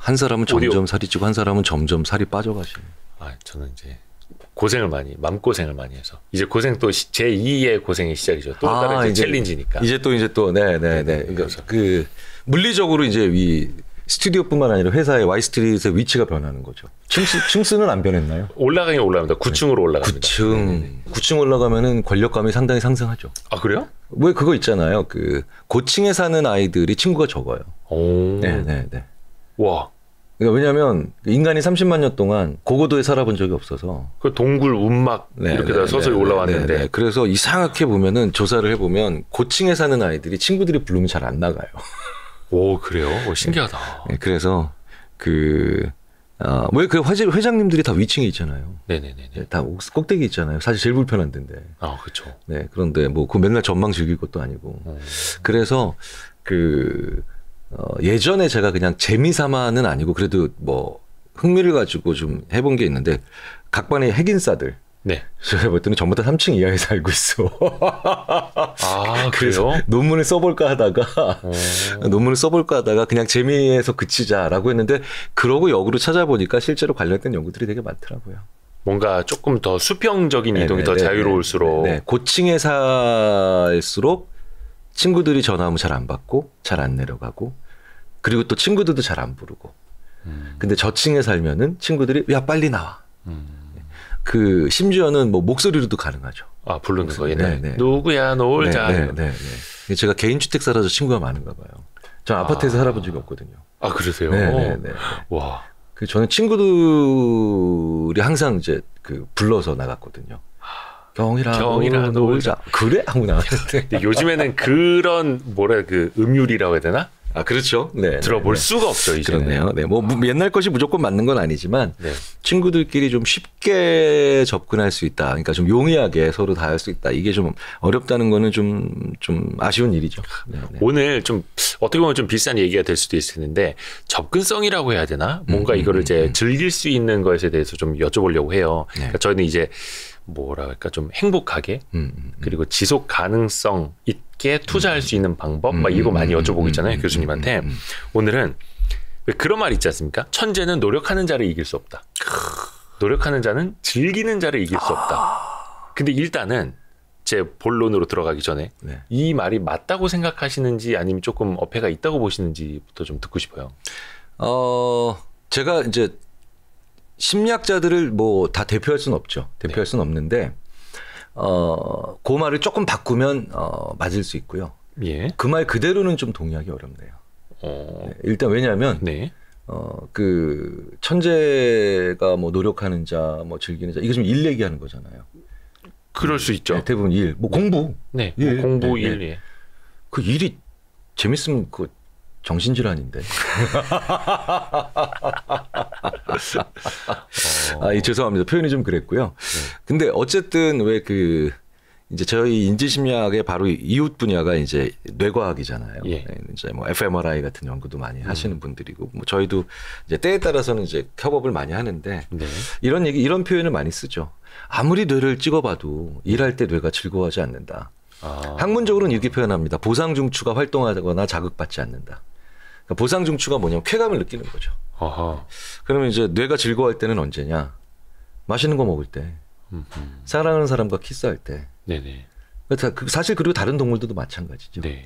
한 사람은 점점 살이 찌고 한 사람은 점점 살이 빠져가시네. 아, 저는 이제 마음고생을 많이 해서 이제 고생 또 제2의 고생이 시작이죠. 또 다른 이제 챌린지니까. 이제 또 네네네. 그 물리적으로 이제 이 스튜디오뿐만 아니라 회사의 Y스트릿의 위치가 변하는 거죠. 층수는 안 변했나요? 올라가긴 올라갑니다. 9층으로 올라갑니다. 9층 올라가면은 권력감이 상당히 상승하죠. 아, 그래요? 왜 그거 있잖아요. 그 고층에 사는 아이들이 친구가 적어요. 오. 네네네. 와. 그러니까 왜냐하면 인간이 30만 년 동안 고고도에 살아본 적이 없어서 그 동굴 운막 이렇게 다 서서히 올라왔는데 그래서 이상하게 보면은 조사를 해보면 고층에 사는 아이들이 친구들이 부르면 잘 안 나가요. 오, 그래요? 오, 신기하다. 네, 그래서 왜 그 회장님들이 다 위층에 있잖아요. 네네네. 네, 다 꼭대기 있잖아요. 사실 제일 불편한 데인데. 아, 그렇죠. 네, 그런데 뭐 그 맨날 전망 즐길 것도 아니고. 그래서 예전에 제가 그냥 재미삼아는 아니고 그래도 뭐 흥미를 가지고 좀 해본 게 있는데 각반의 핵인싸들. 네. 제가 봤더니 전부 다 3층 이하에 살고 있어. 아, 그래서 그래요? 논문을 써볼까 하다가 그냥 재미에서 그치자라고 했는데 그러고 역으로 찾아보니까 실제로 관련된 연구들이 되게 많더라고요. 뭔가 조금 더 수평적인 이동이 더 자유로울수록. 네. 고층에 살수록 친구들이 전화하면 잘 안 받고 잘 안 내려가고 그리고 또 친구들도 잘 안 부르고. 근데 저층에 살면은 친구들이 야 빨리 나와. 심지어는 뭐 목소리로도 가능하죠. 아, 부르는 거 옛날에. 네. 누구야 놀자. 네. 제가 개인주택 살아서 친구가 많은가 봐요. 전 아파트에서 살아본 적이 없거든요. 아, 그러세요? 네. 와. 저는 친구들이 항상 이제 불러서 나갔거든요. 경이라 놀자. 그래? 하고 나갔는데. 요즘에는 그런 음율이라고 해야 되나? 아, 그렇죠. 네. 들어볼 수가 없죠, 이제는. 그렇네요. 네. 뭐 옛날 것이 무조건 맞는 건 아니지만 네. 친구들끼리 좀 쉽게 접근할 수 있다. 그러니까 좀 용이하게 서로 다 할 수 있다. 이게 좀 어렵다는 거는 좀 아쉬운 일이죠. 네. 오늘 좀 어떻게 보면 좀 비싼 얘기가 될 수도 있는데 접근성이라고 해야 되나? 뭔가 이거를 이제 즐길 수 있는 것에 대해서 좀 여쭤보려고 해요. 네. 그러니까 저희는 이제 뭐랄까 좀 행복하게 그리고 지속 가능성 있게 투자할 수 있는 방법 막 이거 많이 여쭤보고 있잖아요, 교수님한테. 오늘은 왜 그런 말 있지 않습니까? 천재는 노력하는 자를 이길 수 없다. 노력하는 자는 즐기는 자를 이길 수 없다. 근데 일단은 제 본론으로 들어가기 전에 이 말이 맞다고 생각하시는지 아니면 조금 어폐가 있다고 보시는지부터 좀 듣고 싶어요. 제가 이제 심리학자들을 뭐 다 대표할 수는 없죠. 대표할 수는 없는데 그 말을 조금 바꾸면 맞을 수 있고요. 예. 그 말 그대로는 좀 동의하기 어렵네요. 네, 일단 왜냐하면 천재가 뭐 노력하는 자, 뭐 즐기는 자 이게 좀 일 얘기하는 거잖아요. 그럴 수 있죠. 네, 대부분 일, 뭐 공부. 네, 일, 공부 일. 네. 그 일이 재밌으면 그 정신질환인데. 죄송합니다. 표현이 좀 그랬고요. 근데 어쨌든 이제 저희 인지심리학의 바로 이웃 분야가 이제 뇌과학이잖아요. 예. 이제 뭐 fMRI 같은 연구도 많이 하시는 분들이고, 뭐 저희도 이제 때에 따라서는 이제 협업을 많이 하는데 이런 표현을 많이 쓰죠. 아무리 뇌를 찍어봐도 일할 때 뇌가 즐거워하지 않는다. 학문적으로는 이렇게 표현합니다. 보상중추가 활동하거나 자극받지 않는다. 그러니까 보상중추가 뭐냐면 쾌감을 느끼는 거죠. 그러면 이제 뇌가 즐거워할 때는 언제냐? 맛있는 거 먹을 때, 사랑하는 사람과 키스할 때. 네네. 사실 그리고 다른 동물들도 마찬가지죠. 네.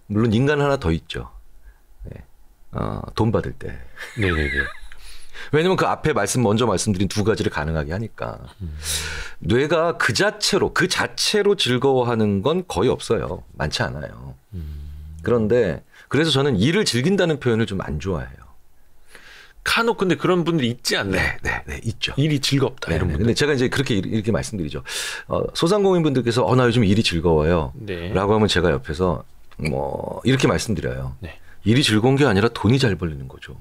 물론 인간 하나 더 있죠. 네. 돈 받을 때. 네네네. 왜냐면 그 앞에 먼저 말씀드린 두 가지를 가능하게 하니까. 뇌가 그 자체로 즐거워하는 건 거의 없어요. 많지 않아요. 그런데 그래서 저는 일을 즐긴다는 표현을 좀 안 좋아해요. 간혹 근데 그런 분들이 있지 않나요? 네, 있죠. 일이 즐겁다. 이런 분들. 근데 제가 이제 이렇게 말씀드리죠. 소상공인 분들께서 나 요즘 일이 즐거워요. 라고 하면 제가 옆에서 뭐 이렇게 말씀드려요. 일이 즐거운 게 아니라 돈이 잘 벌리는 거죠.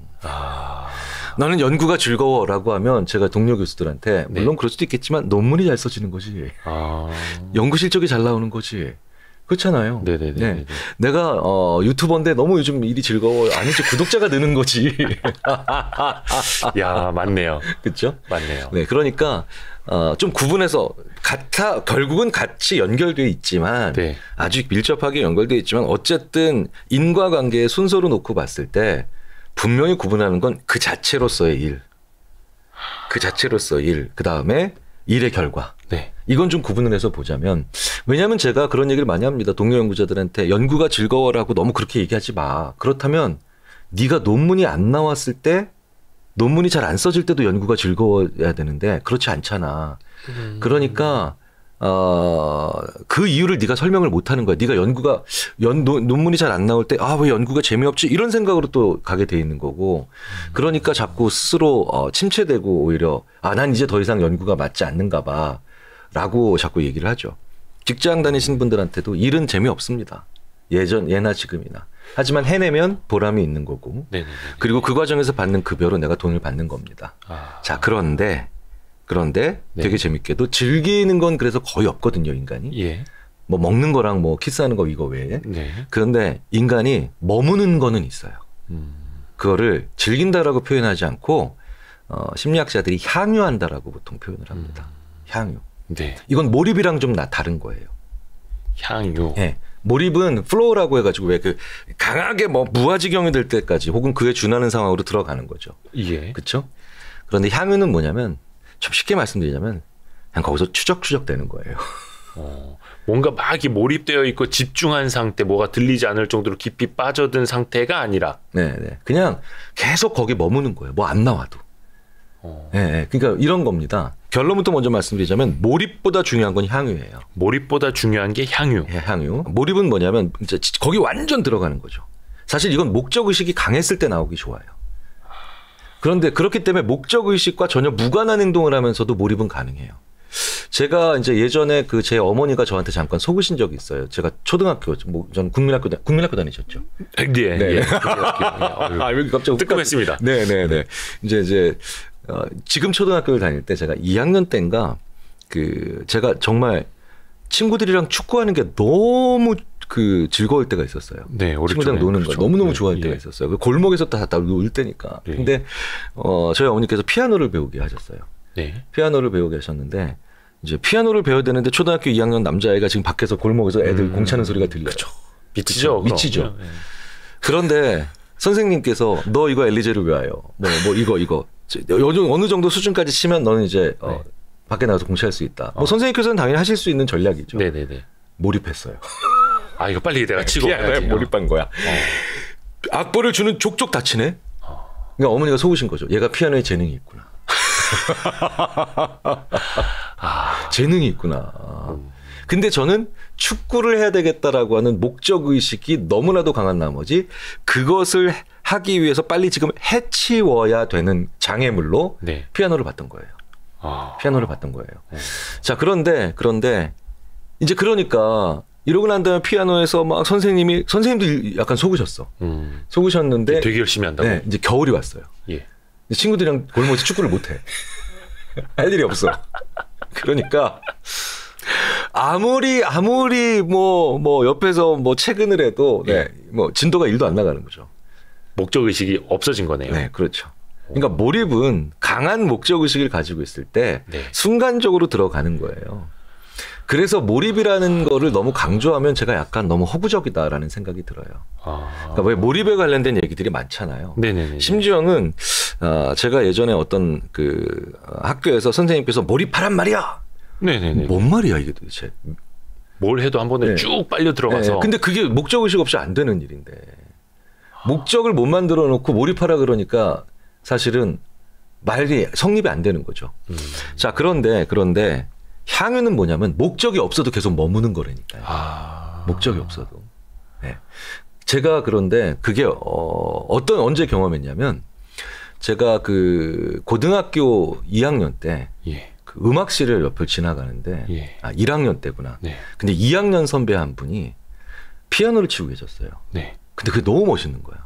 나는 연구가 즐거워라고 하면 제가 동료 교수들한테 물론 그럴 수도 있겠지만 논문이 잘 써지는 거지. 연구 실적이 잘 나오는 거지. 그렇잖아요. 네네네. 네. 내가 유튜버인데 너무 요즘 일이 즐거워. 아니지 구독자가 느는 거지. 야, 맞네요. 그렇죠? 맞네요. 네, 그러니까 좀 구분해서 결국은 같이 연결돼 있지만 아주 밀접하게 연결돼 있지만 어쨌든 인과관계의 순서로 놓고 봤을 때 분명히 구분하는 건 그 자체로서의 일, 그 자체로서의 일, 그 다음에 일의 결과. 네. 이건 좀 구분을 해서 보자면, 왜냐하면 제가 그런 얘기를 많이 합니다. 동료 연구자들한테 연구가 즐거워라고 너무 그렇게 얘기하지 마. 그렇다면 네가 논문이 안 나왔을 때, 논문이 잘 안 써질 때도 연구가 즐거워야 되는데 그렇지 않잖아. 그러니까 그 이유를 네가 설명을 못하는 거야. 네가 연구가 논문이 잘 안 나올 때 왜 연구가 재미없지 이런 생각으로 또 가게 돼 있는 거고. 그러니까 자꾸 스스로 침체되고 오히려 난 이제 더 이상 연구가 맞지 않는가 봐라고 자꾸 얘기를 하죠. 직장 다니신 분들한테도 일은 재미없습니다. 예나 지금이나. 하지만 해내면 보람이 있는 거고. 네네네. 그리고 그 과정에서 받는 급여로 내가 돈을 받는 겁니다. 자, 그런데 네. 되게 재밌게도 즐기는 건 그래서 거의 없거든요, 인간이. 예. 뭐 먹는 거랑 뭐 키스하는 거 이거 외에. 네. 그런데 인간이 머무는 거는 있어요. 그거를 즐긴다라고 표현하지 않고 심리학자들이 향유한다라고 보통 표현을 합니다. 향유. 네. 이건 몰입이랑 좀 다른 거예요. 향유. 네. 몰입은 플로우라고 해가지고 왜 그 강하게 뭐 무아지경이 될 때까지 혹은 그에 준하는 상황으로 들어가는 거죠. 예. 그렇죠? 그런데 향유는 뭐냐면 좀 쉽게 말씀드리자면 그냥 거기서 추적추적 되는 거예요. 뭔가 막 이렇게 몰입되어 있고 집중한 상태, 뭐가 들리지 않을 정도로 깊이 빠져든 상태가 아니라. 네. 그냥 계속 거기 머무는 거예요. 뭐 안 나와도. 네. 그러니까 이런 겁니다. 결론부터 먼저 말씀드리자면 몰입보다 중요한 건 향유예요. 몰입보다 중요한 게 향유. 네, 향유. 몰입은 뭐냐면 이제 거기 완전 들어가는 거죠. 사실 이건 목적의식이 강했을 때 나오기 좋아요. 그런데 그렇기 때문에 목적의식과 전혀 무관한 행동을 하면서도 몰입은 가능해요. 제가 이제 예전에 제 어머니가 저한테 잠깐 속으신 적이 있어요. 제가 초등학교, 전 국민학교 다니셨죠? 네. 네. 갑자기 뜨끔했습니다. 네. 이제 지금 초등학교를 다닐 때 제가 2학년 때인가 제가 정말 친구들이랑 축구하는 게 너무 즐거울 때가 있었어요. 네, 친구들이랑 노는 그렇죠. 거 너무너무 좋아할 때가 있었어요. 골목에서 다 놀 때니까. 네. 근데 저희 어머니께서 피아노를 배우게 하셨어요. 네. 피아노를 배우게 하셨는데 이제 피아노를 배워야 되는데 초등학교 2학년 남자아이가 지금 밖에서 골목에서 애들 공 차는 소리가 들려요. 그렇죠. 미치죠. 네. 그런데 선생님께서 너 이거 엘리제를 외워요. 뭐 이거 어느 정도 수준까지 치면 너는 이제 밖에 나가서 공차할 수 있다. 선생님께서는 당연히 하실 수 있는 전략이죠. 네네네. 몰입했어요. 이거 빨리 내가 치고 피아노에 몰입한 거야. 악보를 주는 족족 다 치네. 그러니까 어머니가 속으신 거죠. 얘가 피아노에 재능이 있구나. 재능이 있구나. 근데 저는 축구를 해야 되겠다라고 하는 목적의식이 너무나도 강한 나머지 그것을 하기 위해서 빨리 지금 해치워야 되는 장애물로 피아노를 봤던 거예요. 피아노를 봤던 거예요. 자, 그런데 이제 그러니까 이러고 난 다음에 피아노에서 막 선생님도 약간 속으셨어. 속으셨는데 되게 열심히 한다고. 네, 이제 겨울이 왔어요. 예. 친구들이랑 골목에서 축구를 못 해. 할 일이 없어. 그러니까 아무리 뭐 옆에서 뭐 체근을 해도 뭐 진도가 1도 안 나가는 거죠. 목적 의식이 없어진 거네요. 네, 그렇죠. 그러니까 몰입은 강한 목적 의식을 가지고 있을 때 순간적으로 들어가는 거예요. 그래서 몰입이라는 거를 너무 강조하면 제가 약간 너무 허구적이다라는 생각이 들어요. 그러니까 왜 몰입에 관련된 얘기들이 많잖아요. 네네네. 심지어는 제가 예전에 어떤 학교에서 선생님께서 몰입하란 말이야. 네네네. 뭔 말이야 이게 도대체. 뭘 해도 한 번에 쭉 빨려 들어가서. 근데 그게 목적의식 없이 안 되는 일인데. 목적을 못 만들어 놓고 몰입하라 그러니까 사실은 말이 성립이 안 되는 거죠. 자, 그런데 향유는 뭐냐면 목적이 없어도 계속 머무는 거라니까요. 목적이 없어도. 네. 제가 그런데 그게 언제 경험했냐면 제가 고등학교 2학년 때 음악실을 옆을 지나가는데 1학년 때구나. 네. 근데 2학년 선배 한 분이 피아노를 치고 계셨어요. 네. 근데 그게 너무 멋있는 거야.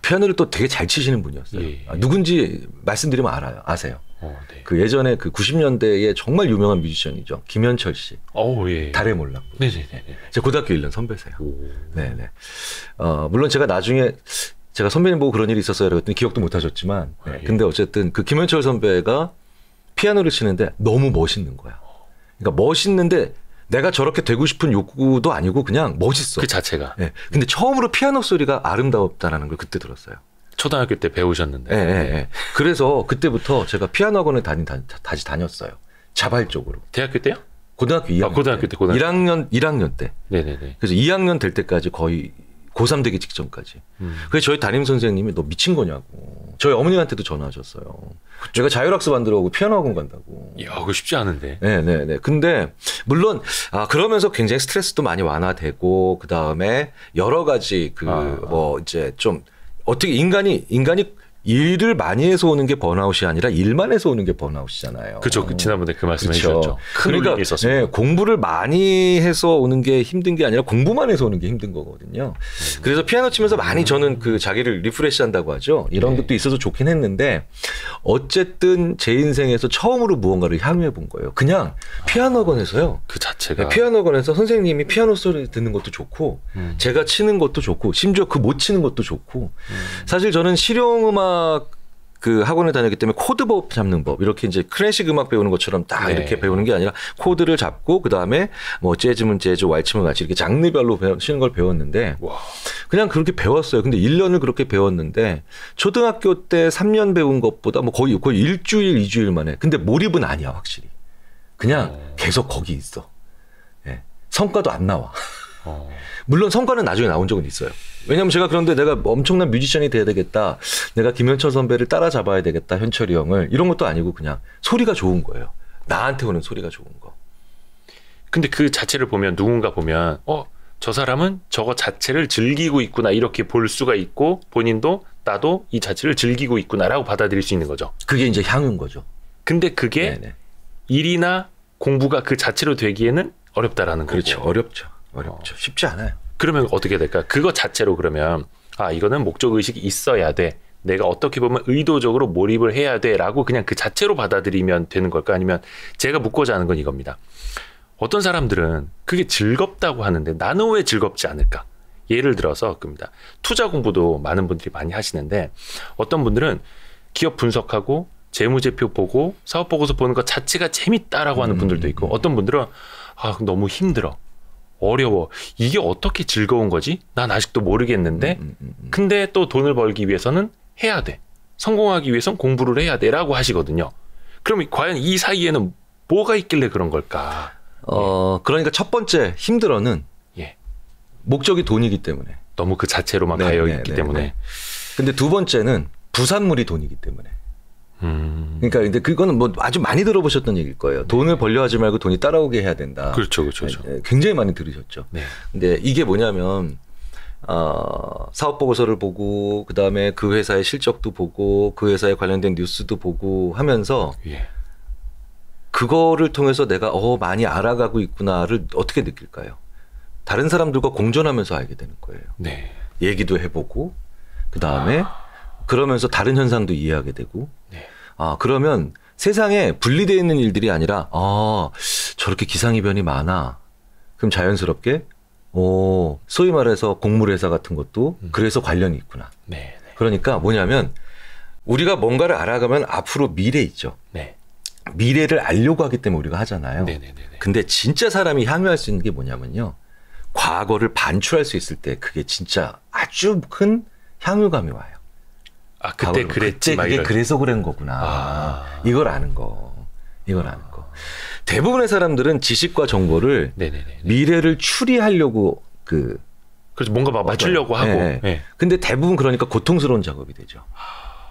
피아노를 또 되게 잘 치시는 분이었어요. 누군지 말씀드리면 아세요. 네. 예전에 90년대에 정말 유명한 뮤지션이죠. 김현철 씨. 달의 몰락부. 네네네. 제 고등학교 1년 선배세요. 네네. 물론 제가 나중에 제가 선배님 보고 그런 일이 있었어요. 그랬더니 기억도 못 하셨지만. 근데 어쨌든 김현철 선배가 피아노를 치는데 너무 멋있는 거야. 그러니까 멋있는데 내가 저렇게 되고 싶은 욕구도 아니고 그냥 멋있어. 그 자체가. 네. 근데 처음으로 피아노 소리가 아름다웠다라는 걸 그때 들었어요. 초등학교 때 배우셨는데. 네, 네, 네. 그래서 그때부터 제가 피아노 학원에 다시 다녔어요. 자발적으로. 대학교 때요? 고등학교 2학년. 고등학교 때. 고등학교 1학년 때. 네네네. 그래서 2학년 될 때까지 거의 고3 되기 직전까지. 그래서 저희 담임 선생님이 너 미친 거냐고. 저희 어머님한테도 전화하셨어요. 제가 자율학습 만들어 오고 피아노 학원 간다고. 이야, 그거 쉽지 않은데. 네네네. 근데 물론 그러면서 굉장히 스트레스도 많이 완화되고 그 다음에 여러 가지 뭐 이제 좀 어떻게 인간이 일을 많이 해서 오는 게 번아웃이 아니라 일만 해서 오는 게 번아웃이잖아요. 그렇죠. 지난번에 그 말씀 해주셨죠. 큰 그러니까 있었습니다. 네, 공부를 많이 해서 오는 게 힘든 게 아니라 공부만 해서 오는 게 힘든 거거든요. 그래서 피아노 치면서 많이 저는 그 자기를 리프레시한다고 하죠. 이런 것도 있어서 좋긴 했는데 어쨌든 제 인생에서 처음으로 무언가를 향유해 본 거예요. 그냥 피아노 학원에서요. 그 자체가. 피아노 학원에서 선생님이 피아노 소리 듣는 것도 좋고 제가 치는 것도 좋고 심지어 그 못 치는 것도 좋고 사실 저는 실용음악 그 학원에 다녔기 때문에 코드법 잡는 법 이렇게 이제 클래식 음악 배우는 것처럼 딱 이렇게 배우는 게 아니라 코드를 잡고 그 다음에 뭐 재즈면 재즈, 왈츠면 왈츠 이렇게 장르별로 치는 걸 배웠는데 와. 그냥 그렇게 배웠어요. 근데 1년을 그렇게 배웠는데 초등학교 때 3년 배운 것보다 뭐 거의 일주일, 2주일 만에. 근데 몰입은 아니야 확실히. 그냥 계속 거기 있어. 네. 성과도 안 나와. 물론 성과는 나중에 나온 적은 있어요. 왜냐면 제가 그런데 내가 엄청난 뮤지션이 돼야 되겠다. 내가 김현철 선배를 따라잡아야 되겠다. 현철이 형을. 이런 것도 아니고 그냥 소리가 좋은 거예요. 나한테 오는 소리가 좋은 거. 근데 그 자체를 보면 누군가 보면 저 사람은 저거 자체를 즐기고 있구나 이렇게 볼 수가 있고 본인도 나도 이 자체를 즐기고 있구나라고 받아들일 수 있는 거죠. 그게 이제 향유인 거죠. 근데 그게 네네. 일이나 공부가 그 자체로 되기에는 어렵다라는 그렇죠. 거고. 어렵죠. 쉽지 않아요. 그러면 어떻게 될까? 그거 자체로 그러면 이거는 목적 의식이 있어야 돼. 내가 어떻게 보면 의도적으로 몰입을 해야 돼라고 그냥 그 자체로 받아들이면 되는 걸까? 아니면 제가 묻고자 하는 건 이겁니다. 어떤 사람들은 그게 즐겁다고 하는데 나는 왜 즐겁지 않을까? 예를 들어서 그겁니다. 투자 공부도 많은 분들이 많이 하시는데 어떤 분들은 기업 분석하고 재무제표 보고 사업보고서 보는 것 자체가 재밌다라고 하는 분들도 있고 어떤 분들은 너무 힘들어. 어려워. 이게 어떻게 즐거운 거지? 난 아직도 모르겠는데 근데 또 돈을 벌기 위해서는 해야 돼. 성공하기 위해서는 공부를 해야 돼 라고 하시거든요. 그럼 과연 이 사이에는 뭐가 있길래 그런 걸까? 그러니까 첫 번째 힘들어는 목적이 돈이기 때문에 너무 그 자체로만 가여 있기 때문에. 근데 두 번째는 부산물이 돈이기 때문에. 그러니까 근데 그거는 뭐 아주 많이 들어보셨던 얘기일 거예요. 돈을 벌려 하지 말고 돈이 따라오게 해야 된다. 그렇죠. 굉장히 많이 들으셨죠. 네. 근데 이게 뭐냐면 사업 보고서를 보고 그 다음에 그 회사의 실적도 보고 그 회사에 관련된 뉴스도 보고 하면서 그거를 통해서 내가 많이 알아가고 있구나를 어떻게 느낄까요? 다른 사람들과 공존하면서 알게 되는 거예요. 네. 얘기도 해보고 그 다음에 그러면서 다른 현상도 이해하게 되고 그러면 세상에 분리되어 있는 일들이 아니라 저렇게 기상이변이 많아. 그럼 자연스럽게 소위 말해서 곡물회사 같은 것도 그래서 관련이 있구나. 네. 그러니까 뭐냐면 우리가 뭔가를 알아가면 앞으로 미래 있죠. 네. 미래를 알려고 하기 때문에 우리가 하잖아요. 네네네. 근데 진짜 사람이 향유할 수 있는 게 뭐냐면요. 과거를 반추할 수 있을 때 그게 진짜 아주 큰 향유감이 와요. 그때 그랬지. 그때 그게 그래서 그런 거구나. 이걸 아는 거. 대부분의 사람들은 지식과 정보를 미래를 추리하려고 그래서 뭔가 막 맞추려고 하고. 네. 근데 대부분 그러니까 고통스러운 작업이 되죠.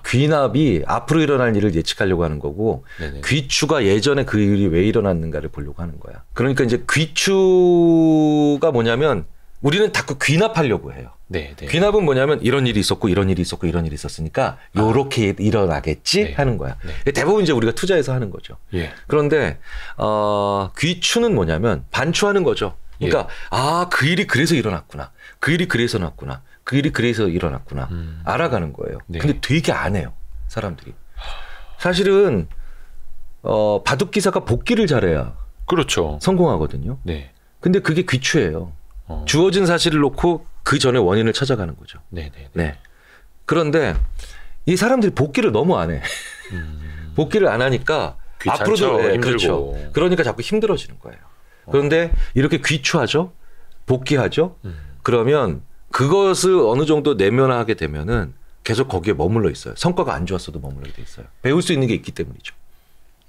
귀납이 앞으로 일어날 일을 예측하려고 하는 거고 귀추가 예전에 그 일이 왜 일어났는가를 보려고 하는 거야. 그러니까 이제 귀추가 뭐냐면 우리는 자꾸 귀납하려고 해요. 귀납은 뭐냐면 이런 일이 있었고 이런 일이 있었고 이런 일이 있었으니까 요렇게 일어나겠지 하는 거야. 대부분 이제 우리가 투자해서 하는 거죠. 그런데 귀추는 뭐냐면 반추하는 거죠. 그러니까 그 일이 그래서 일어났구나. 그 일이 그래서 났구나. 그 일이 그래서 일어났구나. 알아가는 거예요. 근데 되게 안 해요. 사람들이. 사실은 바둑 기사가 복기를 잘해야 그렇죠. 성공하거든요. 근데 그게 귀추예요. 주어진 사실을 놓고 그 전에 원인을 찾아가는 거죠. 네. 그런데 이 사람들이 복기를 너무 안 해. 복기를 안 하니까 귀찮죠. 앞으로도 힘들고. 그렇죠. 그러니까 자꾸 힘들어지는 거예요. 그런데 이렇게 귀추하죠, 복귀하죠. 그러면 그것을 어느 정도 내면화하게 되면은 계속 거기에 머물러 있어요. 성과가 안 좋았어도 머물러 돼 있어요. 배울 수 있는 게 있기 때문이죠.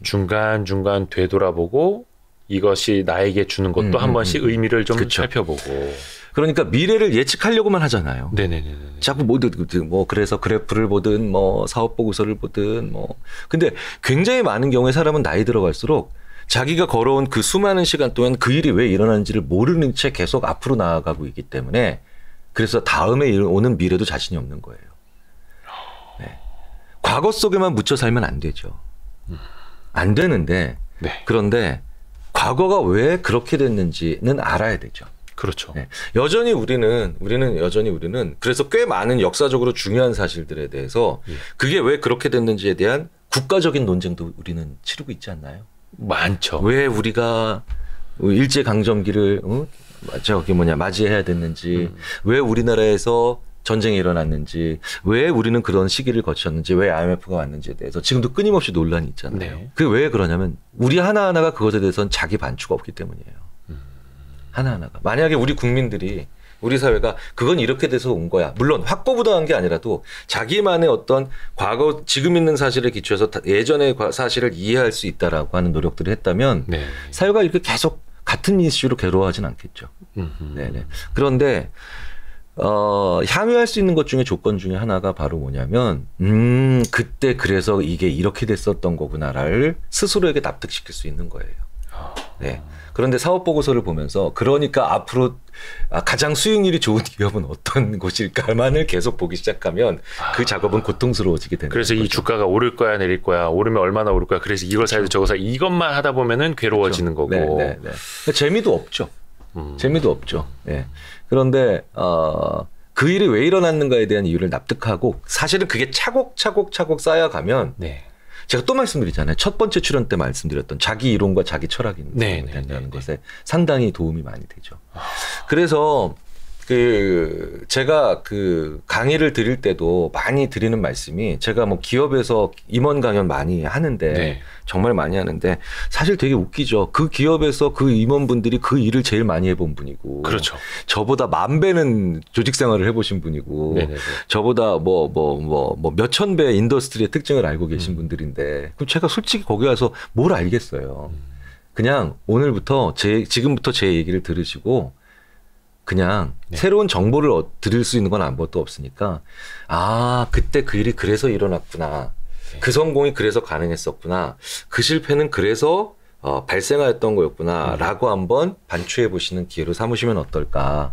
중간중간 되돌아보고 이것이 나에게 주는 것도 한 번씩 의미를 좀 그쵸. 살펴보고. 그러니까 미래를 예측하려고만 하잖아요. 네네네. 자꾸 뭐 그래서 그래프를 보든 뭐 사업 보고서를 보든 뭐. 근데 굉장히 많은 경우에 사람은 나이 들어갈수록 자기가 걸어온 그 수많은 시간 동안 그 일이 왜 일어나는지를 모르는 채 계속 앞으로 나아가고 있기 때문에 그래서 다음에 오는 미래도 자신이 없는 거예요. 네. 과거 속에만 묻혀 살면 안 되죠. 안 되는데 네. 그런데 과거가 왜 그렇게 됐는지는 알아야 되죠. 그렇죠. 네. 여전히 우리는 그래서 꽤 많은 역사적으로 중요한 사실들에 대해서 그게 왜 그렇게 됐는지에 대한 국가적인 논쟁도 우리는 치르고 있지 않나요? 많죠. 왜 우리가 일제 강점기를 맞이해야 됐는지, 왜 우리나라에서 전쟁이 일어났는지, 왜 우리는 그런 시기를 거쳤는지, 왜 IMF가 왔는지에 대해서 지금도 끊임없이 논란이 있잖아요. 네. 그게 왜 그러냐면 우리 하나하나가 그것에 대해서는 자기 반추가 없기 때문이에요. 하나하나가. 만약에 우리 국민들이 우리 사회가 그건 이렇게 돼서 온 거야. 물론 확고부동한 게 아니라도 자기만의 어떤 과거 지금 있는 사실에 기초해서 예전의 사실을 이해할 수 있다라고 하는 노력들을 했다면 네. 사회가 이렇게 계속 같은 이슈로 괴로워하진 않겠죠. 네네. 그런데 향유할 수 있는 것 중에 조건 중에 하나가 바로 뭐냐면 그때 그래서 이게 이렇게 됐었던 거구나를 스스로에게 납득시킬 수 있는 거예요. 네. 그런데 사업 보고서를 보면서 그러니까 앞으로 가장 수익률이 좋은 기업은 어떤 곳일까만을 계속 보기 시작하면 그 작업은 고통스러워지게 되는 그래서 거죠. 이 주가가 오를 거야 내릴 거야 오르면 얼마나 오를 거야 그래서 이걸 사야 돼 저거 사야 돼 이것만 하다 보면은 괴로워지는 거고. 네. 재미도 없죠. 재미도 없죠. 네. 그런데 그 일이 왜 일어났는가에 대한 이유를 납득하고 사실은 그게 차곡차곡 쌓여가면 네. 제가 또 말씀드리잖아요. 첫 번째 출연 때 말씀드렸던 자기 이론과 자기 철학이 된다는 것에 상당히 도움이 많이 되죠. 그래서 제가 강의를 드릴 때도 많이 드리는 말씀이 제가 뭐 기업에서 임원 강연 많이 하는데 네. 정말 많이 하는데 사실 되게 웃기죠. 그 기업에서 그 임원분들이 그 일을 제일 많이 해본 분이고 그렇죠. 저보다 10,000배는 조직 생활을 해보신 분이고 네네네. 저보다 몇천 배 인더스트리의 특징을 알고 계신 분들인데 그럼 제가 솔직히 거기 가서 뭘 알겠어요. 그냥 오늘부터 지금부터 제 얘기를 들으시고 그냥 네. 새로운 정보를 들을 수 있는 건 아무것도 없으니까 그때 그 일이 그래서 일어났구나. 네. 그 성공이 그래서 가능했었구나. 그 실패는 그래서 발생하였던 거였구나. 라고 한번 반추해 보시는 기회로 삼으시면 어떨까.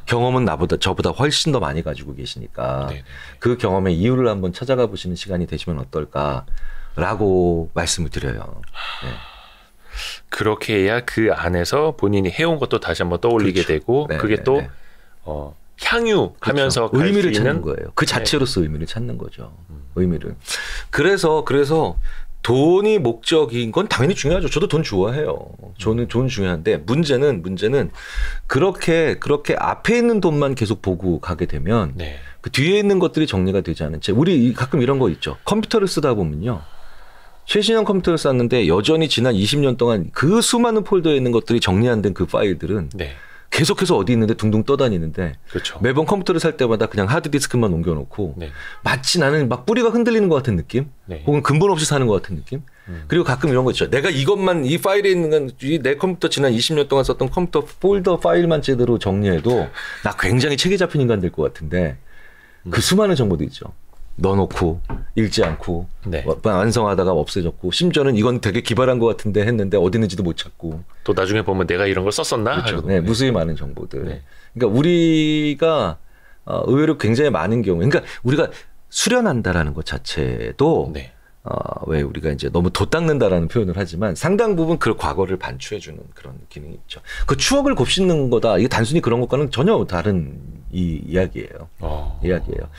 경험은 저보다 훨씬 더 많이 가지고 계시니까 네네. 그 경험의 이유를 한번 찾아가 보시는 시간이 되시면 어떨까. 라고 말씀을 드려요. 네. 그렇게 해야 그 안에서 본인이 해온 것도 다시 한번 떠올리게 그렇죠. 되고 네, 그게 네, 또 네. 향유하면서 그렇죠. 의미를 갈 수 찾는 있는 거예요. 그 자체로서 의미를 찾는 거죠. 의미를. 그래서 돈이 목적인 건 당연히 중요하죠. 저도 돈 좋아해요. 저는 돈 중요한데 문제는 그렇게 앞에 있는 돈만 계속 보고 가게 되면 네. 그 뒤에 있는 것들이 정리가 되지 않은 채 우리 가끔 이런 거 있죠. 컴퓨터를 쓰다 보면요. 최신형 컴퓨터를 썼는데 여전히 지난 20년 동안 그 수많은 폴더에 있는 것들이 정리 안 된 그 파일들은 네. 계속해서 어디 있는데 둥둥 떠다니는데 그렇죠. 매번 컴퓨터를 살 때마다 그냥 하드디스크만 옮겨놓고 네. 마치 나는 막 뿌리가 흔들리는 것 같은 느낌 네. 혹은 근본 없이 사는 것 같은 느낌 그리고 가끔 이런 거 있죠. 내가 이것만 이 파일에 있는 건 내 컴퓨터 지난 20년 동안 썼던 컴퓨터 폴더 파일만 제대로 정리해도 나 굉장히 체계 잡힌 인간 될 것 같은데 그 수많은 정보도 있죠. 넣어놓고 읽지 않고 네. 완성하다가 없어졌고 심지어는 이건 되게 기발한 것 같은데 했는데 어디 있는지도 못 찾고 또 나중에 보면 내가 이런 걸 썼었나? 그렇죠. 네, 무수히 많은 정보들. 네. 그러니까 우리가 의외로 굉장히 많은 경우, 그러니까 우리가 수련한다라는 것 자체도 네. 왜 우리가 이제 너무 돛닦는다라는 표현을 하지만 상당 부분 그 과거를 반추해주는 그런 기능이 있죠. 그 추억을 곱씹는 거다. 이게 단순히 그런 것과는 전혀 다른 이야기예요. 이야기예요.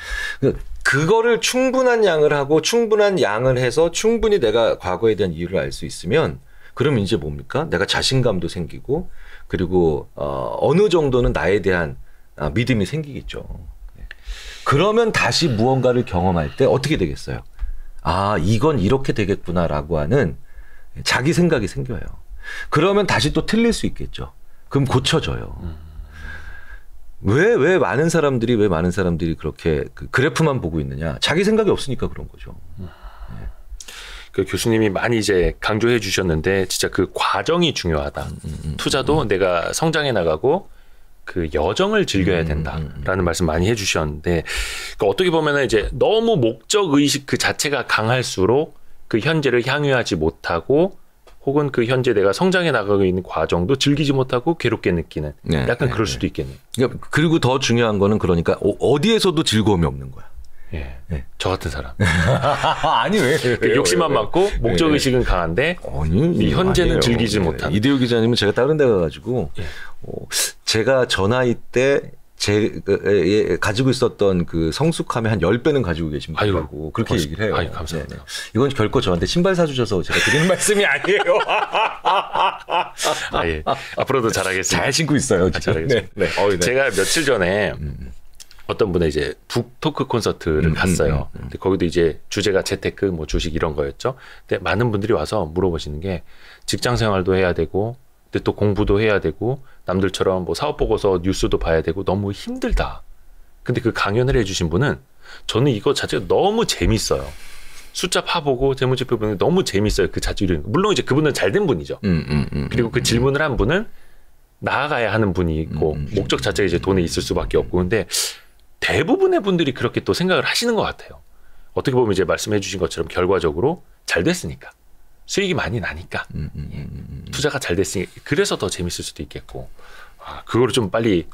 그거를 충분한 양을 하고 충분한 양을 해서 충분히 내가 과거에 대한 이유를 알 수 있으면 그러면 이제 뭡니까? 내가 자신감도 생기고 그리고 어느 정도는 나에 대한 믿음이 생기겠죠. 그러면 다시 무언가를 경험할 때 어떻게 되겠어요? 이건 이렇게 되겠구나라고 하는 자기 생각이 생겨요. 그러면 다시 또 틀릴 수 있겠죠. 그럼 고쳐져요. 왜 많은 사람들이 그렇게 그 그래프만 보고 있느냐? 자기 생각이 없으니까 그런 거죠. 그 교수님이 많이 이제 강조해 주셨는데 진짜 그 과정이 중요하다. 투자도 내가 성장해 나가고 그 여정을 즐겨야 된다라는 말씀 많이 해주셨는데 그러니까 어떻게 보면은 이제 너무 목적 의식 그 자체가 강할수록 그 현재를 향유하지 못하고 혹은 그 현재 내가 성장해 나가고 있는 과정도 즐기지 못하고 괴롭게 느끼는 약간 그럴 수도 있겠네요. 그러니까 그리고 더 중요한 거는 그러니까 어디에서도 즐거움이 없는 거야. 예. 저 같은 사람. 아니 왜 욕심만 많고 목적 의식은 강한데 이 현재는 아니에요. 즐기지 못하는. 이대호 기자님은 제가 다른 데 가가지고 제가 저 나이 때 가지고 있었던 그 성숙함의 한 10배는 가지고 계신 분이라고 그렇게 얘기를 해요. 아유, 감사합니다. 네네. 이건 결코 저한테 신발 사주셔서 제가 드리는 말씀이 아니에요. 예. 앞으로도 잘하겠습니다. 잘 신고 있어요. 잘하겠습니다. 네. 네. 제가 며칠 전에 어떤 분의 이제 북토크 콘서트를 갔어요. 근데 거기도 이제 주제가 재테크, 뭐 주식 이런 거였죠. 근데 많은 분들이 와서 물어보시는 게 직장 생활도 해야 되고, 근데 또 공부도 해야 되고, 남들처럼 뭐 사업 보고서 뉴스도 봐야 되고 너무 힘들다. 근데 그 강연을 해주신 분은 저는 이거 자체가 너무 재밌어요. 숫자 파보고 재무제표 보는 게 너무 재밌어요. 그 자체로. 물론 이제 그분은 잘된 분이죠. 그리고 그 질문을 한 분은 나아가야 하는 분이 있고 목적 자체가 이제 돈에 있을 수밖에 없고 근데 대부분의 분들이 그렇게 또 생각을 하시는 것 같아요. 어떻게 보면 이제 말씀해 주신 것처럼 결과적으로 잘 됐으니까. 수익이 많이 나니까. 투자가 잘 됐으니까. 그래서 더 재밌을 수도 있겠고. 그거를 좀 빨리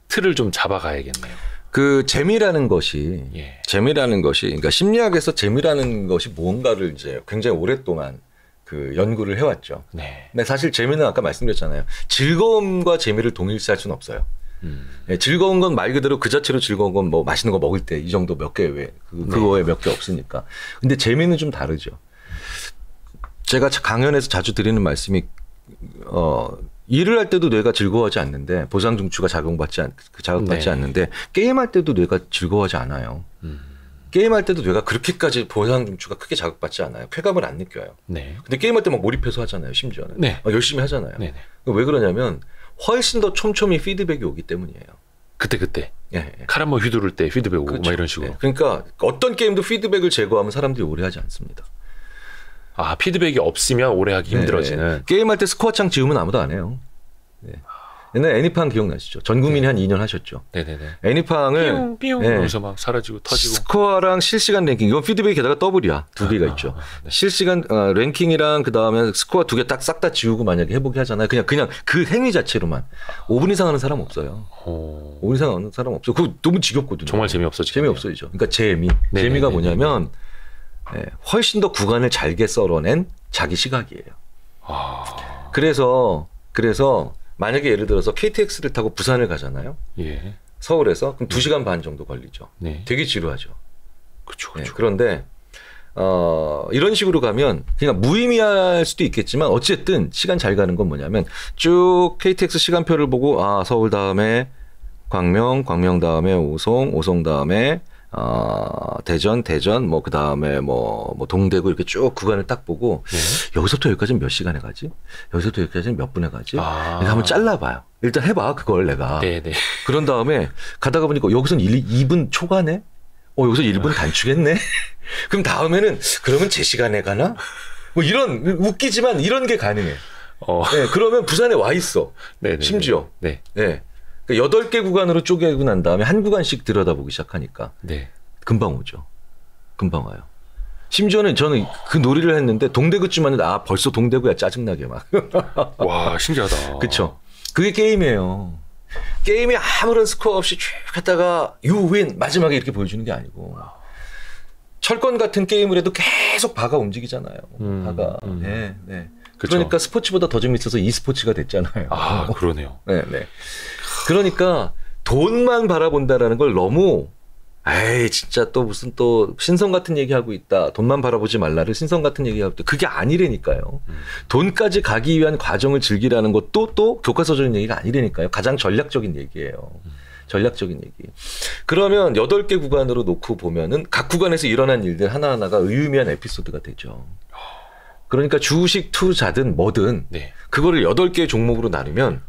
틀을 좀 잡아가야겠네요. 그 재미라는 것이, 그러니까 심리학에서 재미라는 것이 무언가를 이제 굉장히 오랫동안 그 연구를 해왔죠. 네. 근데 사실 재미는 아까 말씀드렸잖아요. 즐거움과 재미를 동일시할 수는 없어요. 즐거운 건 말 그대로 그 자체로 즐거운 건 뭐 맛있는 거 먹을 때 이 정도 몇 개 외에 그거에 몇 개 없으니까. 근데 재미는 좀 다르죠. 제가 강연에서 자주 드리는 말씀이 일을 할 때도 뇌가 즐거워하지 않는데 보상 중추가 자극받지 않는데 게임할 때도 뇌가 즐거워하지 않아요. 게임할 때도 뇌가 그렇게까지 보상 중추가 크게 자극받지 않아요. 쾌감을 안 느껴요. 네. 근데 게임할 때 막 몰입해서 하잖아요. 심지어는 열심히 하잖아요. 네네. 왜 그러냐면 훨씬 더 촘촘히 피드백이 오기 때문이에요. 그때. 칼 한번 휘두를 때 피드백 오고 그렇죠. 막 이런 식으로. 그러니까 어떤 게임도 피드백을 제거하면 사람들이 오래 하지 않습니다. 피드백이 없으면 오래 하기 힘들어지는. 게임할 때 스코어 창 지우면 아무도 안 해요. 옛날에 애니팡 기억나시죠? 전 국민이 한 2년 하셨죠. 네네네. 애니팡을 삐용 그러면서 막 사라지고 터지고. 스코어랑 실시간 랭킹 이건 피드백이 게다가 더블이야. 두 개가 있죠. 네. 실시간 랭킹이랑 그 다음에 스코어 두 개 딱 싹 다 지우고 만약에 해보기 하잖아요. 그냥 그 행위 자체로만 5분 이상 하는 사람 없어요. 5분 이상 하는 사람 없어. 그거 너무 지겹거든요. 정말 재미없어지죠. 재미없어지죠. 그러니까 재미가 뭐냐면 훨씬 더 구간을 잘게 썰어낸 자기 시각이에요. 그래서 만약에 예를 들어서 KTX를 타고 부산을 가잖아요. 서울에서 그럼 2시간 반 정도 걸리죠. 되게 지루하죠. 그렇죠. 그런데 이런 식으로 가면 그냥 무의미할 수도 있겠지만 어쨌든 시간 잘 가는 건 뭐냐면 쭉 KTX 시간표를 보고 서울 다음에 광명 다음에 오송 다음에 대전 뭐 그다음에 뭐 동대구 이렇게 쭉 구간을 딱 보고 여기서부터 여기까지는 몇 시간에 가지? 여기서부터 여기까지는 몇 분에 가지? 그래서 한번 잘라봐요. 일단 해봐 그걸 내가. 네네. 그런 다음에 가다가 보니까 여기서는 2분 초과네? 여기서 1분 단축했네? 그럼 다음에는 그러면 제 시간에 가나? 뭐 이런 웃기지만 이런 게 가능해. 그러면 부산에 와 있어. 네네. 심지어. 그러니까 8개 구간으로 쪼개고 난 다음에 한 구간씩 들여다보기 시작하니까 금방 오죠. 금방 와요. 심지어는 저는 그 놀이를 했는데 동대구쯤 왔는데 벌써 동대구야 짜증나게 막. 와 신기하다. 그렇죠. 그게 게임이에요. 게임이 아무런 스코어 없이 쭉 했다가 you win 마지막에 이렇게 보여주는 게 아니고 철권 같은 게임을 해도 계속 바가 움직이잖아요. 바가. 그러니까 스포츠보다 더 재밌어서 e스포츠가 됐잖아요. 그러네요. 그러니까 돈만 바라본다라는 걸 너무 진짜 또 무슨 또 신성 같은 얘기하고 있다. 돈만 바라보지 말라를 신성 같은 얘기하고 있다. 그게 아니라니까요. 돈까지 가기 위한 과정을 즐기라는 것도 또 교과서적인 얘기가 아니라니까요. 가장 전략적인 얘기예요. 전략적인 얘기. 그러면 8개 구간으로 놓고 보면은 각 구간에서 일어난 일들 하나하나가 의미한 에피소드가 되죠. 그러니까 주식 투자든 뭐든 네. 그거를 8개의 종목으로 나누면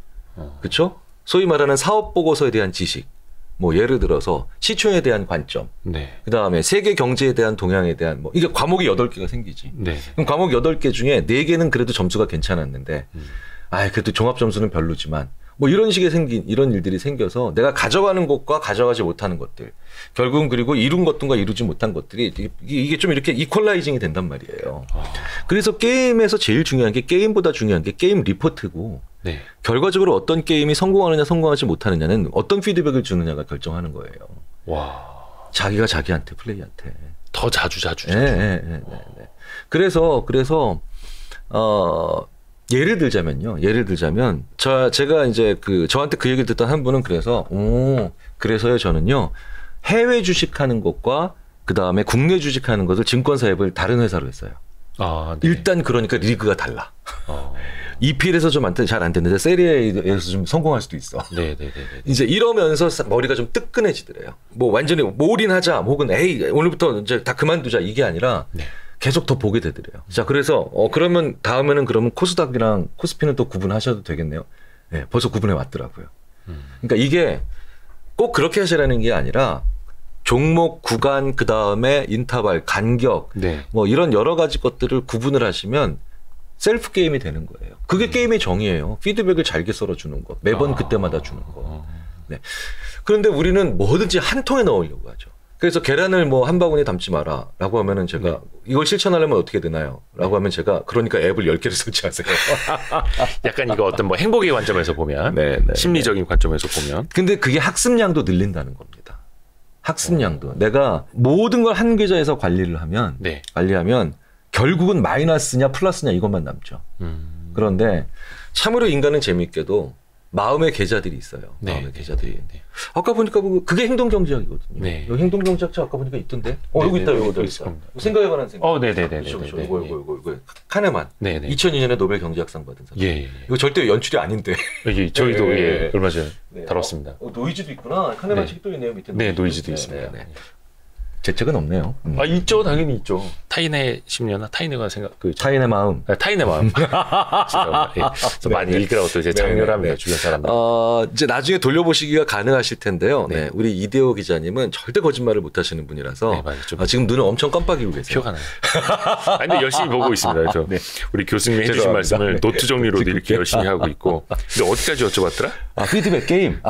그렇죠? 소위 말하는 사업 보고서에 대한 지식, 뭐 예를 들어서 시총에 대한 관점, 네. 그다음에 세계 경제에 대한 동향에 대한 뭐 이게 과목이 8개가 생기지. 네. 그럼 과목 8개 중에 4개는 그래도 점수가 괜찮았는데 그래도 종합 점수는 별로지만 뭐 이런 식의 생긴 이런 일들이 생겨서 내가 가져가는 것과 가져가지 못하는 것들 결국은 그리고 이룬 것들과 이루지 못한 것들이 이게 좀 이렇게 이퀄라이징이 된단 말이에요. 그래서 게임에서 제일 중요한 게 게임보다 중요한 게 게임 리포트고 네. 결과적으로 어떤 게임이 성공하느냐 성공하지 못하느냐는 어떤 피드백을 주느냐가 결정하는 거예요. 와. 자기가 자기한테 플레이한테 더 자주. 네. 그래서 예를 들자면 제가 이제 저한테 그 얘기를 듣던 한 분은 그래서요 저는요 해외 주식하는 것과 그 다음에 국내 주식하는 것을 증권사 앱을 다른 회사로 했어요. 네. 일단 그러니까 리그가 달라. EPL에서 좀 잘 안 됐는데 세리에에서 좀 성공할 수도 있어. 네. 이제 이러면서 머리가 좀 뜨끈해지더래요. 뭐 완전히 올인하자, 혹은 오늘부터 이제 다 그만두자 이게 아니라. 네. 계속 더 보게 되더래요. 자, 그래서 그러면 다음에는 코스닥이랑 코스피는 또 구분하셔도 되겠네요. 네, 벌써 구분해 왔더라고요. 그러니까 이게 꼭 그렇게 하시라는 게 아니라 종목, 구간, 그 다음에 인터벌, 간격, 네. 뭐 이런 여러 가지 것들을 구분을 하시면 셀프 게임이 되는 거예요. 그게 게임의 정의예요. 피드백을 잘게 썰어주는 거, 매번 그때마다 주는 거. 네. 그런데 우리는 뭐든지 한 통에 넣으려고 하죠. 그래서 계란을 뭐 한 바구니 담지 마라라고 하면은 제가 이걸 실천하려면 어떻게 되나요?라고 하면 제가 그러니까 앱을 10개를 설치하세요. 약간 이거 어떤 뭐 행복의 관점에서 보면, 심리적인 관점에서 보면. 근데 그게 학습량도 늘린다는 겁니다. 학습량도 내가 모든 걸 한 계좌에서 관리하면 결국은 마이너스냐 플러스냐 이것만 남죠. 그런데 참으로 인간은 재미있게도 마음의 계좌들이 있어요. 마음의 계좌들이. 아까 보니까 그게 행동경제학이거든요. 네. 여기 행동경제학 아까 보니까 있던데. 여기 있다, 여기 있다. 생각에 관한 생각. 네네네. 이거 카네만. 2002년에 노벨 경제학상 받은 사람. 예. 이거 절대 연출이 아닌데. 저희도 얼마 전에 다뤘습니다. 노이즈도 있구나. 카네만 책도 있네요 밑에. 네, 노이즈도 있습니다. 제 책은 없네요. 있죠, 당연히 있죠. 타인의 심리나 타인의 생각, 타인의 마음. 타인의 마음. 많이 읽으라고 또 이제 장렬합니다, 주변 사람들. 이제 나중에 돌려보시기가 가능하실 텐데요. 네. 우리 이대호 기자님은 절대 거짓말을 못 하시는 분이라서. 지금 눈을 엄청 깜빡이고 계세요. 표가 나요. 근데 열심히 보고 있습니다. 우리 교수님이 해주신 말씀을 노트 정리로도 이렇게 열심히 하고 있고. 근데 어디까지 여쭤봤더라? 피드백 게임.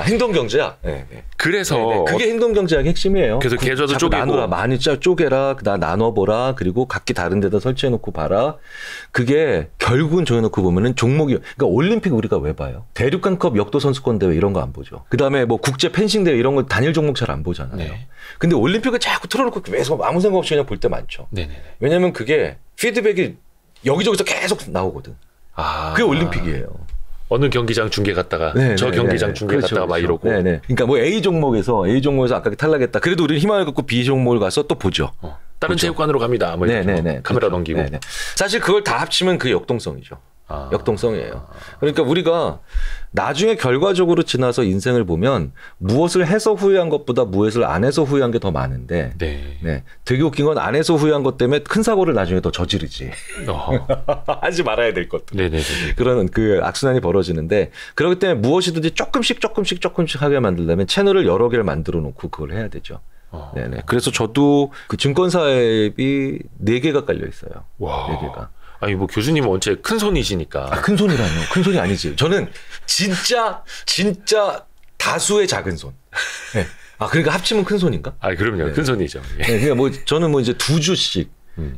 행동경제학. 네. 그래서. 그게 행동경제학의 핵심이에요. 그래서 계좌도 쪼개고. 나누라, 많이 쪼개라, 나눠보라, 그리고 각기 다른 데다 설치해놓고 봐라. 그게 결국은 정해놓고 보면은 종목이, 그러니까 올림픽 우리가 왜 봐요? 대륙간컵 역도선수권대회 이런 거 안 보죠. 그 다음에 뭐 국제 펜싱대회 이런 거 단일 종목 잘 안 보잖아요. 네. 근데 올림픽을 자꾸 틀어놓고 계속 아무 생각 없이 그냥 볼 때 많죠. 왜냐면 그게 피드백이 여기저기서 계속 나오거든. 그게 올림픽이에요. 어느 경기장 중계 갔다가 저 경기장 중계 갔다가 막 이러고. 그러니까 뭐 A 종목에서 아까 탈락했다. 그래도 우리는 희망을 갖고 B 종목을 가서 또 보죠. 다른 체육관으로 갑니다. 뭐 카메라 넘기고. 사실 그걸 다 합치면 그게 역동성이죠. 역동성이에요. 그러니까 우리가 나중에 결과적으로 지나서 인생을 보면 무엇을 해서 후회한 것보다 무엇을 안 해서 후회한 게 더 많은데 되게 웃긴 건 안 해서 후회한 것 때문에 큰 사고를 나중에 더 저지르지. 하지 말아야 될 것들. 그런 그 악순환이 벌어지는데 그렇기 때문에 무엇이든지 조금씩 하게 만들려면 채널을 여러 개를 만들어 놓고 그걸 해야 되죠. 그래서 저도 그 증권사 앱이 4개가 깔려 있어요. 4개가. 아니 뭐 교수님은 원체 큰 손이시니까. 큰 손이라뇨. 큰 손이 아니지. 저는 진짜 다수의 작은 손. 그러니까 합치면 큰 손인가? 그럼요. 큰 손이죠. 그러니까 뭐 저는 뭐 이제 2주씩,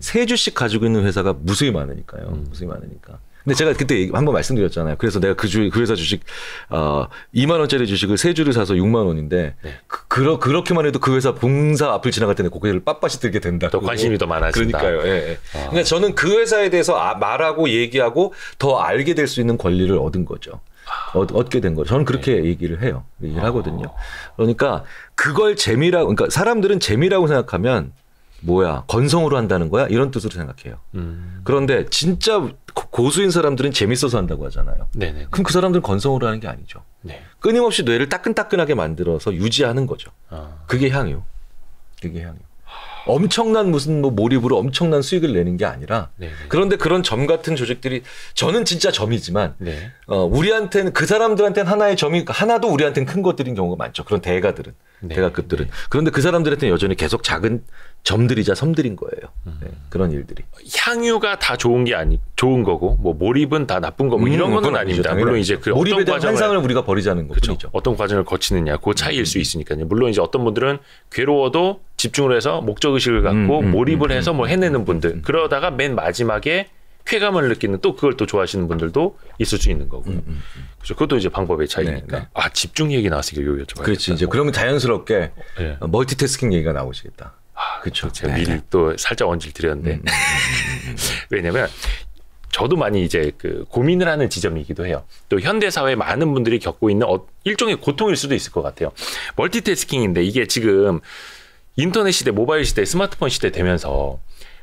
3주씩 가지고 있는 회사가 무수히 많으니까요. 무수히 많으니까. 근데 제가 그때 한번 말씀드렸잖아요. 그래서 내가 그 회사 주식 2만 원짜리 주식을 3주를 사서 6만 원인데 그렇게만 해도 그 회사 봉사 앞을 지나갈 때는 고개를 빳빳이 들게 된다. 더 관심이 더 많아진다. 그러니까요. 그러니까 저는 그 회사에 대해서 말하고 얘기하고 더 알게 될 수 있는 권리를 얻은 거죠. 얻게 된 거죠. 저는 그렇게 얘기를 해요. 얘기를 하거든요. 그러니까 그걸 그러니까 사람들은 재미라고 생각하면 뭐야 건성으로 한다는 거야 이런 뜻으로 생각해요. 그런데 진짜 고수인 사람들은 재밌어서 한다고 하잖아요. 그럼 그 사람들은 건성으로 하는 게 아니죠. 끊임없이 뇌를 따끈따끈하게 만들어서 유지하는 거죠. 그게 향유. 엄청난 무슨 뭐 몰입으로 엄청난 수익을 내는 게 아니라 그런데 그런 점 같은 조직들이 저는 진짜 점이지만 우리한테는 그 사람들한테는 하나의 점이 하나도 우리한테는 큰 것들인 경우가 많죠. 그런 대가들은 대가급들은 그런데 그 사람들한테는 여전히 계속 작은 점들이자 섬들인 거예요. 그런 일들이 향유가 다 좋은 게 좋은 거고 뭐 몰입은 다 나쁜 거고 이런 건 아닙니다. 물론 이제 그 몰입에 대한 환상을 우리가 버리자는 것뿐이죠. 어떤 과정을 거치느냐 그 차이일 수 있으니까요. 물론 이제 어떤 분들은 괴로워도 집중을 해서 목적 의식을 갖고 몰입을 해서 뭘 해내는 분들 그러다가 맨 마지막에 쾌감을 느끼는 또 그걸 또 좋아하시는 분들도 있을 수 있는 거고요. 그렇죠. 그것도 이제 방법의 차이니까. 아 집중 얘기 나왔으니까 요 여쭤봐요. 그렇지. 이제 그러면 자연스럽게 멀티태스킹 얘기가 나오시겠다. 그렇죠. 제가 미리 또 살짝 언질 드렸는데 왜냐면 저도 많이 이제 그 고민을 하는 지점이기도 해요. 또 현대 사회 많은 분들이 겪고 있는 일종의 고통일 수도 있을 것 같아요. 멀티태스킹인데 이게 지금 인터넷 시대, 모바일 시대, 스마트폰 시대 되면서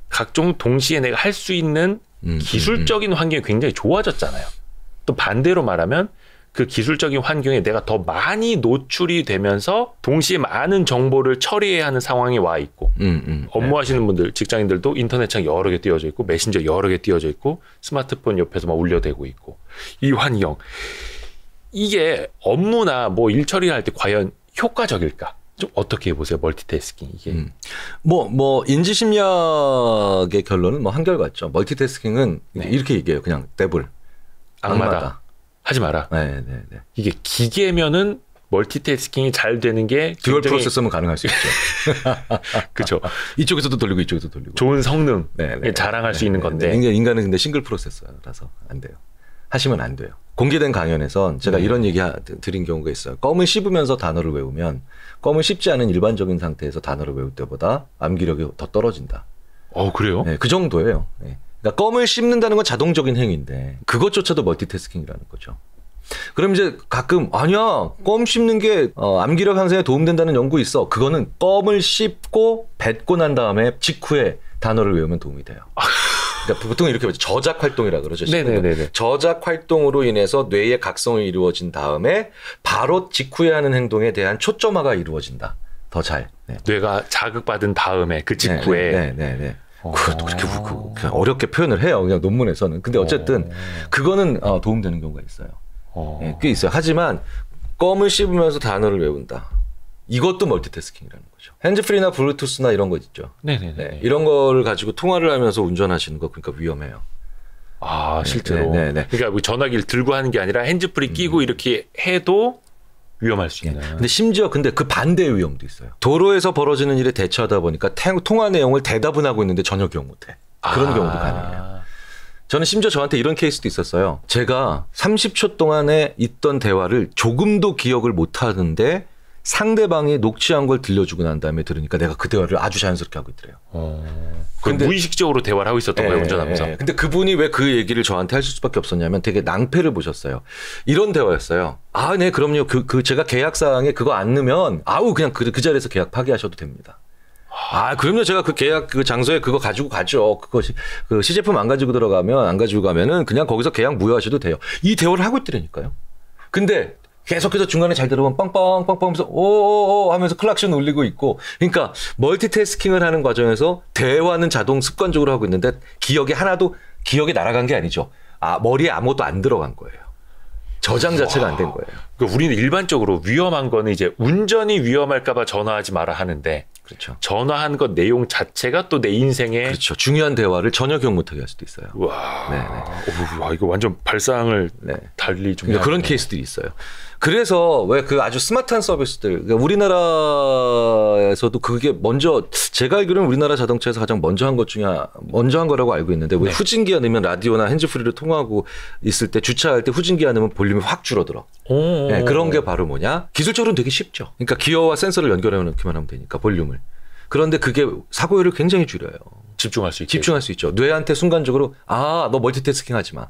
각종 동시에 내가 할 수 있는 기술적인 환경이 굉장히 좋아졌잖아요. 또 반대로 말하면 그 기술적인 환경에 내가 더 많이 노출이 되면서 동시에 많은 정보를 처리해야 하는 상황에 와 있고 업무하시는 분들, 직장인들도 인터넷창 여러 개 띄워져 있고 메신저 여러 개 띄워져 있고 스마트폰 옆에서 막 울려대고 있고 이 환경 이게 업무나 뭐 일 처리할 때 과연 효과적일까? 좀 어떻게 보세요? 멀티태스킹 이게 뭐 인지심리학의 결론은 뭐 한결같죠. 멀티태스킹은 이렇게 얘기해요. 그냥 데블 악마다. 하지 마라. 네. 이게 기계면은 멀티태스킹이 잘 되는 게 듀얼 프로세서면 가능할 수 있죠. 그렇죠. 이쪽에서도 돌리고 이쪽에서도 돌리고. 좋은 성능 자랑할 수 있는 건데. 인간은 근데 싱글 프로세서라서 안 돼요. 하시면 안 돼요. 공개된 강연에선 제가 이런 얘기 드린 경우가 있어요. 껌을 씹으면서 단어를 외우면 껌을 씹지 않은 일반적인 상태에서 단어를 외울 때보다 암기력이 더 떨어진다. 그래요? 네, 그 정도예요. 네. 그러니까 껌을 씹는다는 건 자동적인 행위인데 그것조차도 멀티태스킹이라는 거죠. 그럼 이제 가끔 아니야 껌 씹는 게 암기력 향상에 도움된다는 연구 있어. 그거는 껌을 씹고 뱉고 난 다음에 직후에 단어를 외우면 도움이 돼요. 그러니까 보통 이렇게 보죠. 저작 활동이라 그러죠. 네네네. 저작 활동으로 인해서 뇌의 각성이 이루어진 다음에 바로 직후에 하는 행동에 대한 초점화가 이루어진다. 더 잘. 네. 뇌가 자극받은 다음에 그 직후에. 네네네. 그것도 그렇게 그냥 어렵게 표현을 해요. 그냥 논문에서는. 근데 어쨌든 그거는 도움되는 경우가 있어요. 네, 꽤 있어요. 하지만 껌을 씹으면서 단어를 외운다. 이것도 멀티태스킹이라는 거죠. 핸즈프리나 블루투스나 이런 거 있죠. 네네네. 네, 이런 거를 가지고 통화를 하면서 운전하시는 거 그러니까 위험해요. 실제로. 그러니까 전화기를 들고 하는 게 아니라 핸즈프리 끼고 이렇게 해도 위험할 수 있나요? 근데 심지어 그 반대의 위험도 있어요. 도로에서 벌어지는 일에 대처하다 보니까 통화 내용을 대답은 하고 있는데 전혀 기억 못해. 그런 경우도 가능해요. 저는 심지어 저한테 이런 케이스도 있었어요. 제가 30초 동안에 있던 대화를 조금도 기억을 못 하는데 상대방이 녹취한 걸 들려주고 난 다음에 들으니까 내가 그 대화를 아주 자연스럽게 하고 있더래요. 근데 무의식적으로 대화를 하고 있었던 거예요, 운전하면서. 근데 그분이 왜 그 얘기를 저한테 할 수밖에 없었냐면 되게 낭패를 보셨어요. 이런 대화였어요. 네, 그럼요. 제가 계약사항에 그거 안 넣으면 그냥 그 자리에서 계약 파기하셔도 됩니다. 그럼요. 제가 그 계약 그 장소에 그거 가지고 가죠. 그것이 그 시제품 안 가지고 가면은 그냥 거기서 계약 무효하셔도 돼요. 이 대화를 하고 있더라니까요. 근데 계속해서 중간에 잘 들어보면 빵빵빵빵 하면서 오오오 하면서 클락션 울리고 있고 그러니까 멀티태스킹을 하는 과정에서 대화는 자동 습관적으로 하고 있는데 기억이 날아간 게 아니죠. 머리에 아무것도 안 들어간 거예요. 저장 자체가 안 된 거예요. 그러니까 우리는 일반적으로 위험한 거는 이제 운전이 위험할까 봐 전화하지 마라 하는데 그렇죠. 전화한 것 내용 자체가 또 내 인생에 그렇죠. 중요한 대화를 전혀 기억 못하게 할 수도 있어요. 와, 이거 완전 발상을 달리 좀 그러니까 그런 케이스들이 있어요. 그래서 왜 그 아주 스마트한 서비스들 우리나라에서도 그게 먼저 제가 알기로는 우리나라 자동차에서 가장 먼저 한 거라고 알고 있는데 왜 후진기어 넣으면 라디오나 핸즈프리를 통화하고 있을 때 주차할 때 후진기어 넣으면 볼륨이 확 줄어들어. 그런 게 바로 뭐냐? 기술적으로는 되게 쉽죠. 그러니까 기어와 센서를 연결해 놓기만 하면 되니까 볼륨을. 그런데 그게 사고율을 굉장히 줄여요. 집중할 수 있죠. 뇌한테 순간적으로 너 멀티태스킹 하지 마.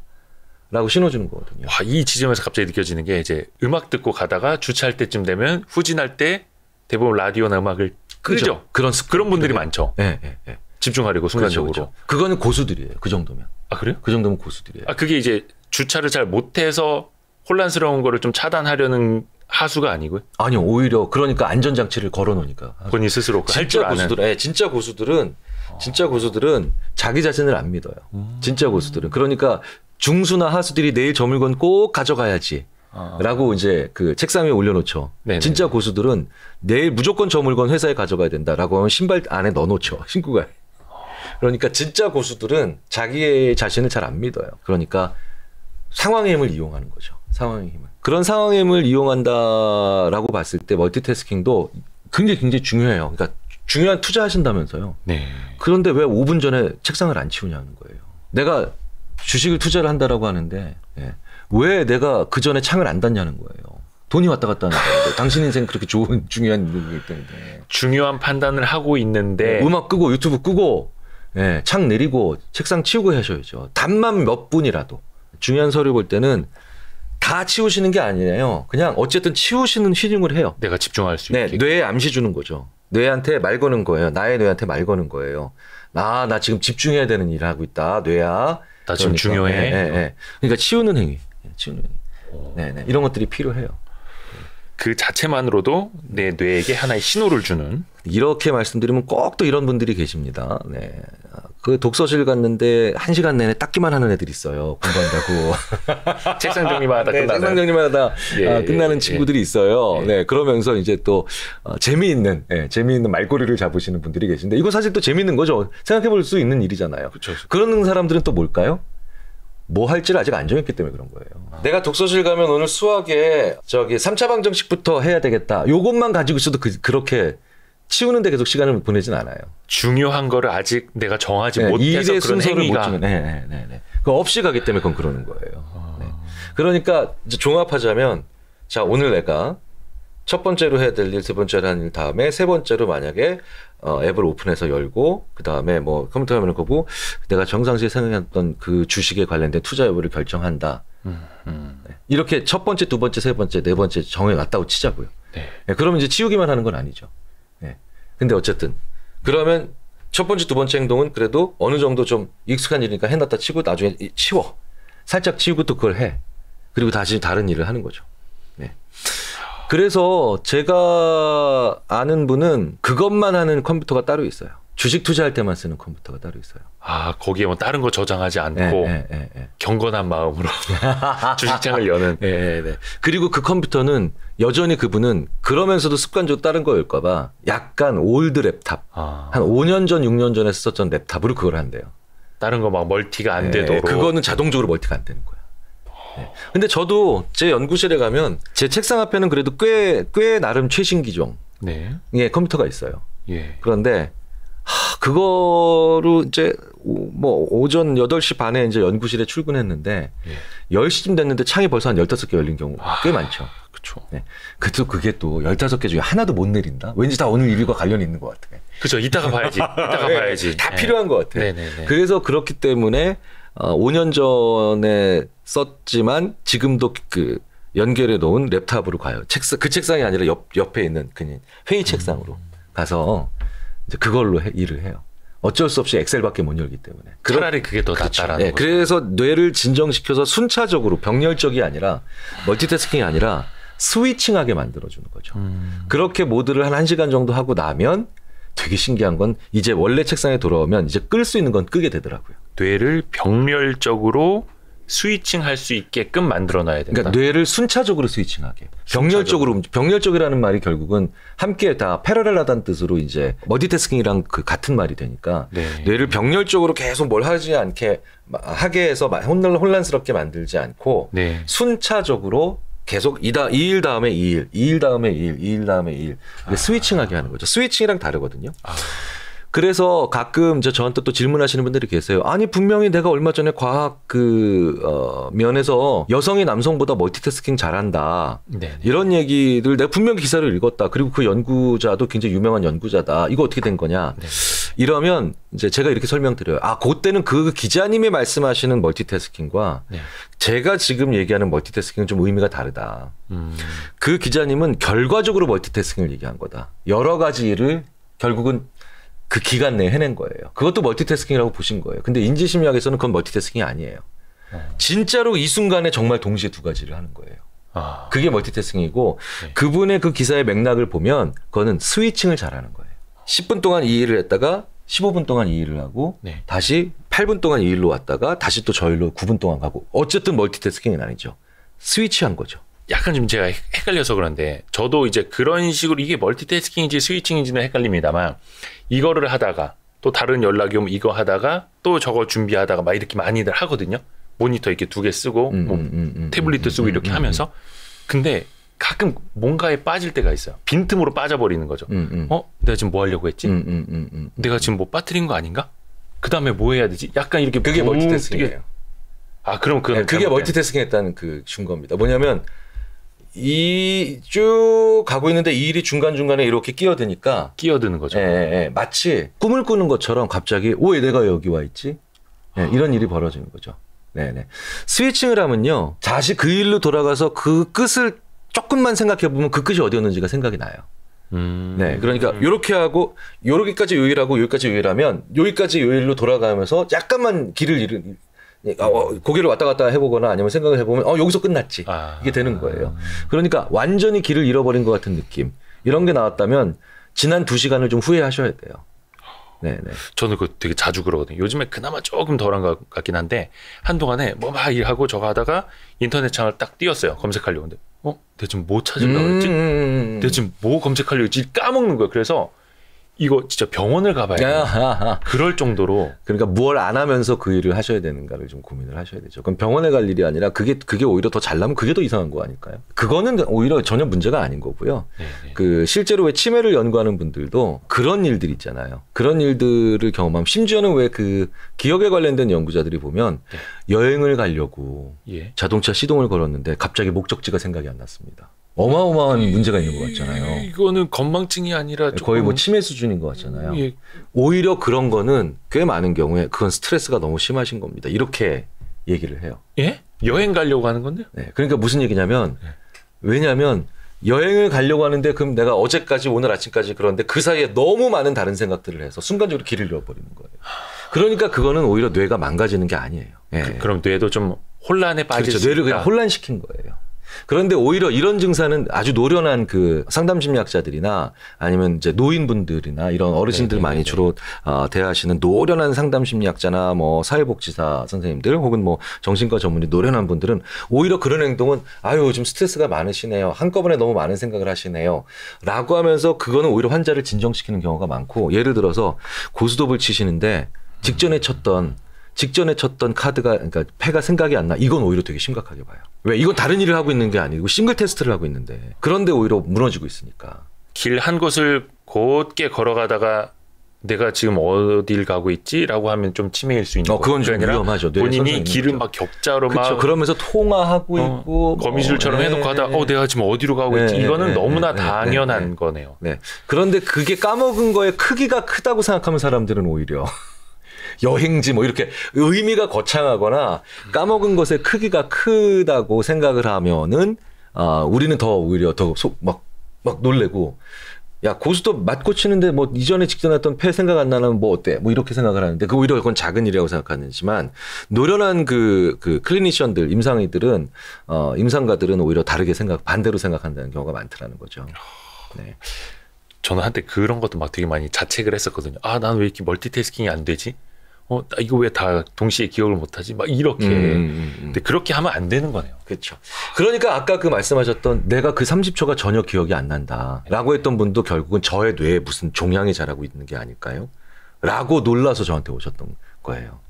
라고 신호주는 거거든요. 이 지점에서 갑자기 느껴지는 게 이제 음악 듣고 가다가 주차할 때쯤 되면 후진할 때 대부분 라디오나 음악을 끄죠. 그런 분들이 많죠. 집중하려고 순간적으로. 그렇죠. 그거는 고수들이에요. 그 정도면. 그래요? 그 정도면 고수들이에요. 그게 이제 주차를 잘 못해서 혼란스러운 거를 좀 차단하려는 하수가 아니고요? 아니요, 오히려 그러니까 안전장치를 걸어놓으니까. 본인 스스로 할 줄 아는. 진짜 고수들은 자기 자신을 안 믿어요. 진짜 고수들은. 그러니까 중수나 하수들이 내일 저 물건 꼭 가져가야지. 라고 이제 그 책상 위에 올려놓죠. 네네. 진짜 고수들은 내일 무조건 저 물건 회사에 가져가야 된다라고 하면 신발 안에 넣어놓죠. 신고 가요. 그러니까 진짜 고수들은 자기 자신을 잘 안 믿어요. 그러니까 상황의 힘을 이용하는 거죠. 상황의 힘을. 그런 상황의 힘을 이용한다라고 봤을 때 멀티태스킹도 굉장히 중요해요. 그러니까 중요한 투자하신다면서요. 네. 그런데 왜 5분 전에 책상을 안 치우냐는 거예요. 내가 주식을 투자를 한다라고 하는데 왜 내가 그 전에 창을 안 닫냐는 거예요. 돈이 왔다 갔다 하는 거예요. 당신 인생 그렇게 좋은 중요한 일이기 때문에. 중요한 판단을 하고 있는데 음악 끄고 유튜브 끄고 창 내리고 책상 치우고 하셔야죠. 단만 몇 분이라도. 중요한 서류 볼 때는 다 치우시는 게 아니에요. 그냥 어쨌든 치우시는 휘징을 해요. 내가 집중할 수 있게. 뇌에 암시 주는 거죠. 뇌한테 말 거는 거예요. 나의 뇌한테 말 거는 거예요. 나 지금 집중해야 되는 일을 하고 있다. 뇌야. 나 지금 중요해. 그러니까 치우는 행위. 네네. 이런 것들이 필요해요. 그 자체만으로도 내 뇌에게 하나의 신호를 주는. 이렇게 말씀드리면 꼭 또 이런 분들이 계십니다. 네. 그 독서실 갔는데 1시간 내내 닦기만 하는 애들이 있어요. 공부한다고. 책상 정리만 하다 끝나는. 책상 정리만 하다 끝나는 친구들이 있어요. 네. 그러면서 이제 또 재미있는 말꼬리를 잡으시는 분들이 계신데 이거 사실 또 재미있는 거죠. 생각해 볼 수 있는 일이잖아요. 그렇죠. 그런 사람들은 또 뭘까요? 뭐 할지를 아직 안 정했기 때문에 그런 거예요. 내가 독서실 가면 오늘 수학에 3차 방정식부터 해야 되겠다. 요것만 가지고 있어도 그렇게 치우는데 계속 시간을 보내진 않아요. 중요한 거를 아직 내가 정하지 못해서 그런 행위가. 그 없이 가기 때문에 그건 그러는 거예요. 네. 그러니까 이제 종합하자면 자 오늘 내가 첫 번째로 해야 될 일, 두 번째로 하는 일 다음에 세 번째로 만약에 앱을 오픈해서 열고 그 다음에 뭐 컴퓨터 화면을 끄고 내가 평상시에 생각했던 그 주식에 관련된 투자 여부를 결정한다. 네. 이렇게 첫 번째, 두 번째, 세 번째, 네 번째 정해놨다고 치자고요. 네. 네. 그러면 이제 치우기만 하는 건 아니죠. 네. 근데 어쨌든 그러면 첫 번째, 두 번째 행동은 그래도 어느 정도 좀 익숙한 일이니까 해놨다 치고 나중에 치워. 살짝 치우고 또 그걸 해. 그리고 다시 다른 일을 하는 거죠. 네. 그래서 제가 아는 분은 그것만 하는 컴퓨터가 따로 있어요. 주식 투자할 때만 쓰는 컴퓨터가 따로 있어요. 아, 거기에 뭐 다른 거 저장하지 않고 경건한 마음으로 주식창을 여는. 네. 그리고 그 컴퓨터는 여전히 그분은 그러면서도 습관적으로 다른 거 열까 봐 약간 올드 랩탑. 한 5년 전, 6년 전에 썼던 랩탑으로 그걸 한대요. 다른 거 막 멀티가 안 되도록. 그거는 자동적으로 멀티가 안 되는 거야. 근데 저도 제 연구실에 가면 제 책상 앞에는 그래도 꽤 나름 최신 기종의 컴퓨터가 있어요. 예. 그런데 그거로 이제 뭐 오전 8시 반에 이제 연구실에 출근했는데 10시쯤 됐는데 창이 벌써 한 15개 열린 경우가 꽤 많죠. 그렇죠. 네. 그게 또 15개 중에 하나도 못 내린다. 왠지 다 오늘 일과 관련이 있는 것 같아. 그렇죠. 이따가 봐야지. 다 필요한 것 같아. 그래서 그렇기 때문에 5년 전에 썼지만 지금도 그 연결해 놓은 랩탑으로 가요. 그 책상이 아니라 옆에 있는 그냥 회의 책상으로 가서 이제 그걸로 일을 해요. 어쩔 수 없이 엑셀밖에 못 열기 때문에. 차라리 그게 더 낫다라는 거죠. 그래서 뇌를 진정시켜서 순차적으로 병렬적이 아니라 멀티태스킹이 아니라 스위칭하게 만들어주는 거죠. 그렇게 모드를 한 1시간 정도 하고 나면 되게 신기한 건 이제 원래 책상에 돌아오면 이제 끌 수 있는 건 끄게 되더라고요. 뇌를 병렬적으로 스위칭할 수 있게끔 만들어놔야 된다. 그러니까 뇌를 순차적으로 스위칭하게. 병렬적이라는 말이 결국은 함께 다 패러렐하다는 뜻으로 이제 멀티태스킹이랑 그 같은 말이 되니까 뇌를 병렬적으로 계속 뭘 하지 않게 하게 해서 혼란스럽게 만들지 않고 순차적으로 계속 이 일 다음에 이 일, 이 일 다음에 이 일, 이 일 다음에 이 일 스위칭하게 하는 거죠. 스위칭이랑 다르거든요. 그래서 가끔 저한테 또 질문하시는 분들이 계세요. 아니 분명히 내가 얼마 전에 과학 면에서 여성이 남성보다 멀티태스킹 잘한다. 이런 얘기를 내가 분명히 기사를 읽었다. 그리고 그 연구자도 굉장히 유명한 연구자다. 이거 어떻게 된 거냐. 이러면 이제 제가 이렇게 설명드려요. 그때는 그 기자님이 말씀하시는 멀티태스킹과 제가 지금 얘기하는 멀티태스킹은 좀 의미가 다르다. 그 기자님은 결과적으로 멀티태스킹을 얘기한 거다. 여러 가지 일을 결국은 그 기간 내에 해낸 거예요. 그것도 멀티태스킹이라고 보신 거예요. 근데 인지심리학에서는 그건 멀티태스킹이 아니에요. 진짜로 이 순간에 정말 동시에 두 가지를 하는 거예요. 그게 멀티태스킹이고 네. 그분의 그 기사의 맥락을 보면 그거는 스위칭을 잘하는 거예요. 10분 동안 이 일을 했다가 15분 동안 이 일을 하고 네. 다시 8분 동안 이 일로 왔다가 다시 또 저 일로 9분 동안 가고 어쨌든 멀티태스킹은 아니죠. 스위치한 거죠. 약간 좀 제가 헷갈려서 그런데 저도 이제 그런 식으로 이게 멀티태스킹인지 스위칭인지는 헷갈립니다만 이거를 하다가 또 다른 연락이 오면 이거 하다가 또 저거 준비하다가 막 이렇게 많이들 하거든요. 모니터 이렇게 2개 쓰고 태블릿도 쓰고 이렇게 하면서 근데 가끔 뭔가에 빠질 때가 있어요. 빈틈으로 빠져버리는 거죠. 내가 지금 뭐 하려고 했지? 내가 지금 뭐 빠뜨린 거 아닌가? 그 다음에 뭐 해야 되지? 약간 이렇게 그게 멀티태스킹이에요. 그럼 그게 멀티태스킹했다는 그 증거입니다. 뭐냐면 이 쭉 가고 있는데 이 일이 중간중간에 이렇게 끼어드는 거죠. 마치 꿈을 꾸는 것처럼 갑자기 왜 내가 여기 와 있지? 이런 일이 벌어지는 거죠. 네네. 스위칭을 하면요. 다시 그 일로 돌아가서 그 끝을 조금만 생각해 보면 그 끝이 어디였는지가 생각이 나요. 네. 그러니까 요렇게 하고 요렇게까지 요 일하고 여기까지 요 일하면 여기까지 요 일로 돌아가면서 약간만 길을 잃은 고개를 왔다 갔다 해보거나 아니면 생각을 해보면 여기서 끝났지. 이게 되는 거예요. 그러니까 완전히 길을 잃어버린 것 같은 느낌. 이런 게 나왔다면 지난 2시간을 좀 후회하셔야 돼요. 네네. 저는 그거 되게 자주 그러거든요. 요즘에 그나마 조금 덜한 것 같긴 한데 한동안에 뭐 막 일하고 저거 하다가 인터넷 창을 딱 띄웠어요. 검색하려고. 근데 내가 지금 뭐 찾으려고 그랬지? 내가 지금 뭐 검색하려고 했지? 까먹는 거예요. 그래서 이거 진짜 병원을 가봐야 돼요. 그럴 정도로. 그러니까 뭘 안 하면서 그 일을 하셔야 되는가를 좀 고민을 하셔야 되죠. 그럼 병원에 갈 일이 아니라 그게 오히려 더 잘나면 그게 더 이상한 거 아닐까요? 그거는 오히려 전혀 문제가 아닌 거고요. 네네. 그 실제로 왜 치매를 연구하는 분들도 그런 일들 있잖아요. 그런 일들을 경험하면 심지어는 왜 그 기억에 관련된 연구자들이 보면 여행을 가려고 자동차 시동을 걸었는데 갑자기 목적지가 생각이 안 났습니다. 어마어마한 문제가 있는 것 같잖아요. 이거는 건망증이 아니라 조금... 거의 뭐 치매 수준인 것 같잖아요. 오히려 그런 거는 꽤 많은 경우에 그건 스트레스가 너무 심하신 겁니다. 이렇게 얘기를 해요. 예? 여행 가려고 하는 건데? 네. 그러니까 무슨 얘기냐면 왜냐하면 여행을 가려고 하는데 그럼 내가 어제까지 오늘 아침까지 그런데 그 사이에 너무 많은 다른 생각들을 해서 순간적으로 길을 잃어버리는 거예요. 그러니까 그거는 오히려 뇌가 망가지는 게 아니에요. 그럼 뇌도 좀 혼란에 빠질 수 뇌를 있다. 그냥 혼란시킨 거예요. 그런데 오히려 이런 증상은 아주 노련한 그 상담심리학자들이나 아니면 이제 노인분들이나 이런 어르신들 많이 주로 대하시는 노련한 상담심리학자나 뭐 사회복지사 선생님들 혹은 뭐 정신과 전문의 노련한 분들은 오히려 그런 행동은 좀 스트레스가 많으시네요. 한꺼번에 너무 많은 생각을 하시네요. 라고 하면서 그거는 오히려 환자를 진정시키는 경우가 많고 예를 들어서 고스톱을 치시는데 직전에 쳤던 카드가, 그러니까 패가 생각이 안 나. 이건 오히려 되게 심각하게 봐요. 왜? 이건 다른 일을 하고 있는 게 아니고 싱글 테스트를 하고 있는데. 그런데 오히려 무너지고 있으니까. 길 한 곳을 곧게 걸어가다가 내가 지금 어딜 가고 있지? 라고 하면 좀 치매일 수 있는 그건 좀 위험하죠. 본인이 길을 막 격자로 그렇죠. 그러면서 통화하고 있고. 거미줄처럼 해놓고 하다가 내가 지금 어디로 가고 있지? 이거는 너무나 당연한 거네요. 네. 그런데 그게 까먹은 거의 크기가 크다고 생각하는 사람들은 오히려. 여행지 뭐 이렇게 의미가 거창하거나 까먹은 것의 크기가 크다고 생각을 하면은 우리는 더 오히려 더 막 놀래고 야 고스톱 맞고 치는데 뭐 이전에 직전에 했던 패 생각 안 나면 뭐 어때 뭐 이렇게 생각을 하는데 그 오히려 그건 작은 일이라고 생각하지만 노련한 그 클리니션들 임상가들은 오히려 다르게 반대로 생각한다는 경우가 많더라는 거죠. 네. 저는 한때 그런 것도 막 되게 많이 자책을 했었거든요. 나는 왜 이렇게 멀티태스킹이 안 되지? 이거 왜 다 동시에 기억을 못하지? 막 이렇게. 근데 그렇게 하면 안 되는 거네요. 그렇죠. 그러니까 아까 그 말씀하셨던 내가 그 30초가 전혀 기억이 안 난다라고 했던 분도 결국은 저의 뇌에 무슨 종양이 자라고 있는 게 아닐까요? 라고 놀라서 저한테 오셨던 거예요.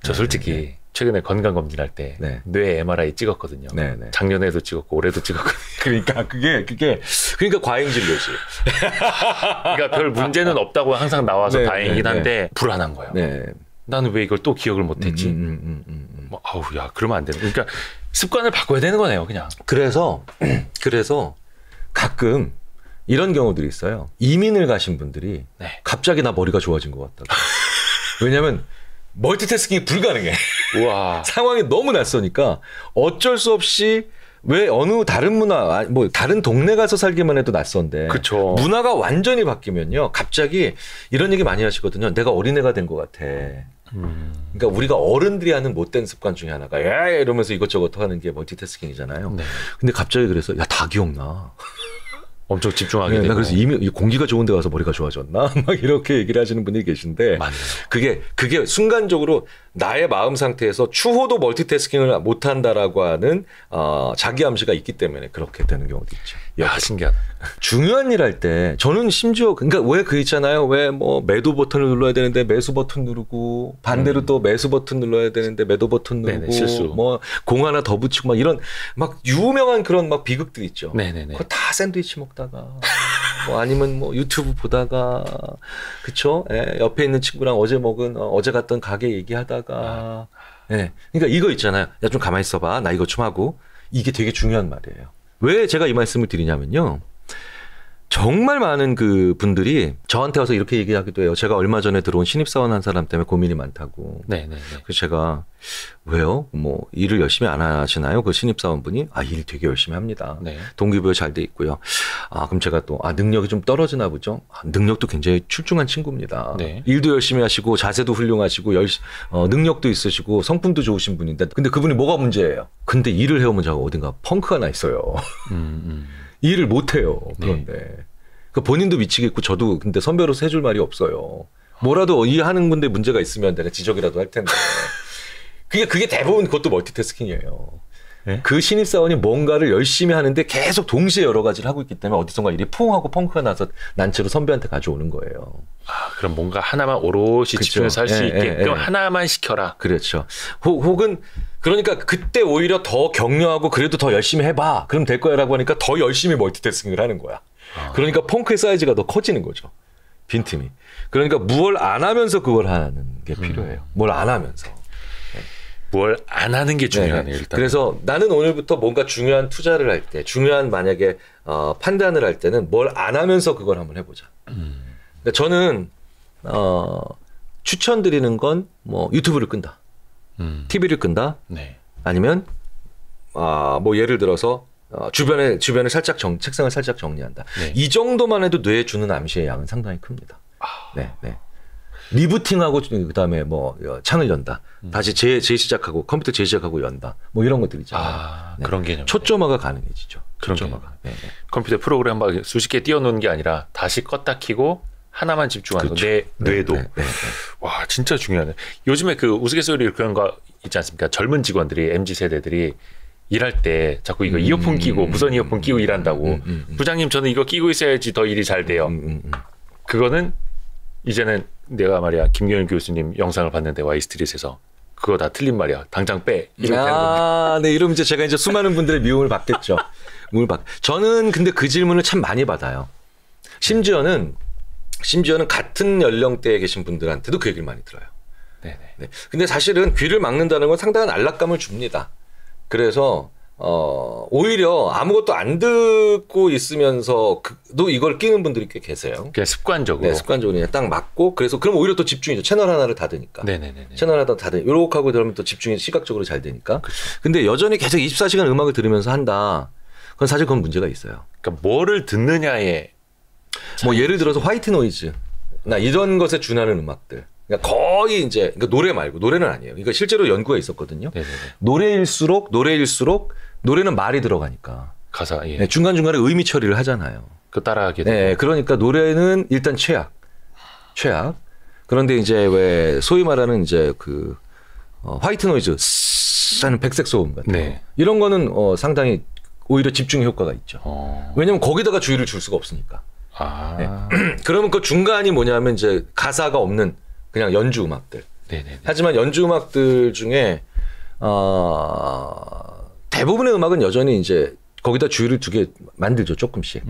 저 솔직히 최근에 건강검진할 때 뇌 MRI 찍었거든요. 작년에도 찍었고 올해도 찍었거든요. 그러니까 그러니까 과잉진료지. 그러니까 별 문제는 없다고 항상 나와서 다행이긴 한데 불안한 거예요. 나는 왜 이걸 또 기억을 못했지? 야 그러면 안 되는. 그러니까 습관을 바꿔야 되는 거네요, 그냥. 그래서 가끔 이런 경우들이 있어요. 이민을 가신 분들이 갑자기 나 머리가 좋아진 것 같다. 왜냐하면 멀티태스킹이 불가능해. 우와. 상황이 너무 낯서니까 어쩔 수 없이 왜 어느 다른 문화, 뭐 다른 동네 가서 살기만 해도 낯선데 그쵸. 문화가 완전히 바뀌면요. 갑자기 이런 얘기 많이 하시거든요. 내가 어린애가 된 것 같아. 그러니까 우리가 어른들이 하는 못된 습관 중에 하나가 야 이러면서 이것저것 하는 게 멀티태스킹이잖아요. 네. 근데 갑자기 그래서 야 다 기억나. 엄청 집중하게 되고. 나 그래서 이미 공기가 좋은 데 가서 머리가 좋아졌나? 막 이렇게 얘기를 하시는 분들이 계신데 맞네요. 그게 순간적으로 나의 마음 상태에서 추호도 멀티태스킹을 못한다라고 하는 자기 암시가 있기 때문에 그렇게 되는 경우도 있죠. 야, 신기하다. 중요한 일 할 때 저는 심지어 그러니까 왜 그 있잖아요. 왜 뭐 매도 버튼을 눌러야 되는데 매수 버튼 누르고 반대로 또 매수 버튼 눌러야 되는데 매도 버튼 누르고 네네, 실수. 뭐 공 하나 더 붙이고 막 이런 막 유명한 그런 막 비극들 있죠. 네네네. 그거 다 샌드위치 먹다가 뭐 아니면 뭐 유튜브 보다가 그쵸? 예, 옆에 있는 친구랑 어제 갔던 가게 얘기하다가 예. 그러니까 이거 있잖아요. 야 좀 가만히 있어봐. 나 이거 좀 하고 이게 되게 중요한 말이에요. 왜 제가 이 말씀을 드리냐면요. 정말 많은 그 분들이 저한테 와서 이렇게 얘기하기도 해요. 제가 얼마 전에 들어온 신입사원 한 사람 때문에 고민이 많다고. 네네. 그래서 제가 왜요? 뭐 일을 열심히 안 하시나요? 그 신입사원분이 일 되게 열심히 합니다. 네. 동기부여 잘 돼 있고요. 그럼 제가 또 능력이 좀 떨어지나 보죠. 능력도 굉장히 출중한 친구입니다. 네. 일도 열심히 하시고 자세도 훌륭하시고 능력도 있으시고 성품도 좋으신 분인데 근데 그분이 뭐가 문제예요? 근데 일을 해오면 제가 어딘가 펑크가 나 있어요. 일을 못 해요. 그런데. 네. 그러니까 본인도 미치겠고 저도 근데 선배로서 해줄 말이 없어요. 뭐라도 이 하는 건데 문제가 있으면 내가 지적이라도 할 텐데. 그게 대부분 그것도 멀티태스킹이에요. 네? 그 신입사원이 뭔가를 열심히 하는데 계속 동시에 여러 가지를 하고 있기 때문에 어디선가 일이 퐁하고 펑크가 나서 난처로 선배한테 가져오는 거예요. 그럼 뭔가 하나만 오롯이 집중해서 할 수 있게끔 하나만 시켜라. 그렇죠. 혹은 그러니까 그때 오히려 더 격려하고 그래도 더 열심히 해봐. 그럼 될 거야 라고 하니까 더 열심히 멀티태스킹을 하는 거야. 그러니까 펑크의 사이즈가 더 커지는 거죠. 빈틈이. 그러니까 뭘 안 하면서 그걸 하는 게 필요해요. 뭘 안 하면서. 뭘 안 하는 게 중요하네요. 일단. 그래서 나는 오늘부터 뭔가 중요한 투자를 할 때, 중요한 만약에 판단을 할 때는 뭘 안 하면서 그걸 한번 해보자. 그러니까 저는 추천드리는 건 뭐 유튜브를 끈다, TV를 끈다, 네. 아니면 뭐 예를 들어서 주변에 살짝 책상을 살짝 정리한다. 네. 이 정도만 해도 뇌에 주는 암시의 양은 상당히 큽니다. 네. 리부팅하고 그다음에 뭐 창을 연다. 다시 재시작하고 컴퓨터 재시작하고 연다. 뭐 이런 것들 있잖아요. 네. 그런 개념. 초점화가 가능해지죠. 초점화가. 네. 컴퓨터 프로그램 막 수십 개 띄워놓는 게 아니라 다시 껐다 켜고 하나만 집중하는 그렇죠. 내 뇌도. 와 진짜 중요하네. 요즘에 그 우스갯소리 그런 거 있지 않습니까? 젊은 직원들이 MZ 세대들이 일할 때 자꾸 이거 이어폰 끼고 무선 이어폰 끼고 일한다고. 부장님 저는 이거 끼고 있어야지 더 일이 잘 돼요. 그거는 이제는 내가 말이야 김경일 교수님 영상을 봤는데 와이스트릿에서 그거 다 틀린 말이야. 당장 빼. 이렇게 되는 겁니다. 네, 이러면 이제 제가 이제 수많은 분들의 미움을 받겠죠. 저는 근데 그 질문을 참 많이 받아요. 심지어는 같은 연령대에 계신 분들한테도 그 얘기를 많이 들어요. 네네. 네. 근데 사실은 귀를 막는다는 건 상당한 안락감을 줍니다. 그래서 오히려 아무것도 안 듣고 있으면서도 이걸 끼는 분들이 꽤 계세요. 그냥 습관적으로. 네, 습관적으로 그냥 딱 맞고 그래서 그럼 오히려 또 집중이죠. 채널 하나를 닫으니까. 네네네. 채널 하나 닫으니까 요렇게 하고 들으면 또 집중이 시각적으로 잘 되니까. 그쵸. 근데 여전히 계속 24시간 음악을 들으면서 한다. 그건 사실 그건 문제가 있어요. 그러니까 뭐를 듣느냐에 뭐 예를 들어서 화이트 노이즈 나 이런 것에 준하는 음악들. 그러니까 거의 이제 그러니까 노래 말고 노래는 아니에요. 그러니까 실제로 연구가 있었거든요. 네네네. 노래일수록 노래는 말이 들어가니까 가사 예. 네, 중간중간에 의미 처리를 하잖아요. 그 따라하게 되고. 네, 그러니까 노래는 일단 최악. 그런데 이제 왜 소위 말하는 이제 그 화이트 노이즈 하는 백색 소음 같은 거. 이런 거는 상당히 오히려 집중 효과가 있죠. 왜냐면 거기다가 주의를 줄 수가 없으니까. 네. 그러면 그 중간이 뭐냐면 이제 가사가 없는 그냥 연주 음악들. 네네네. 하지만 연주 음악들 중에 대부분의 음악은 여전히 이제 거기다 주의를 두게 만들죠, 조금씩.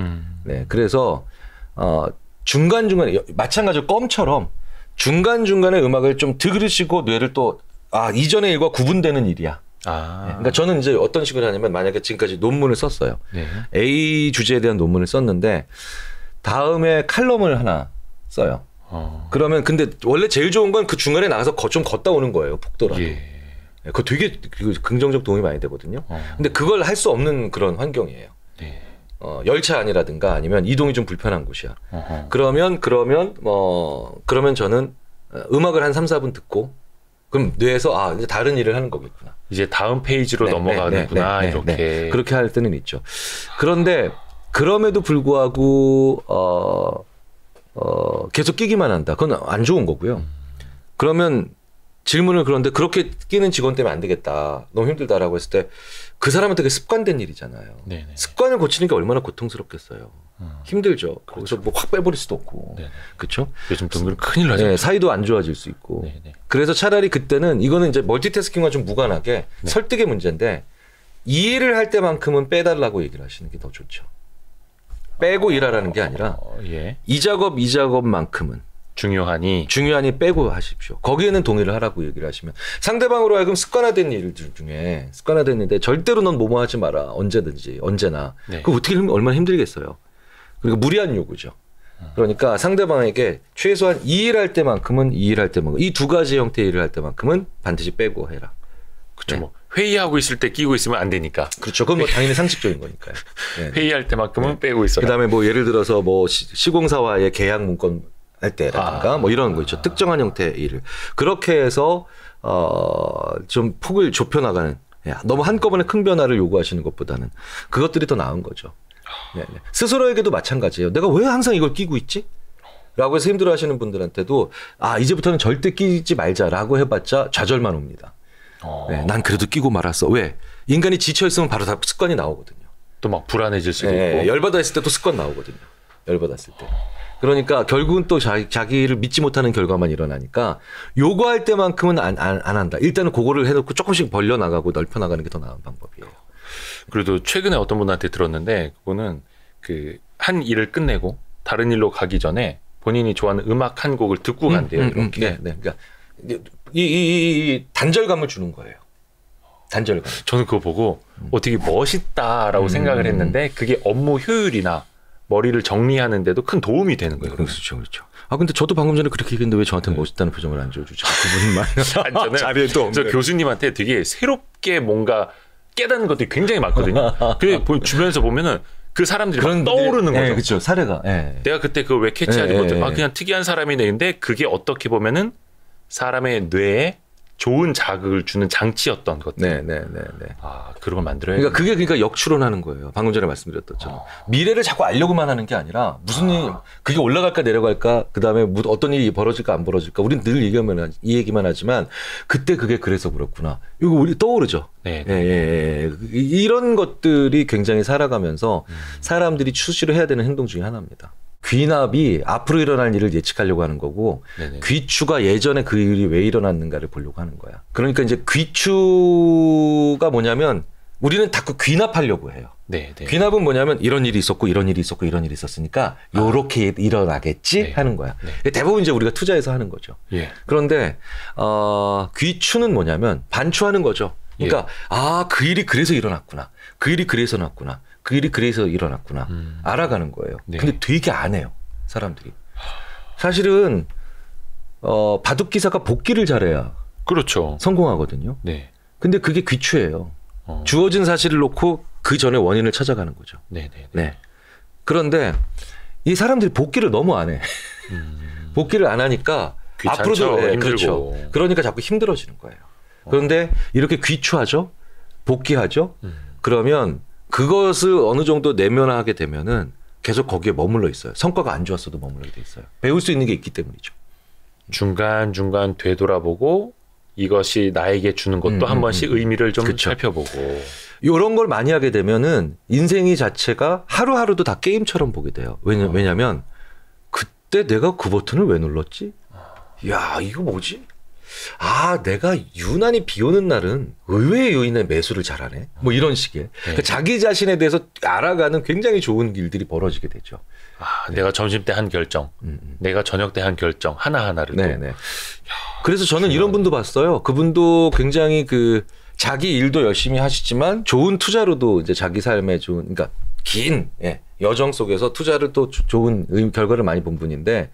네, 그래서 중간중간에 마찬가지로 껌처럼 중간중간에 음악을 좀 들으시고 뇌를 또 이전의 일과 구분되는 일이야. 네, 그러니까 저는 이제 어떤 식으로 하냐면 만약에 지금까지 논문을 썼어요. 네. A 주제에 대한 논문을 썼는데 다음에 칼럼을 하나 써요. 그러면 근데 원래 제일 좋은 건 그 중간에 나가서 좀 걷다 오는 거예요, 복도라도. 예. 그거 되게 긍정적 도움이 많이 되거든요. 근데 그걸 할 수 없는 그런 환경이에요. 네. 열차 안이라든가 아니면 이동이 좀 불편한 곳이야. 그러면 저는 음악을 한 3, 4분 듣고 그럼 뇌에서 이제 다른 일을 하는 거겠구나. 이제 다음 페이지로 넘어가는구나. 이렇게. 그렇게 할 때는 있죠. 그런데 그럼에도 불구하고 계속 끼기만 한다. 그건 안 좋은 거고요. 그러면 질문을 그런데 그렇게 끼는 직원 때문에 안 되겠다. 너무 힘들다라고 했을 때 그 사람한테 그게 습관된 일이잖아요. 네네. 습관을 고치는 게 얼마나 고통스럽겠어요. 힘들죠. 거기서 뭐 확 빼버릴 수도 없고. 그렇죠? 요즘 동물은 큰일 나죠. 네, 사이도 안 좋아질 수 있고. 네네. 그래서 차라리 그때는 이거는 이제 멀티태스킹과 좀 무관하게 설득의 문제인데 이해를 할 때만큼은 빼달라고 얘기를 하시는 게 더 좋죠. 빼고 일하라는 게 아니라 이 작업만큼은 중요하니 빼고 하십시오. 거기에는 동의를 하라고 얘기를 하시면 상대방으로 하여금 습관화된 일들 중에 습관화된 일인데 절대로 넌 뭐뭐 하지 마라. 언제든지 언제나. 그거 어떻게 얼마나 힘들겠어요. 그리고 무리한 요구죠. 그러니까 상대방에게 최소한 이 일할 때만큼은 이 두 가지 형태의 일을 할 때만큼은 반드시 빼고 해라. 그렇죠. 뭐 회의하고 있을 때 끼고 있으면 안 되니까. 그렇죠. 그건 뭐 당연히 상식적인 거니까요. 회의할 때만큼은 빼고 있어라. 그다음에 뭐 예를 들어서 뭐 시공사와의 계약 문건 할 때라든가 뭐 이런 거 있죠. 특정한 형태의 일을 그렇게 해서 좀 폭을 좁혀 나가는 너무 한꺼번에 큰 변화를 요구하시는 것보다는 그것들이 더 나은 거죠. 스스로에게도 마찬가지예요. 내가 왜 항상 이걸 끼고 있지? 라고 해서 힘들어하시는 분들한테도 이제부터는 절대 끼지 말자라고 해봤자 좌절만 옵니다. 난 그래도 끼고 말았어. 왜? 인간이 지쳐 있으면 바로 다 습관이 나오거든요. 또 막 불안해질 수도 있고. 열받아 있을 때 또 습관 나오거든요. 열받았을 때. 그러니까 결국은 또 자기를 믿지 못하는 결과만 일어나니까 요구할 때만큼은 안 한다. 일단은 그거를 해놓고 조금씩 벌려나가고 넓혀나가는 게 더 나은 방법이에요. 그래도 최근에 어떤 분한테 들었는데 그거는 한 일을 끝내고 다른 일로 가기 전에 본인이 좋아하는 음악 한 곡을 듣고 간대요. 이렇게. 그러니까 이 단절감을 주는 거예요. 단절감. 저는 그거 보고 되게 멋있다라고 생각을 했는데 그게 업무 효율이나 머리를 정리하는데도 큰 도움이 되는 거예요. 그렇죠. 근데 저도 방금 전에 그렇게 얘기했는데 왜 저한테 멋있다는 표정을 안 지어주죠? 그분만. 저는 저 교수님한테 되게 새롭게 뭔가 깨닫는 것들이 굉장히 많거든요. 근데 주변에서 보면은 그 사람들이 막 떠오르는 거죠. 그렇죠. 사례가. 내가 그때 그걸 왜 캐치하지 못해? 그냥 특이한 사람이네. 근데 그게 어떻게 보면은 사람의 뇌에 좋은 자극을 주는 장치였던 것들. 그런 걸 만들어야. 그러니까 역추론하는 거예요. 방금 전에 말씀드렸던 미래를 자꾸 알려고만 하는 게 아니라 무슨 일 그게 올라갈까 내려갈까 그다음에 어떤 일이 벌어질까 안 벌어질까 우리는 늘 이 얘기만 하지만 그때 그게 그래서 그렇구나. 이거 우리 떠오르죠. 이런 것들이 굉장히 살아가면서 사람들이 수시로 해야 되는 행동 중에 하나입니다. 귀납이 앞으로 일어날 일을 예측하려고 하는 거고 귀추가 예전에 그 일이 왜 일어났는가를 보려고 하는 거야. 그러니까 이제 귀추가 뭐냐면 우리는 자꾸 귀납하려고 해요. 귀납은 뭐냐면 이런 일이 있었고 이런 일이 있었고 이런 일이 있었으니까 요렇게 일어나겠지 하는 거야. 대부분 이제 우리가 투자해서 하는 거죠. 그런데 귀추는 뭐냐면 반추하는 거죠. 그러니까 그 일이 그래서 일어났구나. 그 일이 그래서 났구나. 그 일이 그래서 일어났구나. 알아가는 거예요. 근데 되게 안 해요. 사람들이. 사실은 바둑 기사가 복기를 잘해야 그렇죠. 성공하거든요. 근데 그게 귀추예요. 주어진 사실을 놓고 그 전에 원인을 찾아가는 거죠. 그런데 이 사람들이 복기를 너무 안 해. 복기를 안 하니까 귀찮죠. 앞으로도 힘들고. 그렇죠. 그러니까 자꾸 힘들어지는 거예요. 그런데 이렇게 귀추하죠. 복기하죠. 그러면 그것을 어느 정도 내면화하게 되면은 계속 거기에 머물러 있어요. 성과가 안 좋았어도 머물러 돼 있어요. 배울 수 있는 게 있기 때문이죠. 중간중간 되돌아보고 이것이 나에게 주는 것도 한 번씩 의미를 좀 살펴보고. 이런 걸 많이 하게 되면은 인생이 자체가 하루하루도 다 게임처럼 보게 돼요. 왜냐면 그때 내가 그 버튼을 왜 눌렀지? 야, 이거 뭐지? 내가 유난히 비 오는 날은 의외의 요인의 매수를 잘하네. 뭐 이런 식의. 그러니까 자기 자신에 대해서 알아가는 굉장히 좋은 일들이 벌어지게 되죠. 내가 점심 때 한 결정, 내가 저녁 때 한 결정 하나하나를. 그래서 저는 이런 분도 봤어요. 그분도 굉장히 자기 일도 열심히 하시지만 좋은 투자로도 이제 자기 삶에 좋은, 그러니까 긴 여정 속에서 투자를 또 좋은 결과를 많이 본 분인데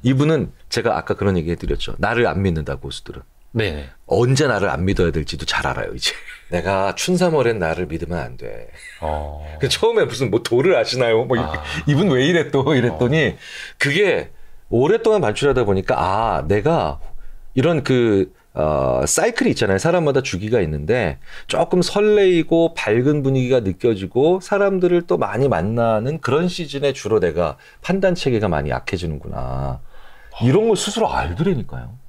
이분은 제가 아까 그런 얘기 해드렸죠. 나를 안 믿는다 고수들은. 언제 나를 안 믿어야 될지도 잘 알아요 이제. 내가 춘삼월엔 나를 믿으면 안 돼. 처음에 무슨 뭐 도를 아시나요? 이분 왜 이래 또 이랬더니 그게 오랫동안 반출하다 보니까 내가 이런 사이클이 있잖아요. 사람마다 주기가 있는데 조금 설레이고 밝은 분위기가 느껴지고 사람들을 또 많이 만나는 그런 시즌에 주로 내가 판단 체계가 많이 약해지는구나. 이런 걸 스스로 알더라니까요.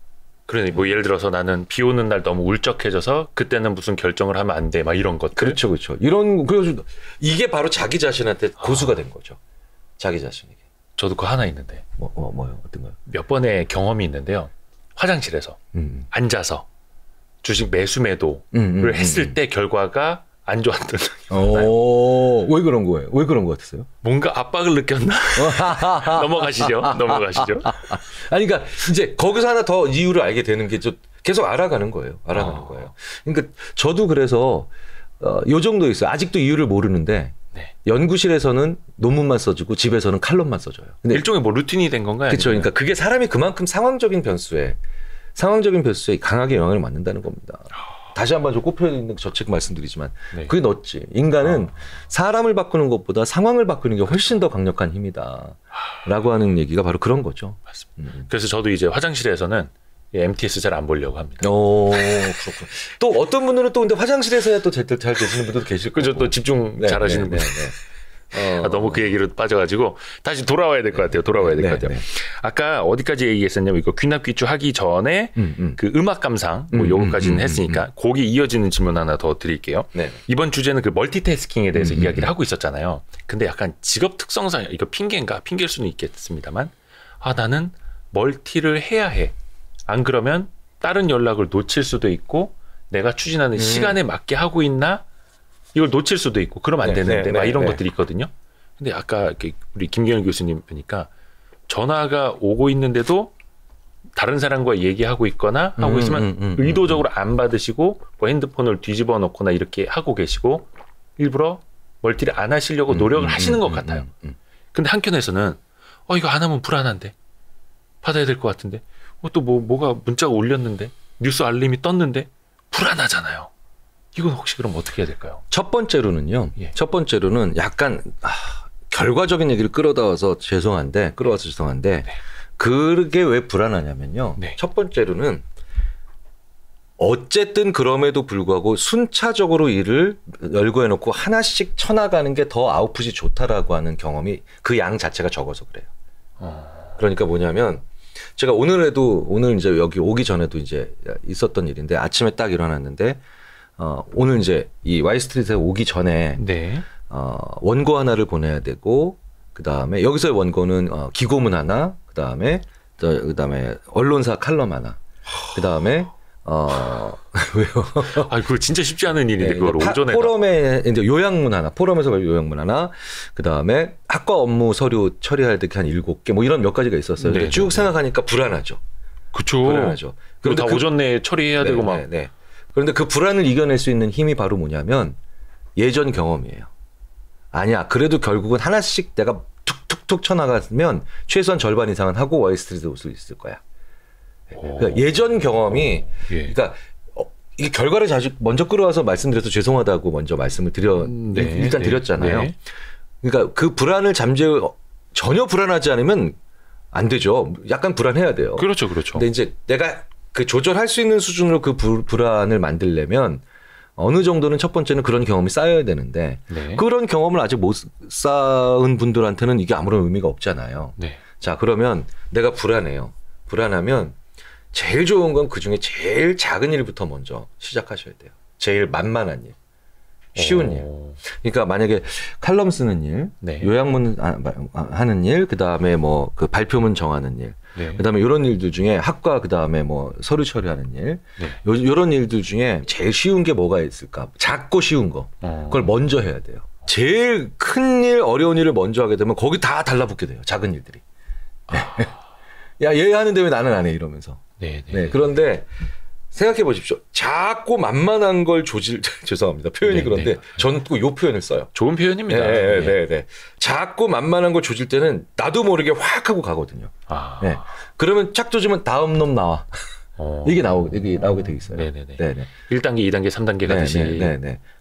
그러니 뭐 예를 들어서 나는 비 오는 날 너무 울적해져서 그때는 무슨 결정을 하면 안 돼. 막 이런 것들. 그렇죠, 그렇죠. 이런 그래서 이게 바로 자기 자신한테 고수가 된 거죠. 자기 자신에게. 저도 그거 하나 있는데. 뭐요? 어떤 거요? 몇 번의 경험이 있는데요. 화장실에서 앉아서 주식 매수 매도를 했을 때 결과가 안 좋았던 왜 그런 거예요? 왜 그런 거 같았어요? 뭔가 압박을 느꼈나? 넘어가시죠. 아니, 그러니까 이제 거기서 하나 더 이유를 알게 되는 게 계속 알아가는 거예요. 거예요. 그러니까 저도 그래서 요 정도 있어요. 아직도 이유를 모르는데 네. 연구실에서는 논문만 써주고 집에서는 칼럼만 써줘요. 근데 일종의 뭐 루틴이 된 건가요? 그렇죠. 그러니까 그게 사람이 그만큼 상황적인 변수에 강하게 영향을 받는다는 겁니다. 다시 한번 좀 꼽혀 있는 저 책 말씀드리지만 네. 그게 넛지. 인간은 사람을 바꾸는 것보다 상황을 바꾸는 게 훨씬 더 강력한 힘이다. 라고 하는 얘기가 바로 그런 거죠. 맞습니다. 그래서 저도 이제 화장실에서는 MTS 잘 안 보려고 합니다. 그렇군. 또 어떤 분들은 또 근데 화장실에서야 또 잘 되시는 분들도 계실 거고. 그죠. 또 집중 잘 하시는 분들. 너무 그 얘기로 빠져가지고 다시 돌아와야 될 것 같아요. 아까 어디까지 얘기했었냐면 이거 귀납귀추 하기 전에 그 음악 감상 뭐 요거까지는 했으니까 거기 이어지는 질문 하나 더 드릴게요. 네. 이번 주제는 그 멀티태스킹에 대해서 이야기를 하고 있었잖아요. 근데 약간 직업 특성상 이거 핑계일 수는 있겠습니다만 나는 멀티를 해야 해. 안 그러면 다른 연락을 놓칠 수도 있고 내가 추진하는 시간에 맞게 하고 있나? 이걸 놓칠 수도 있고 그러면 안 되는데 막 이런 것들이 있거든요. 근데 아까 우리 김경일 교수님 보니까 전화가 오고 있는데도 다른 사람과 얘기하고 있거나 하고 있으면 의도적으로 안 받으시고 뭐 핸드폰을 뒤집어 놓거나 이렇게 하고 계시고 일부러 멀티를 안 하시려고 노력을 하시는 것 같아요. 근데 한켠에서는 이거 안 하면 불안한데 받아야 될 것 같은데 또 뭐가 문자가 울렸는데 뉴스 알림이 떴는데 불안하잖아요. 이건 혹시 그럼 어떻게 해야 될까요? 첫 번째로는 약간 결과적인 얘기를 끌어와서 죄송한데 네. 그게 왜 불안하냐면요. 네. 첫 번째로는 어쨌든 그럼에도 불구하고 순차적으로 일을 열고 해놓고 하나씩 쳐나가는 게 더 아웃풋이 좋다라고 하는 경험이 그 양 자체가 적어서 그래요. 그러니까 뭐냐면 제가 오늘 이제 여기 오기 전에도 이제 있었던 일인데 아침에 딱 일어났는데 오늘 이제 이 Y스트리트에 오기 전에 네. 원고 하나를 보내야 되고 그다음에 여기서의 원고는 기고문 하나 그다음에 언론사 칼럼 하나 그다음에 왜요? 그거 진짜 쉽지 않은 일인데 그걸 오전에 포럼에 이제 요약문 하나 포럼에서 요약문 하나 그다음에 학과 업무 서류 처리할 때 한 7개 뭐 이런 몇 가지가 있었어요. 네, 쭉 생각하니까 불안하죠. 그렇죠. 불안하죠. 그리고 다 오전 내에 처리해야 되고 막. 네. 그런데 그 불안을 이겨낼 수 있는 힘이 바로 뭐냐면 예전 경험이에요. 아니야. 그래도 결국은 하나씩 내가 툭툭툭 쳐나가면 최소한 절반 이상은 하고 월스트리트에 올 수 있을 거야. 그러니까 예전 경험이 그러니까 이게 결과를 먼저 끌어와서 말씀드려서 죄송하다고 먼저 말씀을 일단 드렸잖아요. 네. 그러니까 그 불안을 전혀 불안하지 않으면 안 되죠. 약간 불안해야 돼요. 그렇죠. 근데 이제 내가 그 조절할 수 있는 수준으로 그 불안을 만들려면 어느 정도는 첫 번째는 그런 경험이 쌓여야 되는데 그런 경험을 아직 못 쌓은 분들한테는 이게 아무런 의미가 없잖아요. 네. 자, 그러면 내가 불안해요. 불안하면 제일 좋은 건 그중에 제일 작은 일부터 먼저 시작하셔야 돼요. 제일 만만한 일. 쉬운 일. 그러니까 만약에 칼럼 쓰는 일, 요약문 하는 일, 그다음에 뭐 그 발표문 정하는 일, 그다음에 이런 일들 중에 학과 그다음에 뭐 서류 처리하는 일, 이런 일들 중에 제일 쉬운 게 뭐가 있을까? 작고 쉬운 거. 그걸 먼저 해야 돼요. 제일 큰 일, 어려운 일을 먼저 하게 되면 거기 다 달라붙게 돼요. 작은 일들이. 야, 얘 하는데 왜 나는 안 해? 이러면서. 그런데 생각해 보십시오. 작고 만만한 걸 죄송합니다. 표현이 그런데 저는 또 요 표현을 써요. 좋은 표현입니다. 네. 작고 만만한 걸 조질 때는 나도 모르게 확 하고 가거든요. 그러면 착 조지면 다음 놈 나와. 이게 나오게 돼 있어요. 네네. 1단계, 2단계, 3단계 가듯이.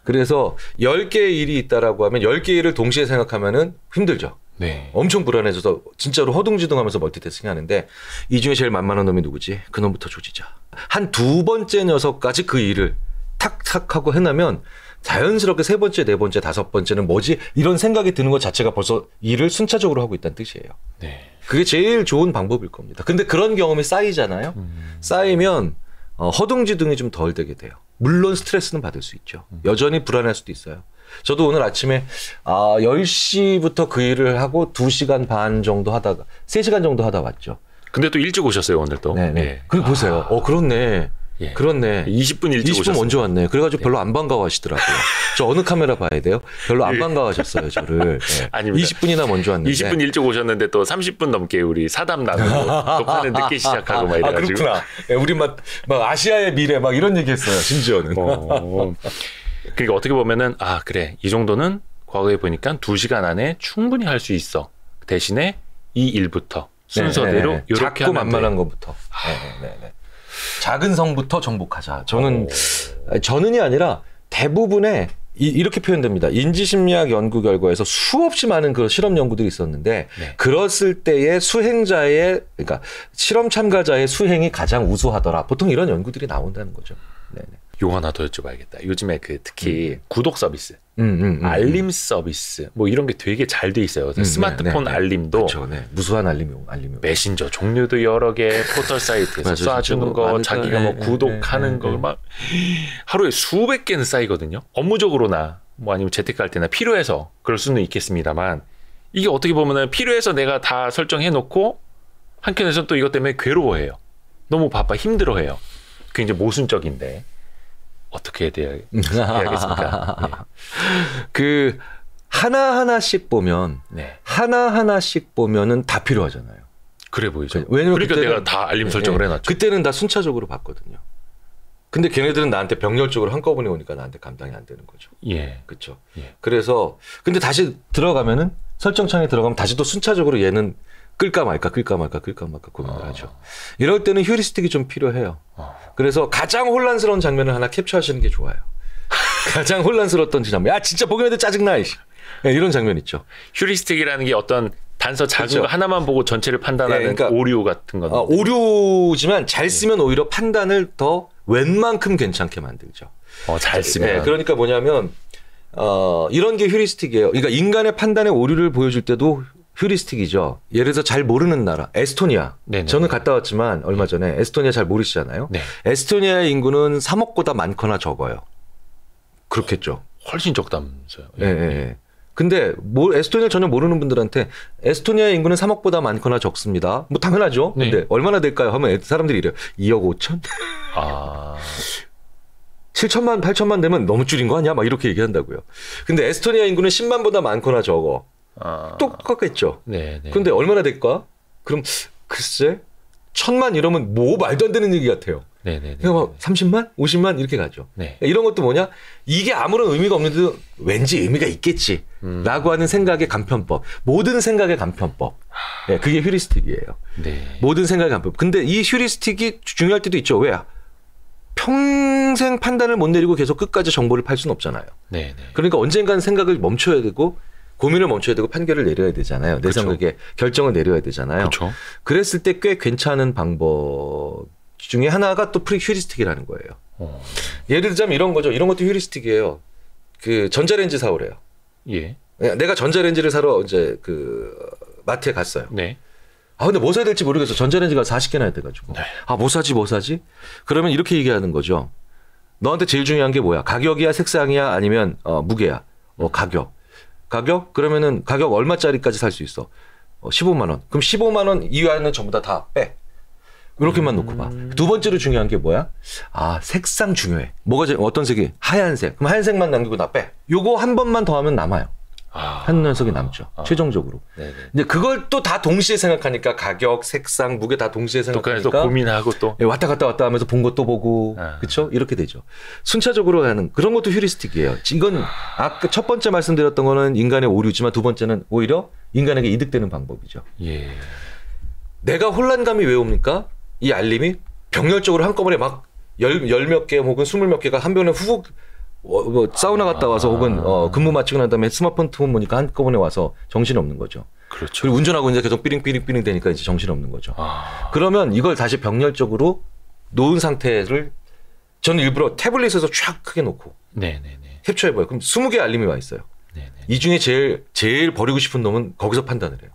그래서 10개의 일이 있다라고 하면 10개의 일을 동시에 생각하면은 힘들죠. 네. 엄청 불안해져서 진짜로 허둥지둥하면서 멀티태스킹 하는데 이 중에 제일 만만한 놈이 누구지? 그 놈부터 조지자. 한 두 번째 녀석까지 그 일을 탁탁 하고 해나면 자연스럽게 세 번째, 네 번째, 다섯 번째는 뭐지? 이런 생각이 드는 것 자체가 벌써 일을 순차적으로 하고 있다는 뜻이에요. 네. 그게 제일 좋은 방법일 겁니다. 근데 그런 경험이 쌓이잖아요. 쌓이면 허둥지둥이 좀 덜 되게 돼요. 물론 스트레스는 받을 수 있죠. 여전히 불안할 수도 있어요. 저도 오늘 아침에 10시부터 그 일을 하고 2시간 반 정도 하다가 3시간 정도 하다 왔죠. 근데 또 일찍 오셨어요, 오늘 또. 네네. 예. 그리고 보세요. 그렇네. 예. 그렇네. 20분 일찍 20분 오셨어요. 먼저 왔네. 그래가지고 별로 안 반가워하시더라고요. 저 어느 카메라 봐야 돼요? 별로 안 반가워하셨어요, 저를. 네. 아닙니다. 20분이나 먼저 왔는데. 20분 일찍 오셨는데 또 30분 넘게 우리 사담 나누고 녹화는 늦게 시작하고 막 이래가지고. 그렇구나. 네, 우리 막 아시아의 미래 막 이런 얘기했어요, 심지어는. 그러니까 어떻게 보면은 그래 이 정도는 과거에 보니까 2시간 안에 충분히 할 수 있어. 대신에 이 일부터 순서대로 이렇게 작고 만만한 것부터. 네. 작은 성부터 정복하자. 저는이 아니라 대부분의 이렇게 표현됩니다. 인지심리학 연구 결과에서 수없이 많은 그 실험 연구들이 있었는데 그랬을 때의 수행자의 그러니까 실험 참가자의 수행이 가장 우수하더라. 보통 이런 연구들이 나온다는 거죠. 네네. 요 하나 더 여쭤봐야겠다. 요즘에 특히 구독 서비스, 알림 서비스 뭐 이런 게 되게 잘 돼 있어요. 스마트폰 알림도 그쵸, 무수한 알림이 메신저 종류도 여러 개, 포털 사이트에서 쏴주는 거, 자기가 뭐 구독하는 거 막 하루에 수백 개는 쌓이거든요. 업무적으로나 뭐 아니면 재테크할 때나 필요해서 그럴 수는 있겠습니다만 이게 어떻게 보면은 필요해서 내가 다 설정해 놓고 한켠에서는 또 이것 때문에 괴로워해요. 너무 바빠 힘들어해요. 그게 이제 모순적인데. 어떻게 해야겠습니까? 네. 그 하나하나씩 보면 하나하나씩 보면은 다 필요하잖아요. 그래 보이죠. 왜냐면 그러니까 내가 다 알림 설정을 해놨죠. 그때는 다 순차적으로 봤거든요. 근데 걔네들은 나한테 병렬적으로 한꺼번에 오니까 나한테 감당이 안 되는 거죠. 예. 그렇죠. 예. 그래서 근데 다시 들어가면은 설정창에 들어가면 다시 또 순차적으로 얘는 끌까 말까 고민을 하죠. 이럴 때는 휴리스틱이 좀 필요해요. 그래서 가장 혼란스러운 장면을 하나 캡처하시는 게 좋아요. 가장 혼란스러웠던 장면. 진짜 보기만 해도 짜증나. 이런 장면 있죠. 휴리스틱이라는 게 어떤 단서 작은 거 하나만 보고 전체를 판단하는 그러니까, 오류 같은 건데. 오류지만 잘 쓰면 오히려 판단을 더 웬만큼 괜찮게 만들죠. 잘 쓰면. 그러니까 뭐냐면 이런 게 휴리스틱이에요. 그러니까 인간의 판단의 오류를 보여줄 때도 휴리스틱이죠. 예를 들어서 잘 모르는 나라 에스토니아. 네네. 저는 갔다 왔지만 얼마 전에 에스토니아 잘 모르시잖아요. 네. 에스토니아의 인구는 3억보다 많거나 적어요. 그렇겠죠. 훨씬 적다면서요. 네. 근데 에스토니아 전혀 모르는 분들한테 에스토니아의 인구는 3억보다 많거나 적습니다. 뭐 당연하죠. 네. 근데 얼마나 될까요? 하면 사람들이 이래요. 2억 5천? 7천만 8천만 되면 너무 줄인 거 아니야? 막 이렇게 얘기한다고요. 근데 에스토니아 인구는 10만보다 많거나 적어. 똑같겠죠. 그런데 얼마나 될까? 그럼 글쎄 1,000만 이러면 뭐 말도 안 되는 얘기 같아요. 그러니까 막 30만, 50만 이렇게 가죠. 이런 것도 뭐냐? 이게 아무런 의미가 없는데도 왠지 의미가 있겠지라고 하는 생각의 간편법. 모든 생각의 간편법. 그게 휴리스틱이에요. 모든 생각의 간편법. 근데 이 휴리스틱이 중요할 때도 있죠. 왜? 평생 판단을 못 내리고 계속 끝까지 정보를 팔 수는 없잖아요. 그러니까 언젠가는 생각을 멈춰야 되고 고민을 멈춰야 되고 판결을 내려야 되잖아요. 내 생각에 결정을 내려야 되잖아요. 그쵸. 그랬을 때 꽤 괜찮은 방법 중에 하나가 또 휴리스틱이라는 거예요. 예를 들자면 이런 거죠. 이런 것도 휴리스틱이에요. 그 전자레인지 사오래요. 예. 내가 전자레인지를 사러 이제 그 마트에 갔어요. 근데 뭐 사야 될지 모르겠어. 전자레인지가 40개나 해야 돼가지고. 뭐 사지? 그러면 이렇게 얘기하는 거죠. 너한테 제일 중요한 게 뭐야? 가격이야, 색상이야, 아니면 무게야? 가격? 그러면은 가격 얼마짜리까지 살 수 있어? 15만 원. 그럼 15만 원 이하는 전부 다 빼. 이렇게만 놓고 봐. 두 번째로 중요한 게 뭐야? 색상 중요해. 어떤 색이? 하얀색. 그럼 하얀색만 남기고 다 빼. 요거 한 번만 더 하면 남아요. 한 녀석이 남죠. 최종적으로. 근데 그걸 또 다 동시에 생각하니까 가격, 색상, 무게 다 동시에 생각하니까 또 고민하고 또 왔다 갔다 하면서 본 것도 보고 그렇죠? 이렇게 되죠. 순차적으로 하는 그런 것도 휴리스틱이에요. 이건 아까 첫 번째 말씀드렸던 거는 인간의 오류지만 두 번째는 오히려 인간에게 이득되는 방법이죠. 내가 혼란감이 왜 옵니까? 이 알림이 병렬적으로 한꺼번에 막 열 몇 개 혹은 20몇 개가 한 번에 후훅 뭐 사우나 갔다 와서 혹은 근무 마치고 난 다음에 스마트폰 보니까 한꺼번에 와서 정신이 없는 거죠. 그렇죠. 그리고 운전하고 이제 계속 삐링삐링 되니까 이제 정신이 없는 거죠. 그러면 이걸 다시 병렬적으로 놓은 상태를 저는 일부러 태블릿에서 쫙 크게 놓고 캡처해봐요. 그럼 20개 알림이 와 있어요. 이 중에 제일 버리고 싶은 놈은 거기서 판단을 해요.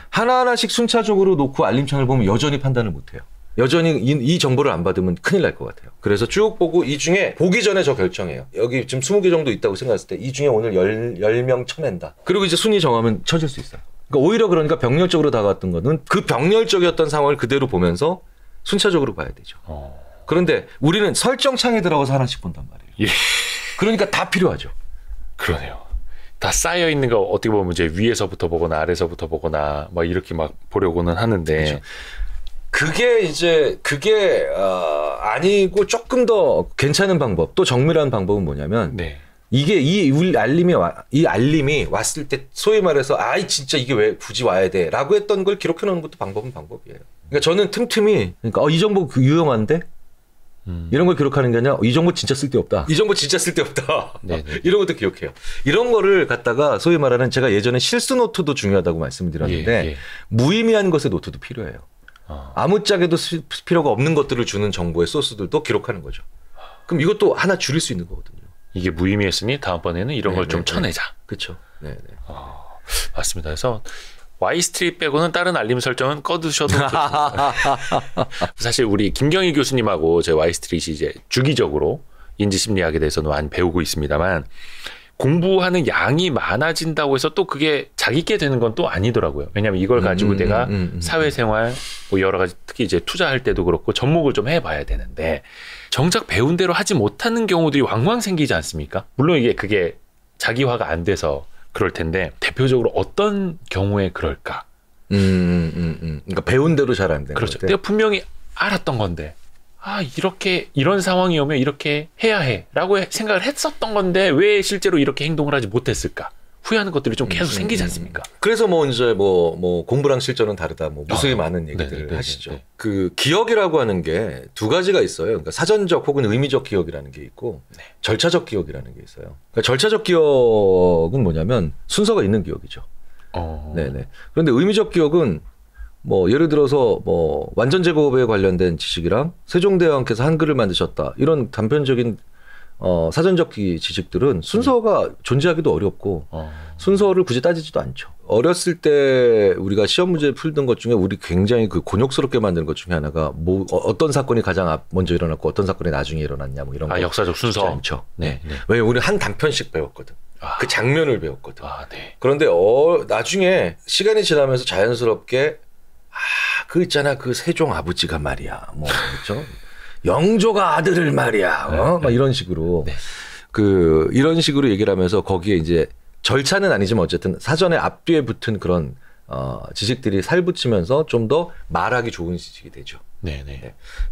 하나하나씩 순차적으로 놓고 알림창을 보면 여전히 판단을 못해요. 여전히 이 정보를 안 받으면 큰일 날 것 같아요. 그래서 쭉 보고 이 중에 보기 전에 저 결정해요. 여기 지금 20개 정도 있다고 생각했을 때 이 중에 오늘 10명 쳐낸다. 그리고 이제 순위 정하면 쳐질 수 있어요. 그러니까 오히려 그러니까 병렬적으로 다가왔던 거는 그 병렬적이었던 상황을 그대로 보면서 순차적으로 봐야 되죠. 그런데 우리는 설정창에 들어가서 하나씩 본단 말이에요. 예. 그러니까 다 필요하죠. 그러네요. 다 쌓여 있는 거 어떻게 보면 이제 위에서부터 보거나 아래서부터 보거나 막 이렇게 막 보려고는 하는데 그렇죠. 그게 아니고 조금 더 괜찮은 방법, 또 정밀한 방법은 뭐냐면 이게 이 알림이 왔을 때 소위 말해서 아이 진짜 이게 왜 굳이 와야 돼라고 했던 걸 기록해 놓는 것도 방법이에요. 그러니까 저는 틈틈이 그러니까 이 정보 유용한데 이런 걸 기록하는 게 아니라 이 정보 진짜 쓸데없다. 이 정보 진짜 쓸데없다. 이런 것도 기억해요. 이런 거를 갖다가 소위 말하는 제가 예전에 실수 노트도 중요하다고 말씀드렸는데 무의미한 것의 노트도 필요해요. 아무짝에도 필요가 없는 것들을 주는 정보의 소스들도 기록하는 거죠. 그럼 이것도 하나 줄일 수 있는 거거든요. 이게 무의미했으니 다음번에는 이런 걸 좀 쳐내자. 그렇죠. 맞습니다. 그래서 Y스트릿 빼고는 다른 알림 설정은 꺼두셔도 좋습니다. 사실 우리 김경희 교수님하고 제 Y스트릿이 이제 주기적으로 인지심리학에 대해서는 많이 배우고 있습니다만 공부하는 양이 많아진다고 해서 또 그게 자기께 되는 건 또 아니더라고요. 왜냐하면 이걸 가지고 내가 사회생활 뭐 여러 가지 특히 이제 투자할 때도 그렇고 접목을 좀 해봐야 되는데 정작 배운 대로 하지 못하는 경우들이 왕왕 생기지 않습니까? 물론 이게 그게 자기화가 안 돼서 그럴 텐데 대표적으로 어떤 경우에 그럴까? 그러니까 배운 대로 잘 안 되는 그렇죠. 건데. 내가 분명히 알았던 건데 이런 상황이 오면 이렇게 해야 해라고 생각을 했었던 건데 왜 실제로 이렇게 행동을 하지 못했을까? 후회하는 것들이 좀 계속 생기지 않습니까? 그래서 뭐 이제 뭐 공부랑 실전은 다르다. 뭐 무수히 많은 얘기들을 하시죠. 그 기억이라고 하는 게 두 가지가 있어요. 그러니까 사전적 혹은 의미적 기억이라는 게 있고 절차적 기억이라는 게 있어요. 그러니까 절차적 기억은 뭐냐면 순서가 있는 기억이죠. 그런데 의미적 기억은 뭐 예를 들어서 뭐 완전제곱에 관련된 지식이랑 세종대왕께서 한글을 만드셨다 이런 단편적인 사전적 지식들은 순서가 존재하기도 어렵고 순서를 굳이 따지지도 않죠. 어렸을 때 우리가 시험 문제 풀던 것 중에 우리 굉장히 그 곤욕스럽게 만드는 것 중에 하나가 뭐 어떤 사건이 가장 먼저 일어났고 어떤 사건이 나중에 일어났냐 뭐 이런 거. 역사적 순서. 않죠. 왜냐면 우리는 한 단편씩 배웠거든. 그 장면을 배웠거든. 그런데 나중에 시간이 지나면서 자연스럽게 그 있잖아 그 세종 아버지가 말이야 뭐 그렇죠. 영조가 아들을 말이야 막 이런 식으로 이런 식으로 얘기를 하면서 거기에 이제 절차는 아니지만 어쨌든 사전에 앞뒤에 붙은 그런 지식들이 살붙이면서 좀 더 말하기 좋은 지식이 되죠.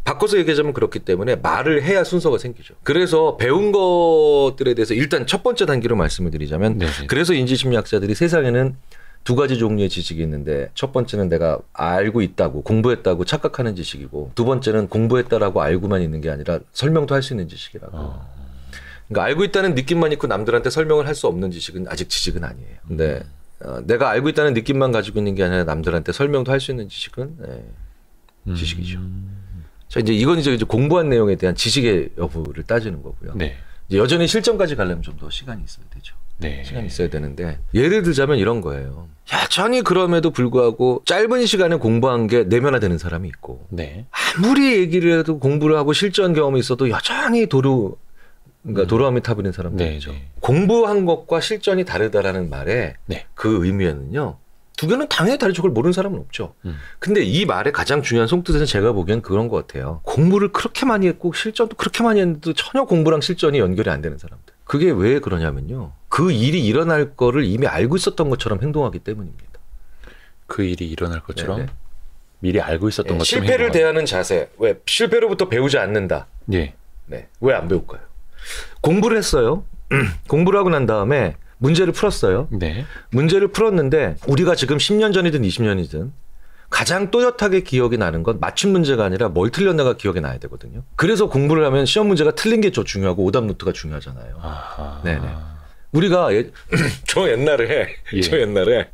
바꿔서 얘기하자면 그렇기 때문에 말을 해야 순서가 생기죠. 그래서 배운 것들에 대해서 일단 첫 번째 단계로 말씀을 드리자면 그래서 인지심리학자들이 세상에는 두 가지 종류의 지식이 있는데 첫 번째는 내가 알고 있다고 공부했다고 착각하는 지식이고 두 번째는 공부했다라고 알고만 있는 게 아니라 설명도 할 수 있는 지식이라고. 그러니까 알고 있다는 느낌만 있고 남들한테 설명을 할 수 없는 지식은 아직 지식은 아니에요. 근데 내가 알고 있다는 느낌만 가지고 있는 게 아니라 남들한테 설명도 할 수 있는 지식은 지식이죠. 자, 이건 이제 공부한 내용에 대한 지식의 여부를 따지는 거고요. 이제 여전히 실전까지 가려면 좀 더 시간이 있어야 되죠. 시간이 있어야 되는데 예를 들자면 이런 거예요. 여전히 그럼에도 불구하고 짧은 시간에 공부한 게 내면화되는 사람이 있고 아무리 얘기를 해도 공부를 하고 실전 경험이 있어도 여전히 그러니까 도로함이 타버린 사람도 있죠. 공부한 것과 실전이 다르다라는 말에 그 의미에는요. 두 개는 당연히 다르죠. 그걸 모르는 사람은 없죠. 근데 이 말의 가장 중요한 송뜻은 제가 보기엔 그런 것 같아요. 공부를 그렇게 많이 했고 실전도 그렇게 많이 했는데도 전혀 공부랑 실전이 연결이 안 되는 사람들. 그게 왜 그러냐면요. 그 일이 일어날 거를 이미 알고 있었던 것처럼 행동하기 때문입니다. 그 일이 일어날 것처럼 미리 알고 있었던 것처럼 실패를 대하는 자세. 왜 실패로부터 배우지 않는다. 왜 안 배울까요? 공부를 했어요. 공부를 하고 난 다음에 문제를 풀었어요. 문제를 풀었는데 우리가 지금 10년 전이든 20년이든 가장 또렷하게 기억이 나는 건 맞춤 문제가 아니라 뭘 틀렸나가 기억이 나야 되거든요. 그래서 공부를 하면 시험 문제가 틀린 게 더 중요하고 오답 노트가 중요하잖아요. 아하. 네네. 우리가 저 옛날에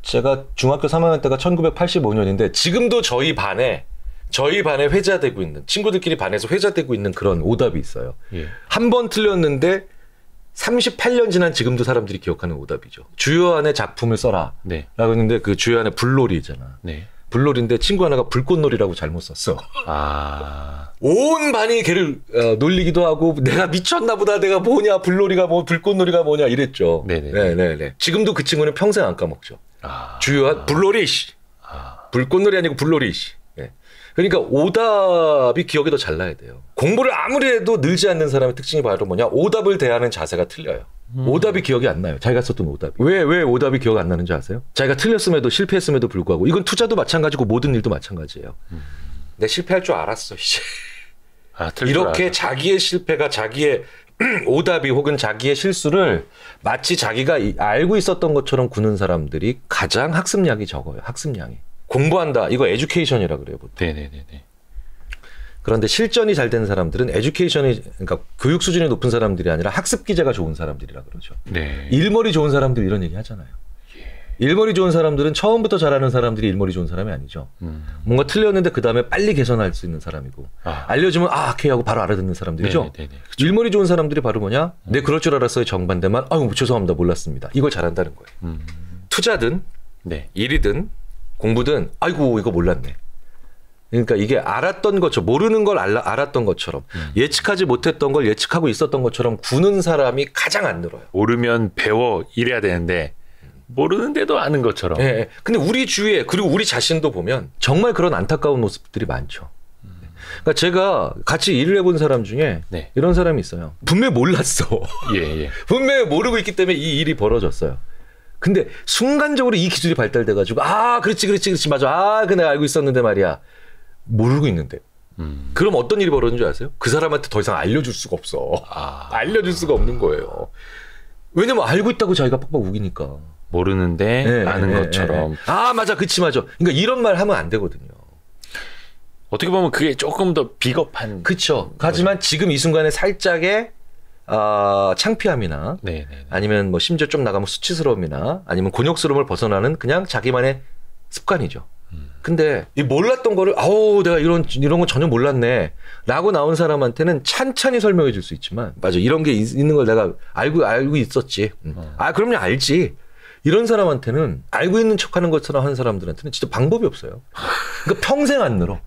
제가 중학교 3학년 때가 1985년인데 지금도 저희 반에 회자되고 있는 친구들끼리 반에서 회자되고 있는 그런 오답이 있어요. 예. 한 번 틀렸는데 38년 지난 지금도 사람들이 기억하는 오답이죠. 주요한의 작품을 써라. 네. 라고 했는데 그 주요한의 불놀이잖아. 네. 불놀이인데 친구 하나가 불꽃놀이라고 잘못 썼어. 온 반이 걔를 놀리기도 하고 내가 미쳤나 보다. 내가 뭐냐. 불놀이가 뭐 불꽃놀이가 뭐냐 이랬죠. 네네. 지금도 그 친구는 평생 안 까먹죠. 주요한 불놀이 씨. 불꽃놀이 아니고 불놀이 씨. 네. 그러니까 오답이 기억이 더 잘 나야 돼요. 공부를 아무리 해도 늘지 않는 사람의 특징이 바로 뭐냐. 오답을 대하는 자세가 틀려요. 오답이 기억이 안 나요. 자기가 썼던 오답이. 왜 오답이 기억 안 나는지 아세요? 자기가 틀렸음에도 실패했음에도 불구하고 이건 투자도 마찬가지고 모든 일도 마찬가지예요. 내 실패할 줄 알았어. 이제. 이렇게 자기의 실패가 자기의 오답이 혹은 자기의 실수를 마치 자기가 알고 있었던 것처럼 구는 사람들이 가장 학습량이 적어요. 학습량이. 공부한다. 이거 에듀케이션이라 그래요. 보통. 네네네. 그런데 실전이 잘 되는 사람들은 그러니까 교육 수준이 높은 사람들이 아니라 학습 기제가 좋은 사람들이라 그러죠. 네. 일머리 좋은 사람들 이런 얘기 하잖아요. 일머리 좋은 사람들은 처음부터 잘하는 사람들이 일머리 좋은 사람이 아니죠. 뭔가 틀렸는데 그 다음에 빨리 개선할 수 있는 사람이고 알려주면 오케이 하고 바로 알아듣는 사람들이죠. 일머리 좋은 사람들이 바로 뭐냐? 네 그럴 줄 알았어요. 정반대만 죄송합니다. 몰랐습니다. 이걸 잘한다는 거예요. 투자든 일이든 공부든 아이고 이거 몰랐네. 그러니까 이게 알았던 것처럼 모르는 걸 알았던 것처럼 예측하지 못했던 걸 예측하고 있었던 것처럼 구는 사람이 가장 안 늘어요. 모르면 배워 이래야 되는데 모르는데도 아는 것처럼. 네. 근데 우리 주위에 그리고 우리 자신도 보면 정말 그런 안타까운 모습들이 많죠. 그러니까 제가 같이 일을 해본 사람 중에 이런 사람이 있어요. 분명히 몰랐어. 분명히 모르고 있기 때문에 이 일이 벌어졌어요. 근데 순간적으로 이 기술이 발달돼가지고 그렇지 맞아. 그 내가 알고 있었는데 말이야. 모르고 있는데. 그럼 어떤 일이 벌어진 줄 아세요? 그 사람한테 더 이상 알려줄 수가 없어. 알려줄 수가 없는 거예요. 왜냐면 알고 있다고 자기가 빡빡 우기니까. 모르는데 아는 것처럼. 맞아. 그치. 그러니까 이런 말 하면 안 되거든요. 어떻게 보면 그게 조금 더 비겁한. 그렇죠. 하지만 지금 이 순간에 살짝의 창피함이나 아니면 뭐 심지어 좀 나가면 수치스러움이나 아니면 곤욕스러움을 벗어나는 그냥 자기만의 습관이죠. 근데 이 몰랐던 거를 내가 이런 거 전혀 몰랐네 라고 나온 사람한테는 찬찬히 설명해 줄 수 있지만 맞아 이런 게 있는 걸 내가 알고 있었지. 그럼요 알지. 이런 사람한테는 알고 있는 척하는 것처럼 하는 사람들한테는 진짜 방법이 없어요. 그러니까 평생 안 늘어.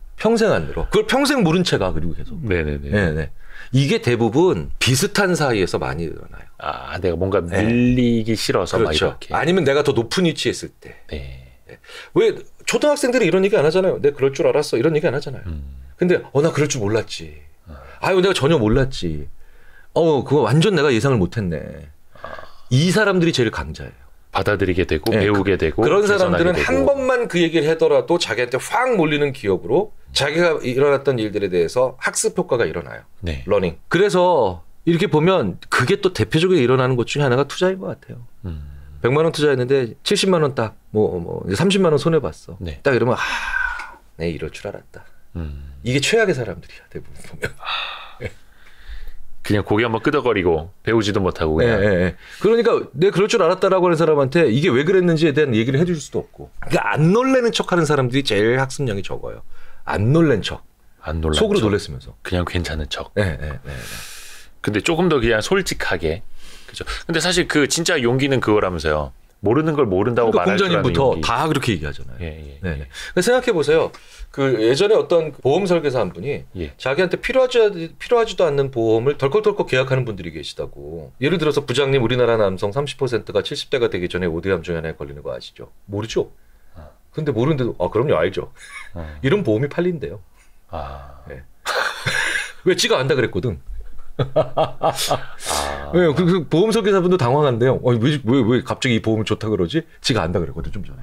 그걸 평생 모른 채가 그리고 계속. 네네. 이게 대부분 비슷한 사이에서 많이 일어나요. 내가 뭔가 밀리기 싫어서 그렇죠. 막 이렇게. 아니면 내가 더 높은 위치에 있을 때. 왜 초등학생들이 이런 얘기 안 하잖아요. 내가 그럴 줄 알았어. 이런 얘기 안 하잖아요. 근데 나 그럴 줄 몰랐지. 내가 전혀 몰랐지. 그거 완전 내가 예상을 못했네. 이 사람들이 제일 강자예요. 받아들이게 되고 배우게 되고 그런 사람들은 한 번만 그 얘기를 하더라도 자기한테 확 몰리는 기억으로 자기가 일어났던 일들에 대해서 학습 효과가 일어나요. 러닝. 그래서 이렇게 보면 그게 또 대표적으로 일어나는 것 중에 하나가 투자인 것 같아요. 100만 원 투자했는데 70만 원 딱 30만 원 손해 봤어. 딱 이러면 내 이럴 줄 알았다. 이게 최악의 사람들이야 대부분 보면. 그냥 고개 한번 끄덕거리고 배우지도 못하고 그냥. 그러니까 내가 그럴 줄 알았다라고 하는 사람한테 이게 왜 그랬는지에 대한 얘기를 해줄 수도 없고. 그러니까 안 놀래는 척하는 사람들이 제일 학습량이 적어요. 안 놀란 척. 속으로 놀랬으면서. 그냥 괜찮은 척. 근데 조금 더 그냥 솔직하게. 그죠. 근데 사실 그 진짜 용기는 그거라면서요. 모르는 걸 모른다고 말할 줄 아는 공자님부터 다 그렇게 얘기하잖아요. 생각해 보세요. 그 예전에 어떤 보험 설계사 한 분이 자기한테 필요하지도 않는 보험을 덜컥덜컥 계약하는 분들이 계시다고. 예를 들어서 부장님 우리나라 남성 30%가 70대가 되기 전에 오디암 중에 하나에 걸리는 거 아시죠? 모르죠. 근데 모르는데도 그럼요 알죠. 이런 보험이 팔린대요. 왜 지가 안다 그랬거든. 그 보험 설계사분도 당황한데요. 왜 갑자기 이 보험이 좋다 그러지? 지가 안다 그랬거든 좀 전에.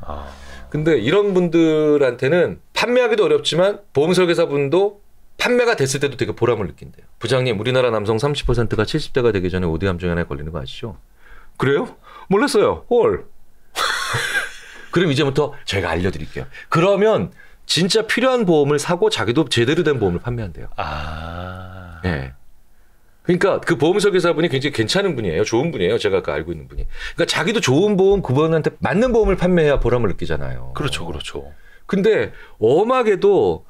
근데 이런 분들한테는 판매하기도 어렵지만 보험 설계사분도 판매가 됐을 때도 되게 보람을 느낀대요. 부장님 우리나라 남성 30%가 70대가 되기 전에 오디암 중에 하나에 걸리는 거 아시죠? 그래요? 몰랐어요. 헐. 그럼 이제부터 제가 알려드릴게요. 그러면 진짜 필요한 보험을 사고 자기도 제대로 된 보험을 판매한대요. 네. 그러니까 그 보험 설계사분이 굉장히 괜찮은 분이에요. 좋은 분이에요. 제가 알고 있는 분이. 그러니까 자기도 좋은 보험 그분한테 맞는 보험을 판매해야 보람을 느끼잖아요. 그렇죠, 그렇죠. 근데 엄하게도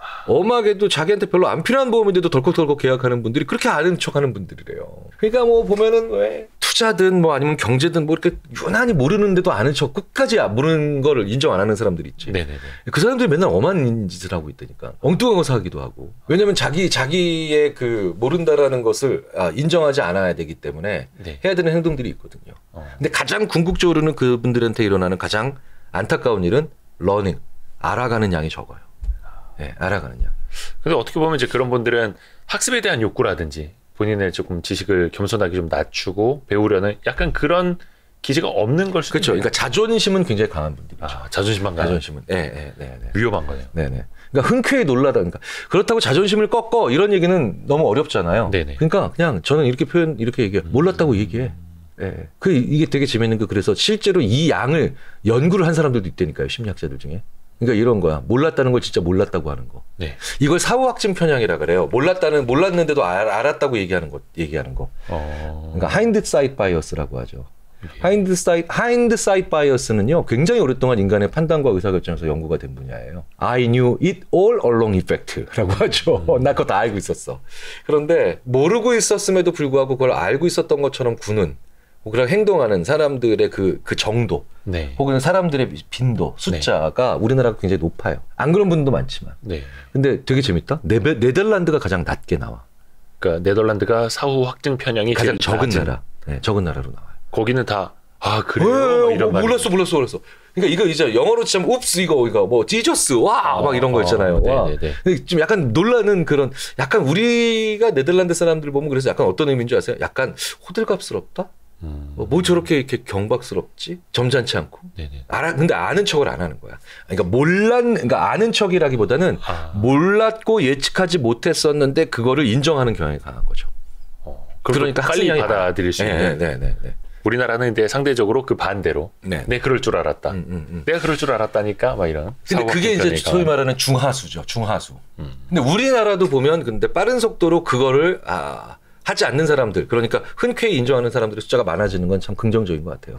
자기한테 별로 안 필요한 보험인데도 덜컥덜컥 계약하는 분들이 그렇게 아는 척하는 분들이래요. 그러니까 뭐 보면은 왜 투자든 뭐 아니면 경제든 뭐 이렇게 유난히 모르는데도 아는 척 끝까지 모르는 거를 인정 안 하는 사람들이 있지. 네네네. 그 사람들이 맨날 엄한 짓을 하고 있다니까. 엉뚱한 거 사기도 하고. 왜냐면 자기의 그 모른다라는 것을 인정하지 않아야 되기 때문에 네. 해야 되는 행동들이 있거든요. 근데 가장 궁극적으로는 그분들한테 일어나는 가장 안타까운 일은 러닝. 알아가는 양이 적어요. 네, 알아가는 양. 근데 어떻게 보면 이제 그런 분들은 학습에 대한 욕구라든지 본인의 조금 지식을 겸손하게 좀 낮추고 배우려는 약간 그런 기질가 없는 걸 수도 그렇죠. 그러니까 자존심은 굉장히 강한 분들이죠. 자존심만 강한. 자존심은. 네. 위험한 거네요. 네네. 그러니까 흔쾌히 놀라다. 그러니까 그렇다고 자존심을 꺾어 이런 얘기는 너무 어렵잖아요. 네네. 그러니까 그냥 저는 이렇게 얘기해. 몰랐다고 얘기해. 네. 이게 되게 재밌는 게 그래서 실제로 이 양을 연구를 한 사람들도 있다니까요. 심리학자들 중에. 그러니까 이런 거야. 몰랐다는 걸 진짜 몰랐다고 하는 거. 네. 이걸 사후확증 편향이라 그래요. 몰랐는데도 알았다고 얘기하는 거. 그러니까 하인드사이트 바이어스라고 하죠. 하인드사이트 바이어스는요. 굉장히 오랫동안 인간의 판단과 의사결정에서 연구가 된 분야예요. I knew it all along effect라고 하죠. 나 그거 다 알고 있었어. 그런데 모르고 있었음에도 불구하고 그걸 알고 있었던 것처럼 구는 그런 행동하는 사람들의 그 정도, 네. 혹은 사람들의 빈도, 숫자가 네. 우리나라가 굉장히 높아요. 안 그런 분도 많지만. 네. 근데 되게 재밌다. 네덜란드가 가장 낮게 나와. 그러니까 네덜란드가 사후 확증 편향이 가장 적은 나라. 네, 적은 나라로 나와요. 거기는 다 그래요? 이런 몰랐어. 그러니까 이거 이제 영어로 치면 옵스 이거 뭐 지저스 막 이런 거 있잖아요. 좀 약간 놀라는 그런 약간 우리가 네덜란드 사람들 보면 그래서 약간 어떤 의미인 줄 아세요? 약간 호들갑스럽다. 뭐 저렇게 이렇게 경박스럽지? 점잖지 않고. 근데 아는 척을 안 하는 거야. 그러니까 아는 척이라기보다는 몰랐고 예측하지 못했었는데 그거를 인정하는 경향이 강한 거죠. 그러니까 빨리 받아들일 수 있는. 네. 우리나라는 이제 상대적으로 그 반대로. 내 그럴 줄 알았다. 내가 그럴 줄 알았다니까 막 이런. 근데 그게 이제 소위 말하는 중하수죠. 중하수. 근데 우리나라도 보면 근데 빠른 속도로 그거를 하지 않는 사람들, 그러니까 흔쾌히 인정하는 사람들의 숫자가 많아지는 건 참 긍정적인 것 같아요.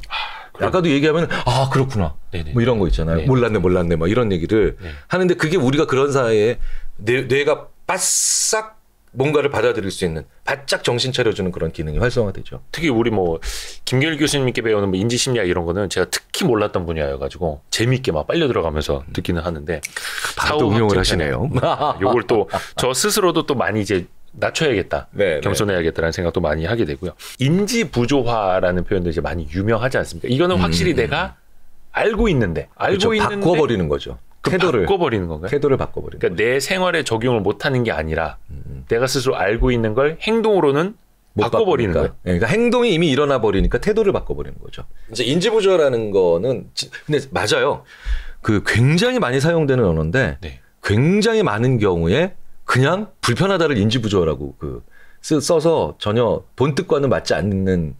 아까도 얘기하면 그렇구나. 네네. 뭐 이런 거 있잖아요. 네네. 몰랐네 뭐 이런 얘기를 하는데 그게 우리가 그런 사이에 뇌가 바싹 뭔가를 받아들일 수 있는 바짝 정신 차려주는 그런 기능이 활성화되죠. 특히 우리 뭐 김계일 교수님께 배우는 뭐 인지심리학 이런 거는 제가 특히 몰랐던 분야여가지고 재밌게 막 빨려 들어가면서 듣기는 하는데 바로 응용을 하시네요. 요걸 또 저 스스로도 또 많이 이제 낮춰야겠다, 겸손해야겠다라는 생각도 많이 하게 되고요. 인지 부조화라는 표현도 이제 많이 유명하지 않습니까? 이거는 확실히 내가 알고 있는데 바꿔버리는 거죠. 태도를 바꿔버리는 건가요? 태도를 바꿔버리는. 그러니까 내 생활에 적용을 못하는 게 아니라 내가 스스로 알고 있는 걸 행동으로는 바꿔버리는 거예요. 그러니까 행동이 이미 일어나 버리니까 태도를 바꿔버리는 거죠. 이제 인지 부조화라는 거는 근데 맞아요. 그 굉장히 많이 사용되는 언어인데 굉장히 많은 경우에 그냥 불편하다를 인지부조라고 써서 전혀 본뜻과는 맞지 않는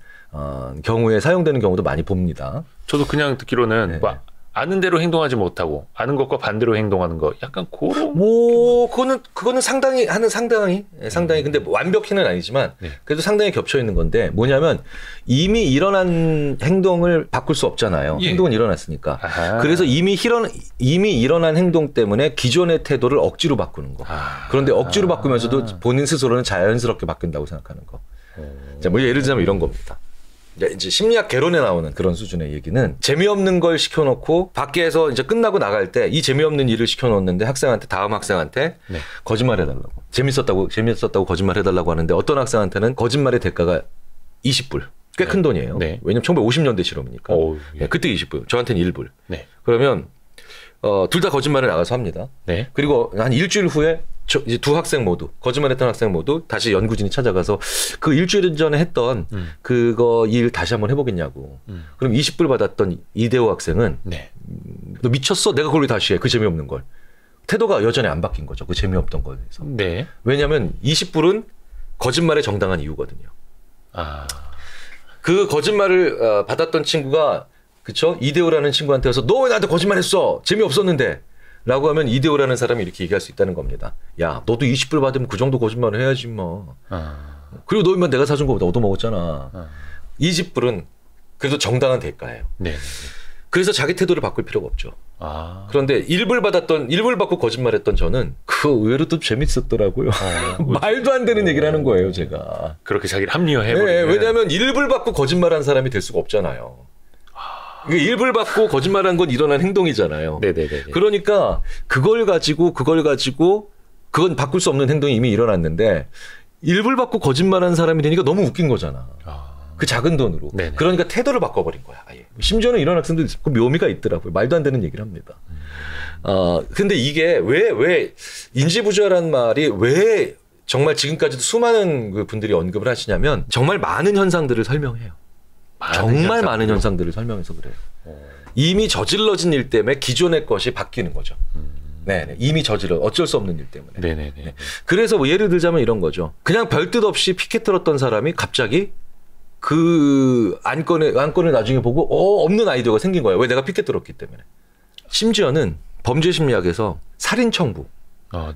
경우에 사용되는 경우도 많이 봅니다. 저도 그냥 듣기로는 막 아는 대로 행동하지 못하고 아는 것과 반대로 행동하는 거 약간 그런 그거는 상당히 근데 완벽히는 아니지만 그래도 상당히 겹쳐 있는 건데 뭐냐면 이미 일어난 행동을 바꿀 수 없잖아요. 행동은 일어났으니까. 그래서 이미 일어난 행동 때문에 기존의 태도를 억지로 바꾸는 거. 그런데 억지로 바꾸면서도 본인 스스로는 자연스럽게 바뀐다고 생각하는 거. 자, 뭐 예를 들자면 이런 겁니다. 이제 심리학 개론에 나오는 그런 수준의 얘기는 재미없는 걸 시켜놓고 밖에서 이제 끝나고 나갈 때 이 재미없는 일을 시켜놓는데 다음 학생한테 거짓말해달라고 재밌었다고 거짓말해달라고 하는데 어떤 학생한테는 거짓말의 대가가 20불 꽤 큰 돈이에요. 왜냐면 1950년대 실험이니까. 그때 20불 저한테는 1불. 그러면 둘 다 거짓말을 나가서 합니다. 그리고 한 일주일 후에 이제 두 학생 모두 거짓말했던 학생 모두 다시 연구진이 찾아가서 그 일주일 전에 했던 그거 일 다시 한번 해보겠냐고. 그럼 20불 받았던 이대호 학생은 너 미쳤어? 내가 그걸 왜 다시 해? 그 재미없는 걸. 태도가 여전히 안 바뀐 거죠. 그 재미없던 거에서. 왜냐하면 20불은 거짓말의 정당한 이유거든요. 그 거짓말을 받았던 친구가 그쵸? 이대호라는 친구한테 와서 너 왜 나한테 거짓말했어? 재미없었는데. 라고 하면 이대호라는 사람이 이렇게 얘기할 수 있다는 겁니다. 야, 너도 20불 받으면 그 정도 거짓말을 해야지 뭐. 그리고 너 인마 내가 사준 거보다 얻어먹었잖아. 20불은 그래도 정당한 대가예요. 네. 그래서 자기 태도를 바꿀 필요가 없죠. 그런데 1불 받고 거짓말했던 저는 그거 의외로 또 재밌었더라고요. 말도 안 되는 얘기를 하는 거예요, 제가. 그렇게 자기를 합리화해버리면. 네, 왜냐하면 1불 받고 거짓말한 사람이 될 수가 없잖아요. 1불 받고 거짓말한 건 일어난 행동이잖아요. 네네네. 그러니까 그걸 가지고 그건 바꿀 수 없는 행동이 이미 일어났는데 1불 받고 거짓말한 사람이 되니까 너무 웃긴 거잖아. 그 작은 돈으로. 네네. 그러니까 태도를 바꿔버린 거야. 아예. 심지어는 이런 학생도 그 묘미가 있더라고요. 말도 안 되는 얘기를 합니다. 근데 이게 왜 인지부조화라는 말이 왜 정말 지금까지도 수많은 그 분들이 언급을 하시냐면 정말 많은 현상들을 설명해요. 정말 많은 현상들을 설명해서 그래요. 이미 저질러진 일 때문에 기존의 것이 바뀌는 거죠. 네, 이미 어쩔 수 없는 일 때문에. 네네네. 네. 그래서 뭐 예를 들자면 이런 거죠. 그냥 별뜻 없이 피켓 들었던 사람이 갑자기 그 안건을 나중에 보고 없는 아이디어가 생긴 거예요. 왜? 내가 피켓 들었기 때문에. 심지어는 범죄심리학에서 살인 청부.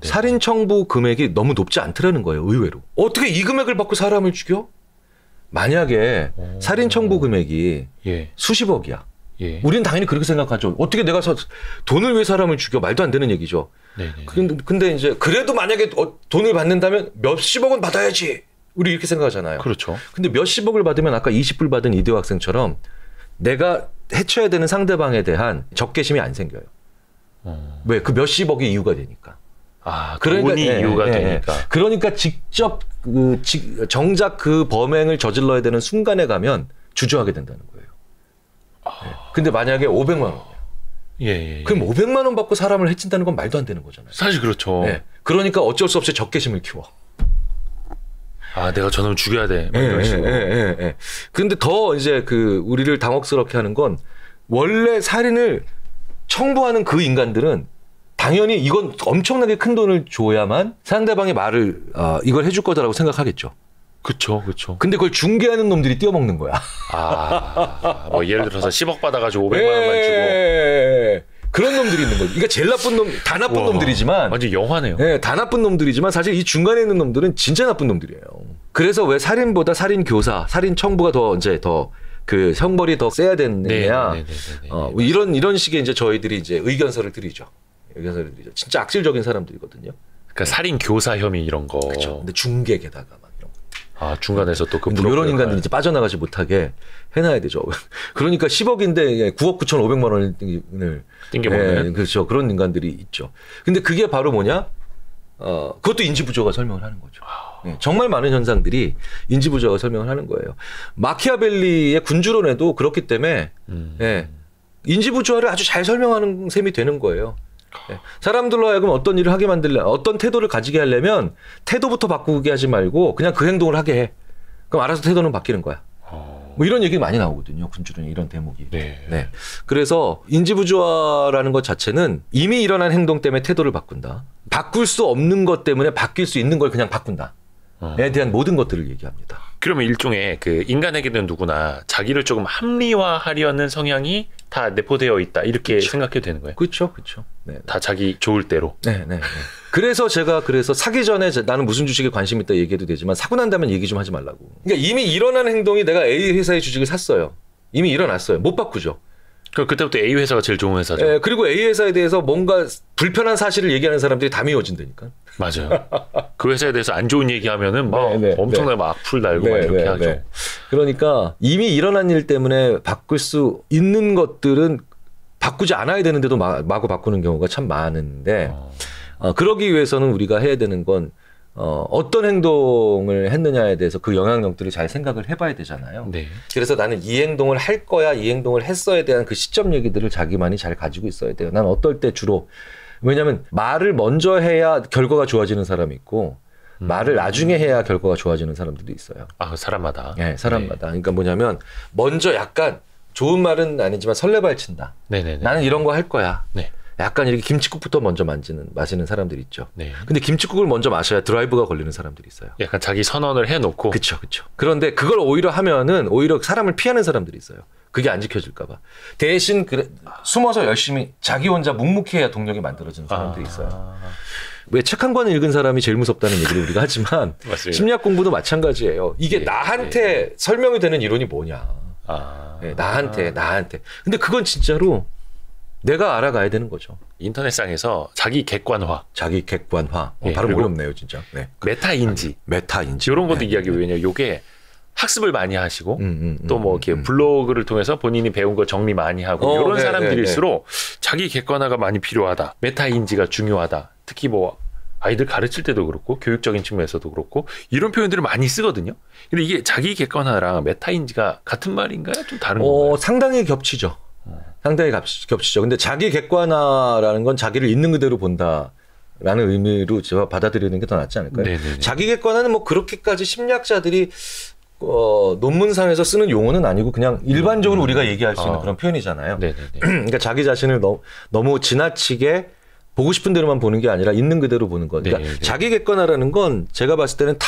살인 청부 금액이 너무 높지 않더라는 거예요. 의외로. 어떻게 이 금액을 받고 사람을 죽여? 만약에 살인 청부 금액이 수십억이야. 우리는 당연히 그렇게 생각하죠. 어떻게 내가 돈을 왜 사람을 죽여? 말도 안 되는 얘기죠. 근데 이제 그래도 만약에 돈을 받는다면 몇십억은 받아야지. 우리 이렇게 생각하잖아요. 그렇죠. 근데 몇십억을 받으면 아까 20불 받은 이대호 학생처럼 내가 해쳐야 되는 상대방에 대한 적개심이 안 생겨요. 왜? 그 몇십억의 이유가 되니까. 그러니까, 돈이 이유가 되니까. 그러니까 직접 정작 그 범행을 저질러야 되는 순간에 가면 주저하게 된다는 거예요. 근데 만약에 500만 원이야. 그럼 500만 원 받고 사람을 해친다는 건 말도 안 되는 거잖아요. 사실 그렇죠. 그러니까 어쩔 수 없이 적개심을 키워. 내가 저놈을 죽여야 돼. 근데 더 이제 우리를 당혹스럽게 하는 건 원래 살인을 청부하는 그 인간들은 당연히 이건 엄청나게 큰 돈을 줘야만 상대방의 말을 이걸 해줄 거다라고 생각하겠죠. 그렇죠. 근데 그걸 중개하는 놈들이 띄어먹는 거야. 뭐 예를 들어서 10억 받아가지고 500만 원만 주고. 그런 놈들이 있는 거죠. 그러니까 제일 나쁜 놈, 다 나쁜 놈들이지만. 완전 영화네요. 네, 다 나쁜 놈들이지만 사실 이 중간에 있는 놈들은 진짜 나쁜 놈들이에요. 그래서 왜 살인보다 살인 교사, 살인 청부가 더 그 형벌이 더 세야 되느냐. 이런 식의 이제 저희들이 이제 의견서를 드리죠. 진짜 악질적인 사람들이거든요. 그러니까 살인 교사 혐의 이런 거. 그렇죠. 근데 중개 게다가 막 이런 거. 중간에서 또 이런 인간들이 이제 빠져나가지 못하게 해놔야 되죠. 그러니까 10억인데 9억 9,500만 원을 띵겨먹는. 그렇죠. 그런 인간들이 있죠. 근데 그게 바로 뭐냐? 그것도 인지부조가 설명을 하는 거죠. 정말 많은 현상들이 인지부조가 설명을 하는 거예요. 마키아벨리의 군주론에도 그렇기 때문에 인지부조화를 아주 잘 설명하는 셈이 되는 거예요. 사람들로 하여금 어떤 일을 하게 어떤 태도를 가지게 하려면 태도부터 바꾸게 하지 말고 그냥 그 행동을 하게 해. 그럼 알아서 태도는 바뀌는 거야. 뭐 이런 얘기 많이 나오거든요. 군주론에 이런 대목이. 네. 그래서 인지부조화라는 것 자체는 이미 일어난 행동 때문에 태도를 바꾼다. 바꿀 수 없는 것 때문에 바뀔 수 있는 걸 그냥 바꾼다에 대한 모든 것들을 얘기합니다. 그러면 일종의 인간에게는 누구나 자기를 조금 합리화하려는 성향이 다 내포되어 있다 이렇게 생각해도 되는 거예요. 그렇죠. 네. 다 자기 좋을 대로. 네. 그래서 제가 사기 전에 나는 무슨 주식에 관심 있다 얘기해도 되지만 사고 난 다음에 얘기 좀 하지 말라고. 그러니까 이미 일어난 행동이 내가 A 회사의 주식을 샀어요. 이미 일어났어요. 못 바꾸죠. 그때부터 A 회사가 제일 좋은 회사죠. 네, 그리고 A 회사에 대해서 뭔가 불편한 사실을 얘기하는 사람들이 다 미워진다니까. 맞아요. 그 회사에 대해서 안 좋은 얘기하면은 엄청나게 막 악플 달고 막 이렇게 하죠. 그러니까 이미 일어난 일 때문에 바꿀 수 있는 것들은 바꾸지 않아야 되는데도 마구 바꾸는 경우가 참 많은데 그러기 위해서는 우리가 해야 되는 건 어떤 행동을 했느냐에 대해서 그 영향력들을 잘 생각을 해봐야 되잖아요. 그래서 나는 이 행동을 할 거야, 이 행동을 했어에 대한 그 시점 얘기들을 자기만이 잘 가지고 있어야 돼요. 난 어떨 때 주로 왜냐하면 말을 먼저 해야 결과가 좋아지는 사람이 있고 말을 나중에 해야 결과가 좋아지는 사람들도 있어요. 사람마다. 네, 사람마다. 그러니까 뭐냐면 먼저 약간 좋은 말은 아니지만 설레발친다. 나는 이런 거 할 거야. 약간 이렇게 김칫국부터 먼저 마시는 사람들이 있죠. 근데 김칫국을 먼저 마셔야 드라이브가 걸리는 사람들이 있어요. 약간 자기 선언을 해놓고. 그렇죠. 그런데 그걸 오히려 하면은 오히려 사람을 피하는 사람들이 있어요. 그게 안 지켜질까 봐. 대신 숨어서 열심히 자기 혼자 묵묵히 해야 동력이 만들어지는 사람들이 있어요. 왜 책 한 권 읽은 사람이 제일 무섭다는 얘기를 우리가 하지만 심리학 공부도 마찬가지예요. 이게 나한테 설명이 되는 이론이 뭐냐. 나한테. 근데 그건 진짜로 내가 알아가야 되는 거죠. 인터넷상에서 자기 객관화. 바로 어렵네요, 진짜. 네. 메타인지. 이런 것도 이야기 왜냐. 요게 학습을 많이 하시고 또 뭐 이렇게 블로그를 통해서 본인이 배운 거 정리 많이 하고 이런 사람들일수록 자기 객관화가 많이 필요하다. 메타인지가 중요하다. 특히 뭐 아이들 가르칠 때도 그렇고 교육적인 측면에서도 그렇고 이런 표현들을 많이 쓰거든요. 근데 이게 자기 객관화랑 메타인지가 같은 말인가요? 좀 다른 건가요? 상당히 겹치죠. 상당히 겹치죠. 근데 자기 객관화라는 건 자기를 있는 그대로 본다라는 의미로 제가 받아들이는 게 더 낫지 않을까요? 네네네. 자기 객관화는 뭐 그렇게까지 심리학자들이 논문상에서 쓰는 용어는 아니고 그냥 일반적으로 우리가 얘기할 수 있는 그런 표현이잖아요. 그러니까 자기 자신을 너무 지나치게 보고 싶은 대로만 보는 게 아니라 있는 그대로 보는 것. 그러니까 자기 객관화라는 건 제가 봤을 때는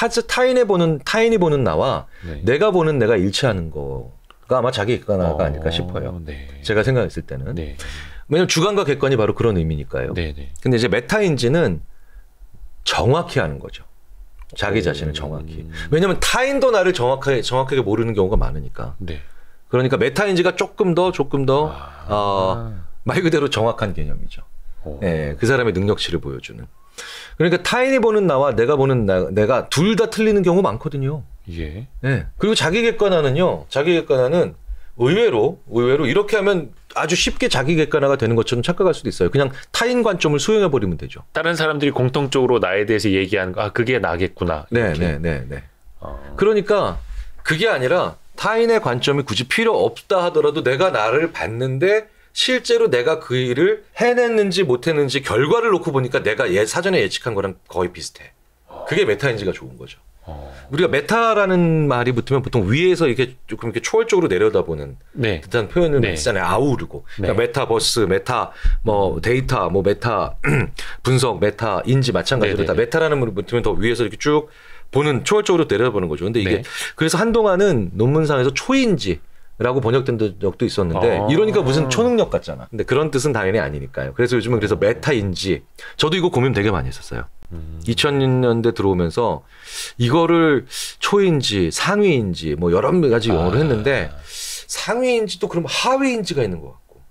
타인이 보는 나와 내가 보는 내가 일치하는 거가 아마 자기 객관화가 아닐까 싶어요. 제가 생각했을 때는. 왜냐하면 주관과 객관이 바로 그런 의미니까요. 근데 이제 메타인지는 정확히 하는 거죠. 자기 자신을 정확히. 왜냐하면 타인도 나를 정확하게 모르는 경우가 많으니까. 그러니까 메타인지가 조금 더 말 그대로 정확한 개념이죠. 그 사람의 능력치를 보여주는. 그러니까 타인이 보는 나와 내가 보는 내가 둘 다 틀리는 경우 많거든요. 그리고 자기 객관화는 의외로 이렇게 하면 아주 쉽게 자기 객관화가 되는 것처럼 착각할 수도 있어요. 그냥 타인 관점을 수용해 버리면 되죠. 다른 사람들이 공통적으로 나에 대해서 얘기하는 거, 그게 나겠구나. 그러니까 그게 아니라 타인의 관점이 굳이 필요 없다 하더라도 내가 나를 봤는데 실제로 내가 그 일을 해냈는지 못했는지 결과를 놓고 보니까 내가 사전에 예측한 거랑 거의 비슷해. 그게 메타인지가 좋은 거죠. 우리가 메타라는 말이 붙으면 보통 위에서 이렇게 조금 이렇게 초월적으로 내려다보는 듯한 표현을 쓰잖아요. 아우르고. 그러니까 메타버스, 메타 뭐 데이터, 뭐 메타 분석, 메타 인지 마찬가지로 다 메타라는 말이 붙으면 더 위에서 이렇게 쭉 보는 초월적으로 내려다보는 거죠. 근데 이게 그래서 한동안은 논문상에서 초인지 라고 번역된 적도 있었는데 이러니까 무슨 초능력 같잖아. 근데 그런 뜻은 당연히 아니니까요. 그래서 요즘은 그래서 메타인지 저도 이거 고민 되게 많이 했었어요. 2000년대 들어오면서 이거를 초인지 상위인지 뭐 여러 가지 용어를 했는데 상위인지도 그럼 하위인지가 있는 것 같고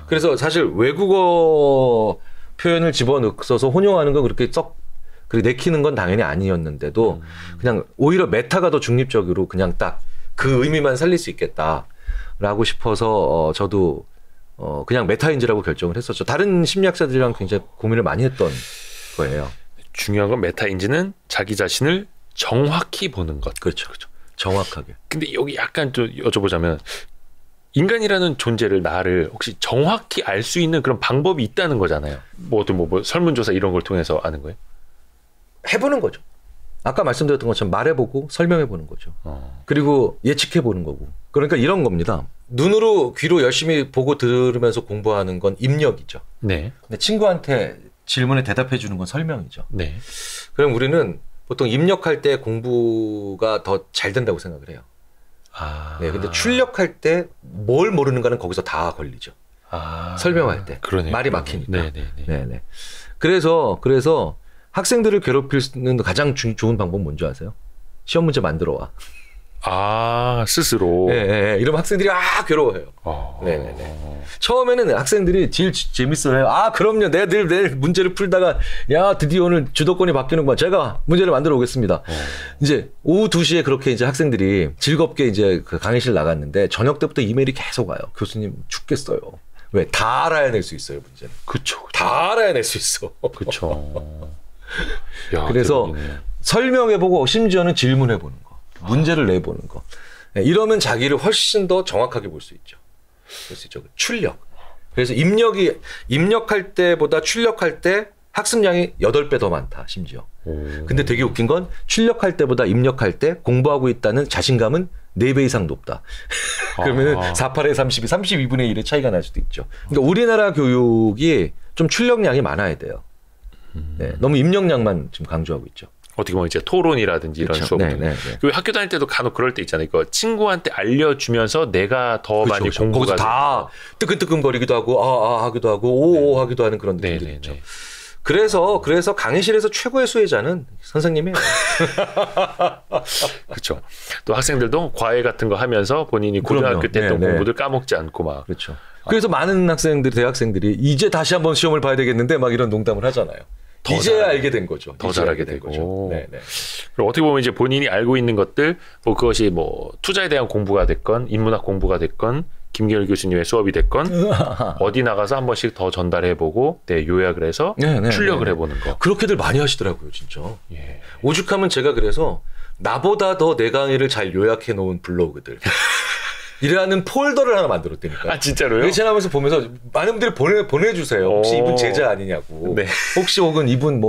그래서 사실 외국어 표현을 집어넣어서 혼용하는 건 그렇게 내키는 건 당연히 아니었는데도 그냥 오히려 메타가 더 중립적으로 그냥 딱 그 의미만 살릴 수 있겠다라고 싶어서 저도 그냥 메타인지라고 결정을 했었죠. 다른 심리학자들이랑 굉장히 고민을 많이 했던 거예요. 중요한 건 메타인지는 자기 자신을 정확히 보는 것. 그렇죠. 정확하게. 근데 여기 약간 좀 여쭤보자면 인간이라는 존재를 나를 혹시 정확히 알 수 있는 그런 방법이 있다는 거잖아요. 뭐 설문조사 이런 걸 통해서 아는 거예요? 해보는 거죠. 아까 말씀드렸던 것처럼 말해보고 설명해보는 거죠. 그리고 예측해보는 거고. 그러니까 이런 겁니다. 눈으로 귀로 열심히 보고 들으면서 공부하는 건 입력이죠. 근데 친구한테 질문에 대답해주는 건 설명이죠. 그럼 우리는 보통 입력할 때 공부가 더 잘 된다고 생각을 해요. 근데 출력할 때 뭘 모르는가는 거기서 다 걸리죠. 설명할 때. 말이 막히니까. 그래서 학생들을 괴롭힐 수 있는 가장 좋은 방법은 뭔지 아세요? 시험 문제 만들어 와. 스스로. 이러면 학생들이 괴로워해요. 처음에는 학생들이 제일 재밌어해요. 그럼요. 내가 내일 문제를 풀다가 드디어 오늘 주도권이 바뀌는구나. 제가 문제를 만들어 오겠습니다. 이제 오후 2시에 그렇게 이제 학생들이 즐겁게 이제 그 강의실 나갔는데 저녁 때부터 이메일이 계속 와요. 교수님 죽겠어요. 왜? 다 알아야낼 수 있어요, 문제는. 그쵸. 다 알아야낼 수 있어. 그쵸. 그래서 설명해보고 심지어는 질문해보는 거, 문제를 내보는 거. 이러면 자기를 훨씬 더 정확하게 볼 수 있죠. 출력. 그래서 입력할 때보다 출력할 때 학습량이 8배 더 많다, 심지어. 근데 되게 웃긴 건 출력할 때보다 입력할 때 공부하고 있다는 자신감은 4배 이상 높다. 그러면은 48에 32, 32분의 1의 차이가 날 수도 있죠. 그러니까 우리나라 교육이 좀 출력량이 많아야 돼요. 너무 입력량만 지금 강조하고 있죠. 어떻게 보면 이제 토론이라든지 이런 그렇죠. 수업들. 그리고 학교 다닐 때도 간혹 그럴 때 있잖아요. 이거 친구한테 알려주면서 내가 더 그렇죠, 많이 그렇죠. 공부가 거기서 다 뜨끈뜨끈거리기도 하고 하기도 하고 오오 하기도 하는 그런 느낌이 있죠. 그래서 강의실에서 최고의 수혜자는 선생님이에요. 그렇죠. 또 학생들도 과외 같은 거 하면서 본인이 고등학교 때 했던 공부들 까먹지 않고 막. 그렇죠. 그래서 많은 대학생들이 이제 다시 한번 시험을 봐야 되겠는데 막 이런 농담을 하잖아요. 이제야 알게 된 거죠. 더 잘하게 된 거죠. 그리고 어떻게 보면 이제 본인이 알고 있는 것들, 뭐 그것이 뭐 투자에 대한 공부가 됐건, 인문학 공부가 됐건, 김경일 교수님의 수업이 됐건, 어디 나가서 한 번씩 더 전달해보고, 요약을 해서 출력을 해보는 거. 그렇게들 많이 하시더라고요, 진짜. 예. 오죽하면 제가 그래서 나보다 더 내 강의를 잘 요약해 놓은 블로그들. 이라는 폴더를 하나 만들었다니까. 아, 진짜로요? 예전하면서 보면서 많은 분들이 보내주세요. 혹시 이분 제자 아니냐고. 네. 혹시 혹은 이분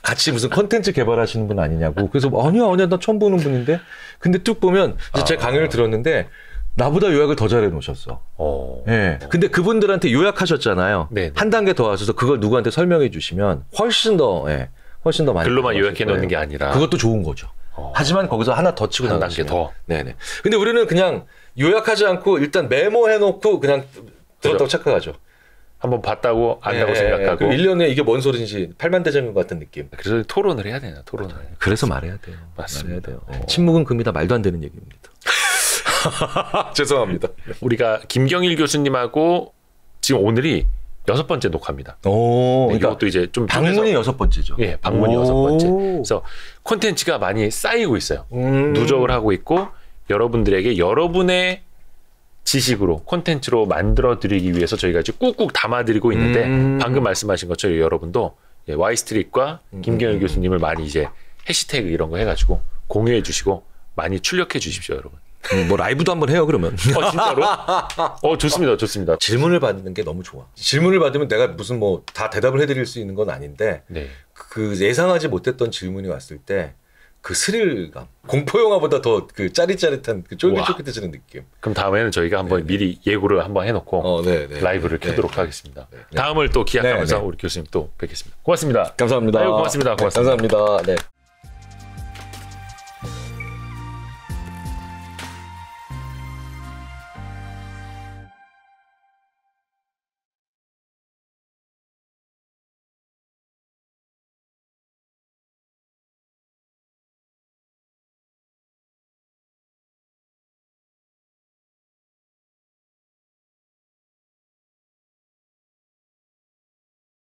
같이 무슨 컨텐츠 개발하시는 분 아니냐고. 그래서 아니야, 나 처음 보는 분인데. 근데 쭉 보면 이제 제 강의를 들었는데 나보다 요약을 더 잘해 놓으셨어. 예. 근데 그분들한테 요약하셨잖아요. 한 단계 더 와서 그걸 누구한테 설명해 주시면 훨씬 더 많이. 글로만 요약해 놓는 게 아니라. 그것도 좋은 거죠. 하지만 거기서 하나 더 치고 한 단계 더. 네네. 근데 우리는 그냥 요약하지 않고 일단 메모해놓고 그냥 들었다고 착각하죠. 한번 봤다고 안다고 생각하고. 1년에 이게 뭔 소리인지 팔만대장경 같은 느낌. 그래서 토론을 해야 되나, 토론을. 그래서 말해야 돼요. 맞습니다. 말해야 돼요. 침묵은 금이다. 말도 안 되는 얘기입니다. 죄송합니다. 우리가 김경일 교수님하고 지금 오늘이 6번째 녹화입니다. 그러니까 이것도 이제 좀 방문이 6번째죠. 예, 방문이 6번째. 그래서 콘텐츠가 많이 쌓이고 있어요. 누적을 하고 있고 여러분들에게 여러분의 지식으로 콘텐츠로 만들어 드리기 위해서 저희가 지금 꾹꾹 담아 드리고 있는데 방금 말씀하신 것처럼 여러분도 Y스트릿과 김경일 교수님을 많이 이제 해시태그 이런 거 해가지고 공유해 주시고 많이 출력해 주십시오, 여러분. 뭐 라이브도 한번 해요, 그러면. 진짜로? 좋습니다. 질문을 받는 게 너무 좋아. 질문을 받으면 내가 무슨 다 대답을 해드릴 수 있는 건 아닌데 그 예상하지 못했던 질문이 왔을 때 그 스릴감, 공포 영화보다 더 그 짜릿짜릿한 그 쫄깃쫄깃해지는 느낌. 그럼 다음에는 저희가 한번 미리 예고를 한번 해놓고 라이브를 켜도록 하겠습니다. 다음을 또 기약하면서 우리 교수님 또 뵙겠습니다. 고맙습니다. 감사합니다. 고맙습니다. 감사합니다. 네.